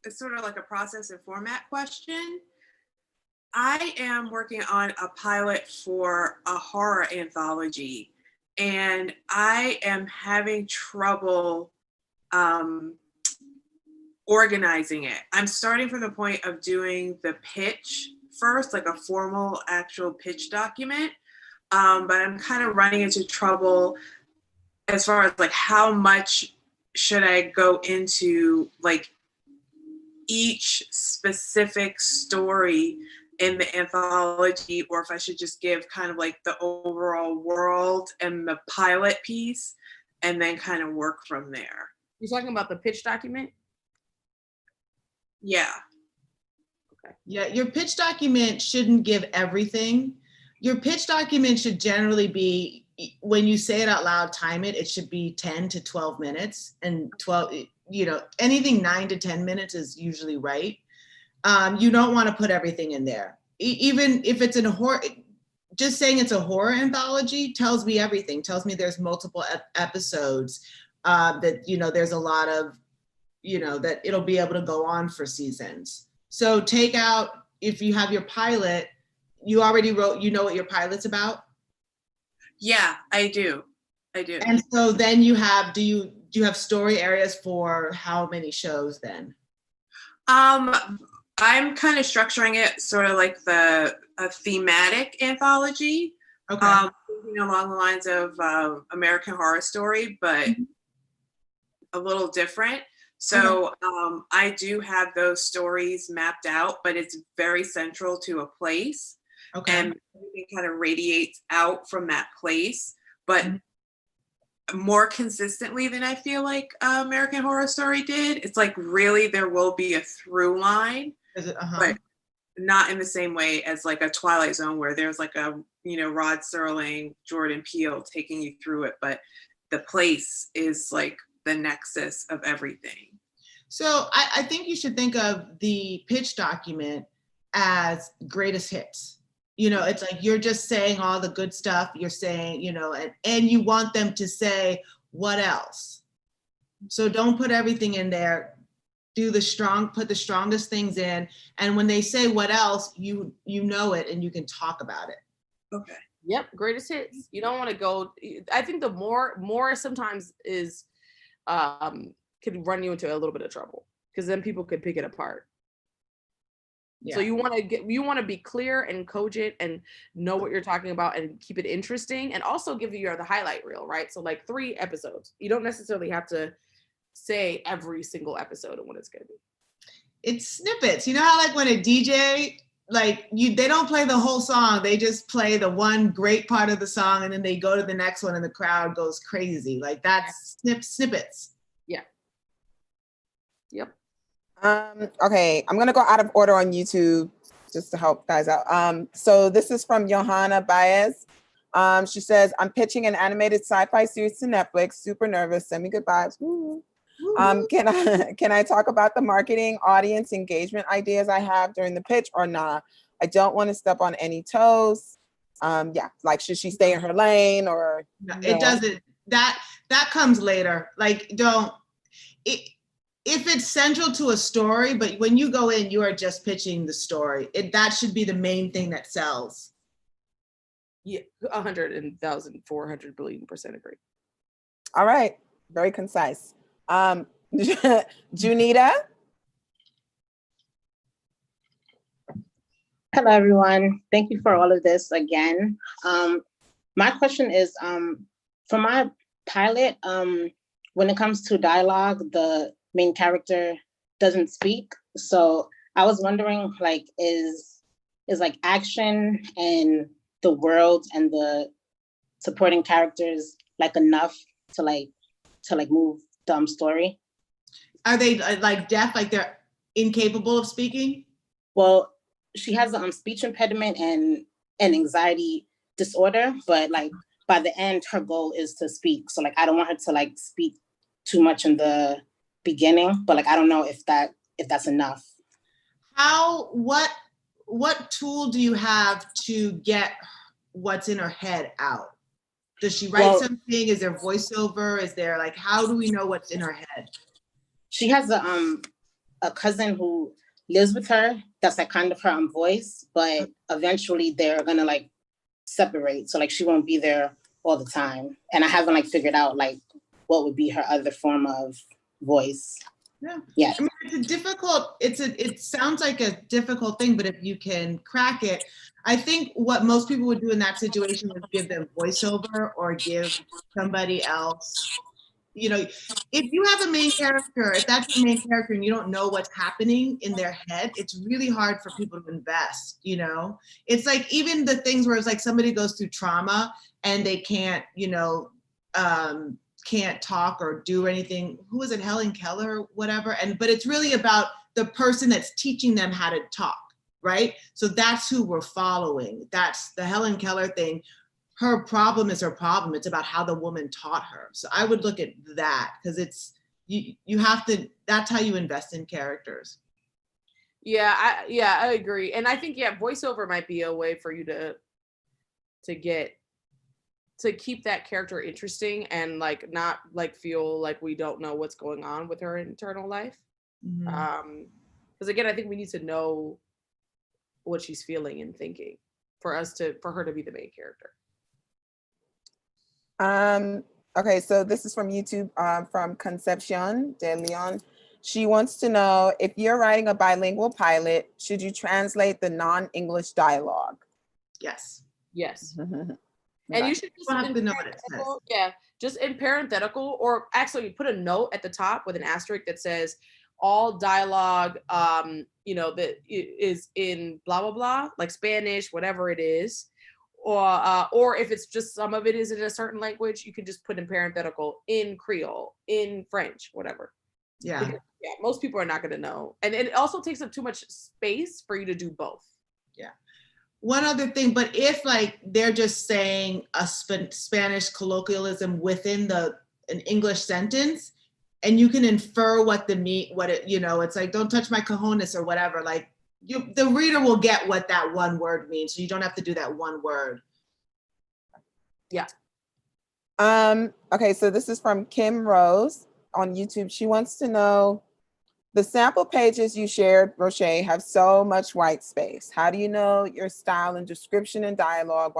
it's sort of like a process and format question. I am working on a pilot for a horror anthology, and I am having trouble organizing it. I'm starting from the point of doing the pitch first, like a formal actual pitch document, but I'm kind of running into trouble as far as like how much should I go into like each specific story in the anthology, or if I should just give kind of like the overall world and the pilot piece and then kind of work from there. You're talking about the pitch document? Yeah. Okay. Yeah, your pitch document shouldn't give everything. Your pitch document should generally be, when you say it out loud, time it, it should be 10 to 12 minutes, and 12, you know, anything 9 to 10 minutes is usually right. You don't want to put everything in there. Even if it's in a horror, just saying it's a horror anthology tells me everything, tells me there's multiple episodes, that, you know, there's a lot of, you know, that it'll be able to go on for seasons. So take out, if you have your pilot, you already wrote, you know what your pilot's about? Yeah, I do. And so then you have, do you have story areas for how many shows then? I'm kind of structuring it sort of like a thematic anthology. Okay. Thinking along the lines of American Horror Story, but a little different. So I do have those stories mapped out, but it's very central to a place. Okay. And everything kind of radiates out from that place, but more consistently than I feel like American Horror Story did. It's like really there will be a through line, but not in the same way as like a Twilight Zone where there's like a, Rod Serling, Jordan Peele taking you through it, but the place is like the nexus of everything. So I think you should think of the pitch document as greatest hits. It's like you're just saying all the good stuff. You're saying, and you want them to say, what else? So don't put everything in there. Put the strongest things in. And when they say what else, you know it and you can talk about it. Okay. Yep, greatest hits. You don't want to go. I think the more sometimes is could run you into a little bit of trouble because then people could pick it apart. Yeah. So you want to be clear and cogent and know what you're talking about and keep it interesting and also give you the highlight reel, right? So like 3 episodes. You don't necessarily have to say every single episode and what it's going to be. It's snippets. You know how like when a DJ, they don't play the whole song. They just play the one great part of the song and then they go to the next one and the crowd goes crazy. Like that's snippets. Yeah. Yep. Okay, I'm gonna go out of order on YouTube just to help guys out. So this is from Johanna Baez. She says, I'm pitching an animated sci-fi series to Netflix. Super nervous. Send me good vibes. Woo. Can I talk about the marketing audience engagement ideas I have during the pitch or nah? I don't want to step on any toes. Yeah, like should she stay in her lane or? No, it doesn't. That comes later. Like if it's central to a story, but when you go in, you are just pitching the story. That should be the main thing that sells. Yeah, 100,400 billion% agree. All right, very concise. Junita? Hello, everyone. Thank you for all of this again. My question is, for my pilot, when it comes to dialogue, the main character doesn't speak. So I was wondering, like, is like action and the world and the supporting characters like enough to move the story? Are they like deaf, like they're incapable of speaking? Well, she has a speech impediment and an anxiety disorder, but like by the end, her goal is to speak. So like I don't want her to like speak too much in the beginning, but like I don't know if that's enough. What tool do you have to get what's in her head out? Does she write something? Is there voiceover? Is there like, how do we know what's in her head? She has a cousin who lives with her that's like kind of her voice, but eventually they're gonna like separate. So like she won't be there all the time. And I haven't like figured out like what would be her other form of voice. Yeah. I mean, it sounds like a difficult thing, but if you can crack it, I think what most people would do in that situation is give them voiceover or give somebody else, if you have a main character, if that's the main character and you don't know what's happening in their head, it's really hard for people to invest, It's like even the things where it's like somebody goes through trauma and they can't, can't talk or do anything. Who was it, Helen Keller, whatever? But it's really about the person that's teaching them how to talk, right? So that's who we're following. That's the Helen Keller thing. Her problem is her problem. It's about how the woman taught her. So I would look at that because it's, you have to, that's how you invest in characters. Yeah, I agree. And I think, voiceover might be a way for you to keep that character interesting and like not like feel like we don't know what's going on with her internal life. Mm-hmm. Because again, I think we need to know what she's feeling and thinking for her to be the main character. Okay, so this is from YouTube, from Concepcion de Leon. She wants to know, if you're writing a bilingual pilot, should you translate the non-English dialogue? Yes. Yes. And you should just have to know what it says. Just in parenthetical, or actually put a note at the top with an asterisk that says all dialogue, that is in blah, blah, blah, like Spanish, whatever it is. Or if it's just some of it is in a certain language, you can just put in parenthetical in Creole, in French, whatever. Yeah. Because, yeah, most people are not going to know. And it also takes up too much space for you to do both. Yeah. One other thing, but if like they're just saying a Spanish colloquialism within an English sentence, and you can infer what it's like, don't touch my cojones or whatever, like the reader will get what that one word means. So you don't have to do that one word. Yeah. Okay, so this is from Kim Rose on YouTube. She wants to know, the sample pages you shared, Rochée, have so much white space. How do you know your style and description and dialogue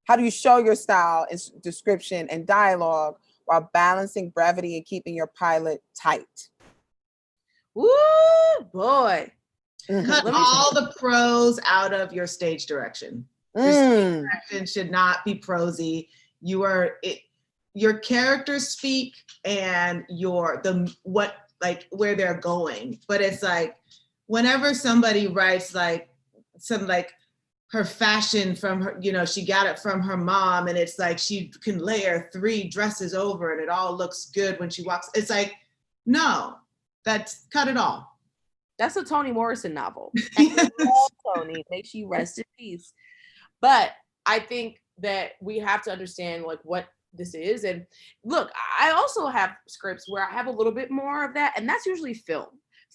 how do you show your style and description and dialogue while balancing brevity and keeping your pilot tight? Woo, boy. Cut all the prose out of your stage direction. Your stage direction should not be prosy. Your characters speak and where they're going. But it's like, whenever somebody writes like some like her fashion from her, she got it from her mom, and it's like she can layer 3 dresses over and it all looks good when she walks. It's like, no, cut it all. That's a Toni Morrison novel. And we love Toni, may she rest in peace. But I think that we have to understand like what this is. And look, I also have scripts where I have a little bit more of that, and that's usually film.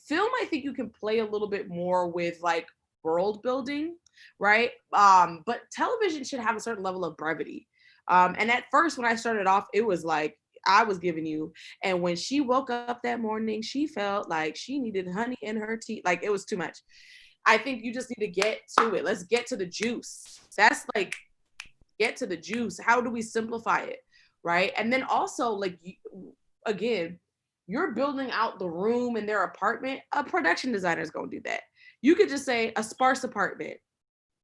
Film, I think you can play a little bit more with like world building, right? But television should have a certain level of brevity. And at first, when I started off, it was like I was giving you, and when she woke up that morning, she felt like she needed honey in her tea. Like, it was too much. I think you just need to get to it. Let's get to the juice. That's like, get to the juice. How do we simplify it, right? And then also, like, again, you're building out the room in their apartment. A production designer is going to do that. You could just say a sparse apartment.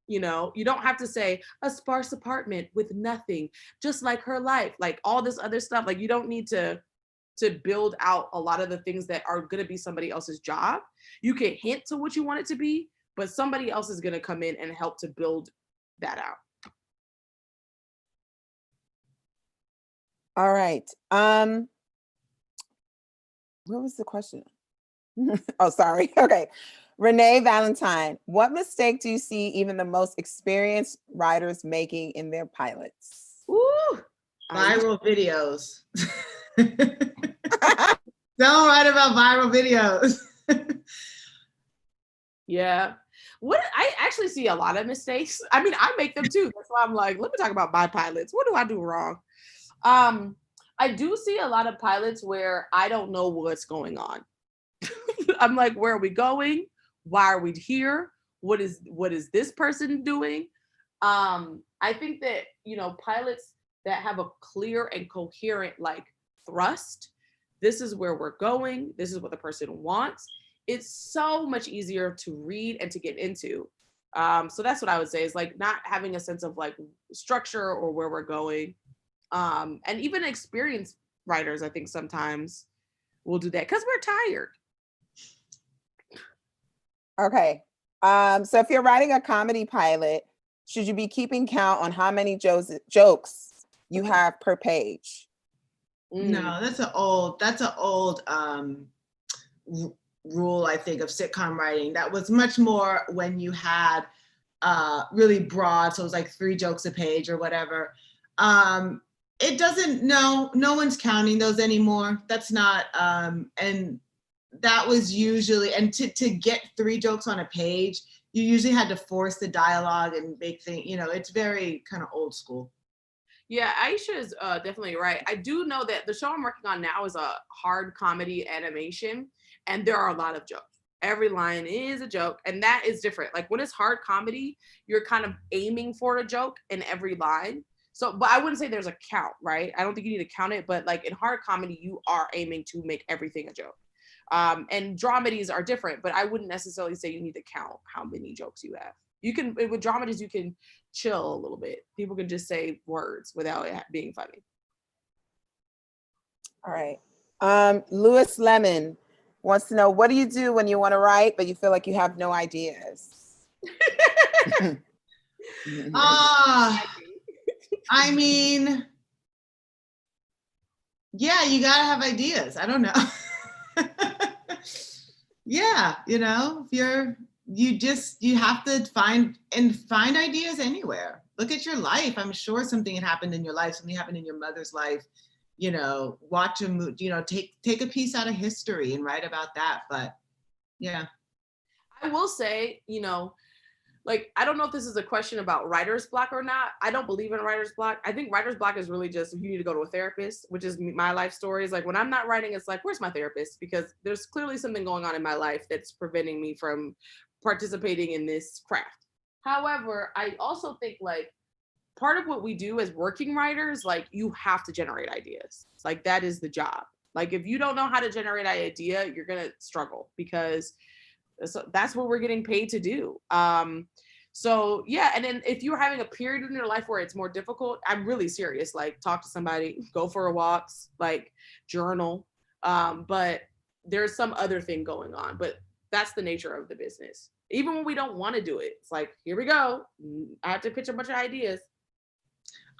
You don't have to say a sparse apartment with nothing, just like her life, like all this other stuff. Like, you don't need to build out a lot of the things that are going to be somebody else's job. You can hint to what you want it to be, but somebody else is going to come in and help to build that out. All right. What was the question? Oh, sorry. Okay. Renee Valentine, what mistake do you see even the most experienced writers making in their pilots? Ooh, viral videos. Don't write about viral videos. Yeah. I actually see a lot of mistakes. I mean, I make them too. That's why I'm like, let me talk about my pilots. What do I do wrong? I do see a lot of pilots where I don't know what's going on. I'm like, where are we going? Why are we here? What is this person doing? I think that, pilots that have a clear and coherent like thrust, this is where we're going, this is what the person wants, it's so much easier to read and to get into. So that's what I would say, is like not having a sense of like structure or where we're going. And even experienced writers, I think sometimes will do that because we're tired. Okay. So if you're writing a comedy pilot, should you be keeping count on how many jokes you have per page? No, that's an old rule, I think, of sitcom writing. That was much more when you had really broad, so it was like 3 jokes a page or whatever. It doesn't, no one's counting those anymore. That's not, and that was usually, and to get 3 jokes on a page, you usually had to force the dialogue and make things, it's very kind of old school. Yeah, Aeysha is definitely right. I do know that the show I'm working on now is a hard comedy animation, and there are a lot of jokes. Every line is a joke, and that is different. Like when it's hard comedy, you're kind of aiming for a joke in every line. So, but I wouldn't say there's a count, right? I don't think you need to count it, but like in hard comedy, you are aiming to make everything a joke. And dramedies are different, but I wouldn't necessarily say you need to count how many jokes you have. You can, with dramedies, you can chill a little bit. People can just say words without it being funny. All right. Louis Lemon wants to know, what do you do when you want to write, but you feel like you have no ideas? I mean, yeah, you gotta have ideas. I don't know. Yeah, you know, if you have to find ideas anywhere. Look at your life. I'm sure something had happened in your life, something happened in your mother's life. You know, watch a movie, you know, take a piece out of history and write about that. But yeah. I will say, you know, like, I don't know if this is a question about writer's block or not. I don't believe in writer's block. I think writer's block is really just, you need to go to a therapist, which is my life stories. Like, when I'm not writing, it's like, where's my therapist? Because there's clearly something going on in my life that's preventing me from participating in this craft. However, I also think, like, part of what we do as working writers, like, you have to generate ideas. It's like, that is the job. Like, if you don't know how to generate an idea, you're going to struggle, because that's what we're getting paid to do. So yeah, and then if you're having a period in your life where it's more difficult, I'm really serious. Like, talk to somebody, go for a walks, like, journal. But there's some other thing going on. But that's the nature of the business. Even when we don't want to do it, it's like, here we go. I have to pitch a bunch of ideas.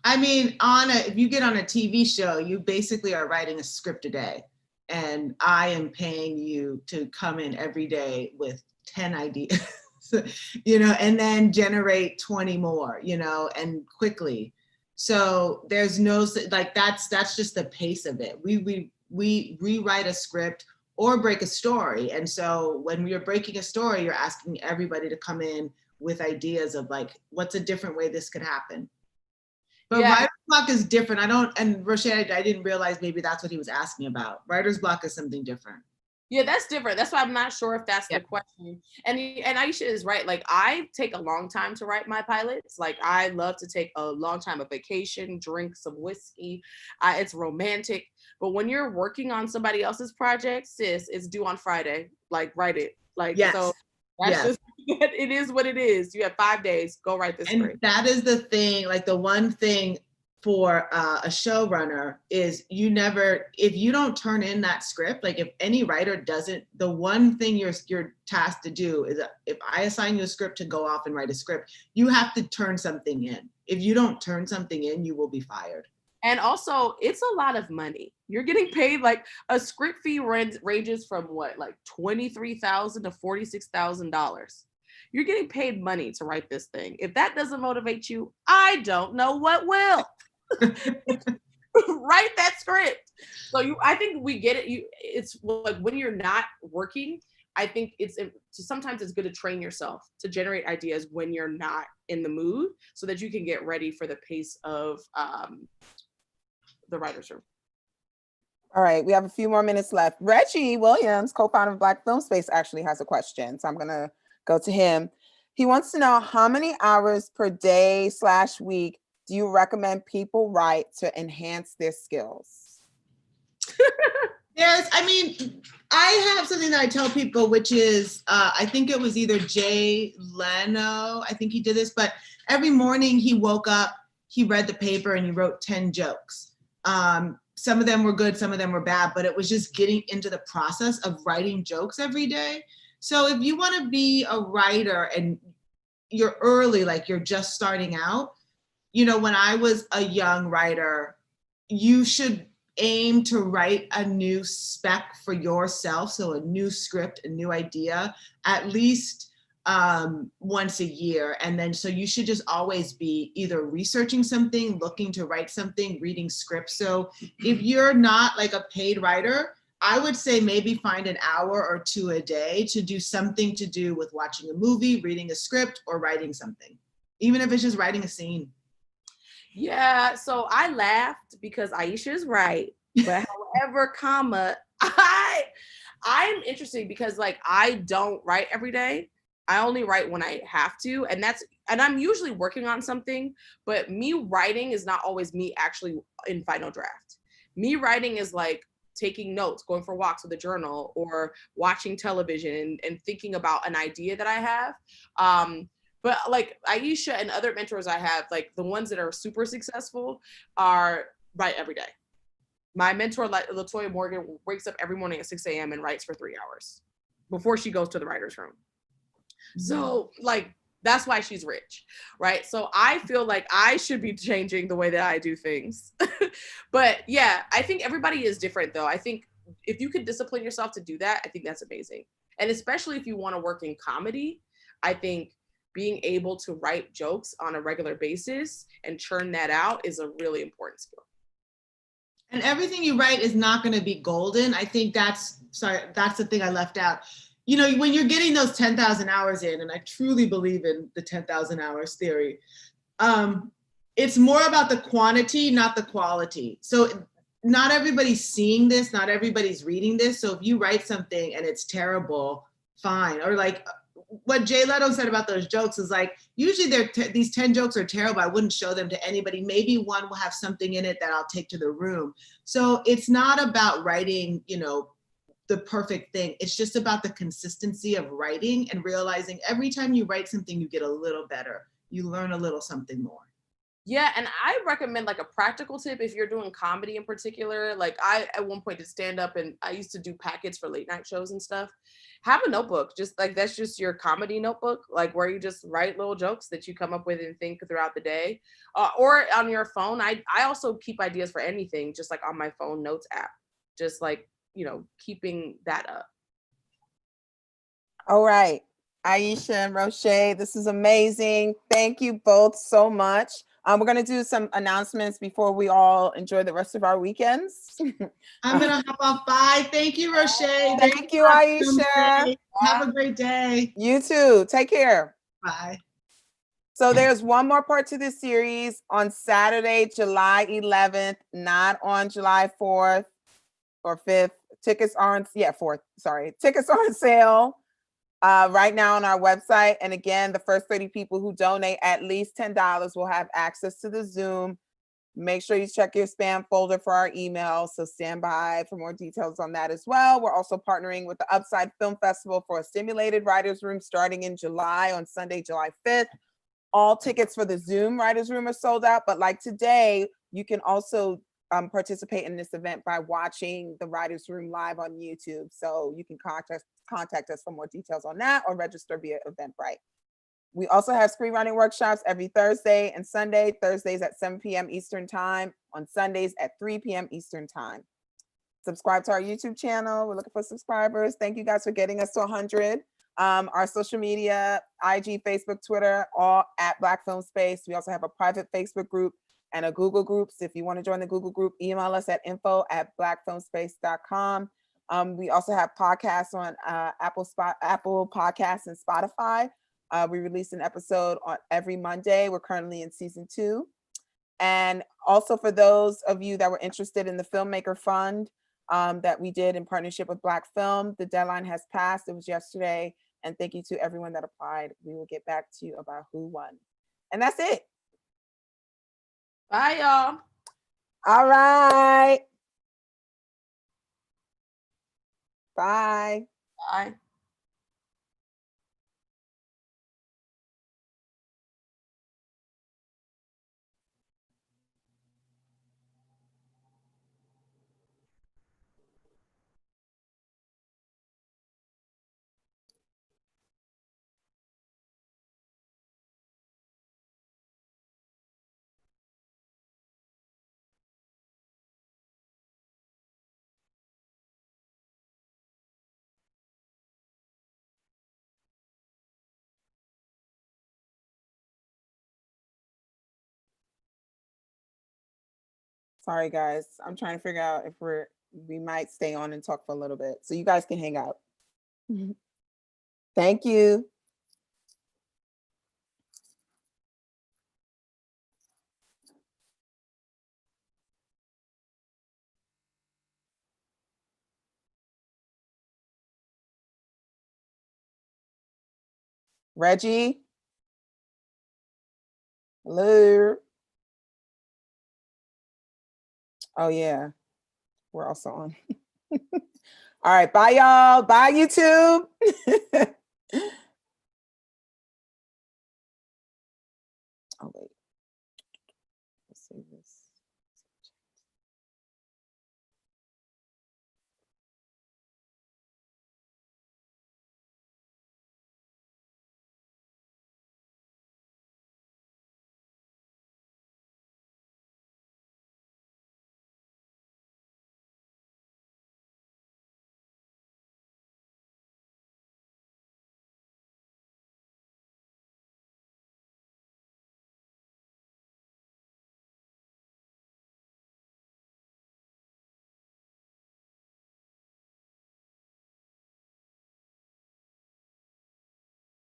I mean, if you get on a TV show, you basically are writing a script a day. And I am paying you to come in every day with 10 ideas, you know, and then generate 20 more, you know, and quickly. So there's no, like, that's just the pace of it. We rewrite a script or break a story. And so when you're breaking a story, you're asking everybody to come in with ideas of, like, what's a different way this could happen. But yeah. Writer's block is different. and Rochée, I didn't realize maybe that's what he was asking about. Writer's block is something different. Yeah, that's different. That's why I'm not sure if that's the question. And Aeysha is right. Like, I take a long time to write my pilots. Like, I love to take a long time, a vacation, drink some whiskey. It's romantic. But when you're working on somebody else's project, sis, it's due on Friday. Like, write it. Like, yes. So that's just, it is what it is. You have 5 days. Go write this script. And that is the thing. Like, the one thing for a showrunner is if you don't turn in that script, like, if any writer doesn't, the one thing you're tasked to do is, if I assign you a script to go off and write a script, you have to turn something in. If you don't turn something in, you will be fired. And also, it's a lot of money. You're getting paid, like, a script fee ranges from what, like $23,000 to $46,000. You're getting paid money to write this thing. If that doesn't motivate you, I don't know what will. Write that script. So I think we get it. It's like, when you're not working, I think sometimes it's good to train yourself to generate ideas when you're not in the mood, so that you can get ready for the pace of the writer's room. All right, we have a few more minutes left. Reggie Williams, co-founder of Black Film Space, actually has a question. So I'm gonna go to him. He wants to know, how many hours per day / week do you recommend people write to enhance their skills? Yes, I mean, I have something that I tell people, which is, I think it was either Jay Leno, I think he did this, but every morning he woke up, he read the paper, and he wrote 10 jokes. Some of them were good, some of them were bad, but it was just getting into the process of writing jokes every day. So if you want to be a writer and you're early, like, you're just starting out, you know, when I was a young writer, you should aim to write a new spec for yourself. So a new script, a new idea, at least once a year. And then, so you should just always be either researching something, looking to write something, reading scripts. So if you're not like a paid writer, I would say maybe find an hour or 2 a day to do something to do with watching a movie, reading a script, or writing something, even if it's just writing a scene. Yeah, so I laughed because Aeysha is right, but however, I'm interested because, like, I don't write every day. I only write when I have to, and I'm usually working on something, but me writing is not always me actually in final draft. Me writing is like taking notes, going for walks with a journal, or watching television and thinking about an idea that I have. But like Aeysha and other mentors I have, like the ones that are super successful, are write every day. My mentor, Latoya Morgan, wakes up every morning at 6 a.m. and writes for 3 hours before she goes to the writer's room. So like, that's why she's rich, right? So I feel like I should be changing the way that I do things. But yeah, I think everybody is different though. I think if you could discipline yourself to do that, I think that's amazing. And especially if you want to work in comedy, I think being able to write jokes on a regular basis and churn that out is a really important skill. And everything you write is not going to be golden. I think that's the thing I left out. You know, when you're getting those 10,000 hours in, and I truly believe in the 10,000 hours theory, it's more about the quantity, not the quality. So not everybody's seeing this, not everybody's reading this. So if you write something and it's terrible, fine. Or like what Jay Leno said about those jokes is like, usually these 10 jokes are terrible. I wouldn't show them to anybody. Maybe one will have something in it that I'll take to the room. So it's not about writing, you know, the perfect thing. It's just about the consistency of writing and realizing every time you write something, you get a little better. You learn a little something more. Yeah, and I recommend like a practical tip if you're doing comedy in particular. Like I, at one point, did stand up and I used to do packets for late night shows and stuff. Have a notebook, just like that's just your comedy notebook, like where you just write little jokes that you come up with and think throughout the day, or on your phone. I also keep ideas for anything, just like on my phone notes app, just like, you know, keeping that up. All right, Aeysha and Rochée, this is amazing. Thank you both so much. We're going to do some announcements before we all enjoy the rest of our weekends. I'm going to hop off. Bye. Thank you, Rochée. Thank you, Aeysha. Have a great day. You too. Take care. Bye. So there's one more part to this series on Saturday, July 11th, not on July 4th or 5th. Tickets are on, 4th, sorry. Tickets are on sale right now on our website. And again, the first 30 people who donate at least $10 will have access to the Zoom. Make sure you check your spam folder for our email. So stand by for more details on that as well. We're also partnering with the Upside Film Festival for a simulated writer's room starting in July on Sunday, July 5th. All tickets for the Zoom writer's room are sold out, but like today, you can also participate in this event by watching the writer's room live on YouTube. So you can contact us for more details on that or register via Eventbrite. We also have screenwriting workshops every Thursday and Sunday, Thursdays at 7 p.m. Eastern Time, on Sundays at 3 p.m. Eastern Time. Subscribe to our YouTube channel. We're looking for subscribers. Thank you guys for getting us to 100. Our social media, IG, Facebook, Twitter, all at Black Film Space. We also have a private Facebook group and a Google group. So if you want to join the Google group, email us at info@blackfilmspace.com. We also have podcasts on Apple Podcasts and Spotify. We release an episode on every Monday. We're currently in season 2. And also for those of you that were interested in the Filmmaker Fund that we did in partnership with Black Film, the deadline has passed. It was yesterday. And thank you to everyone that applied. We will get back to you about who won. And that's it. Bye, y'all. All right. Bye. Bye. Sorry, guys. I'm trying to figure out if we might stay on and talk for a little bit. So you guys can hang out. Thank you. Reggie? Hello? Oh, yeah. We're also on. All right. Bye, y'all. Bye, YouTube.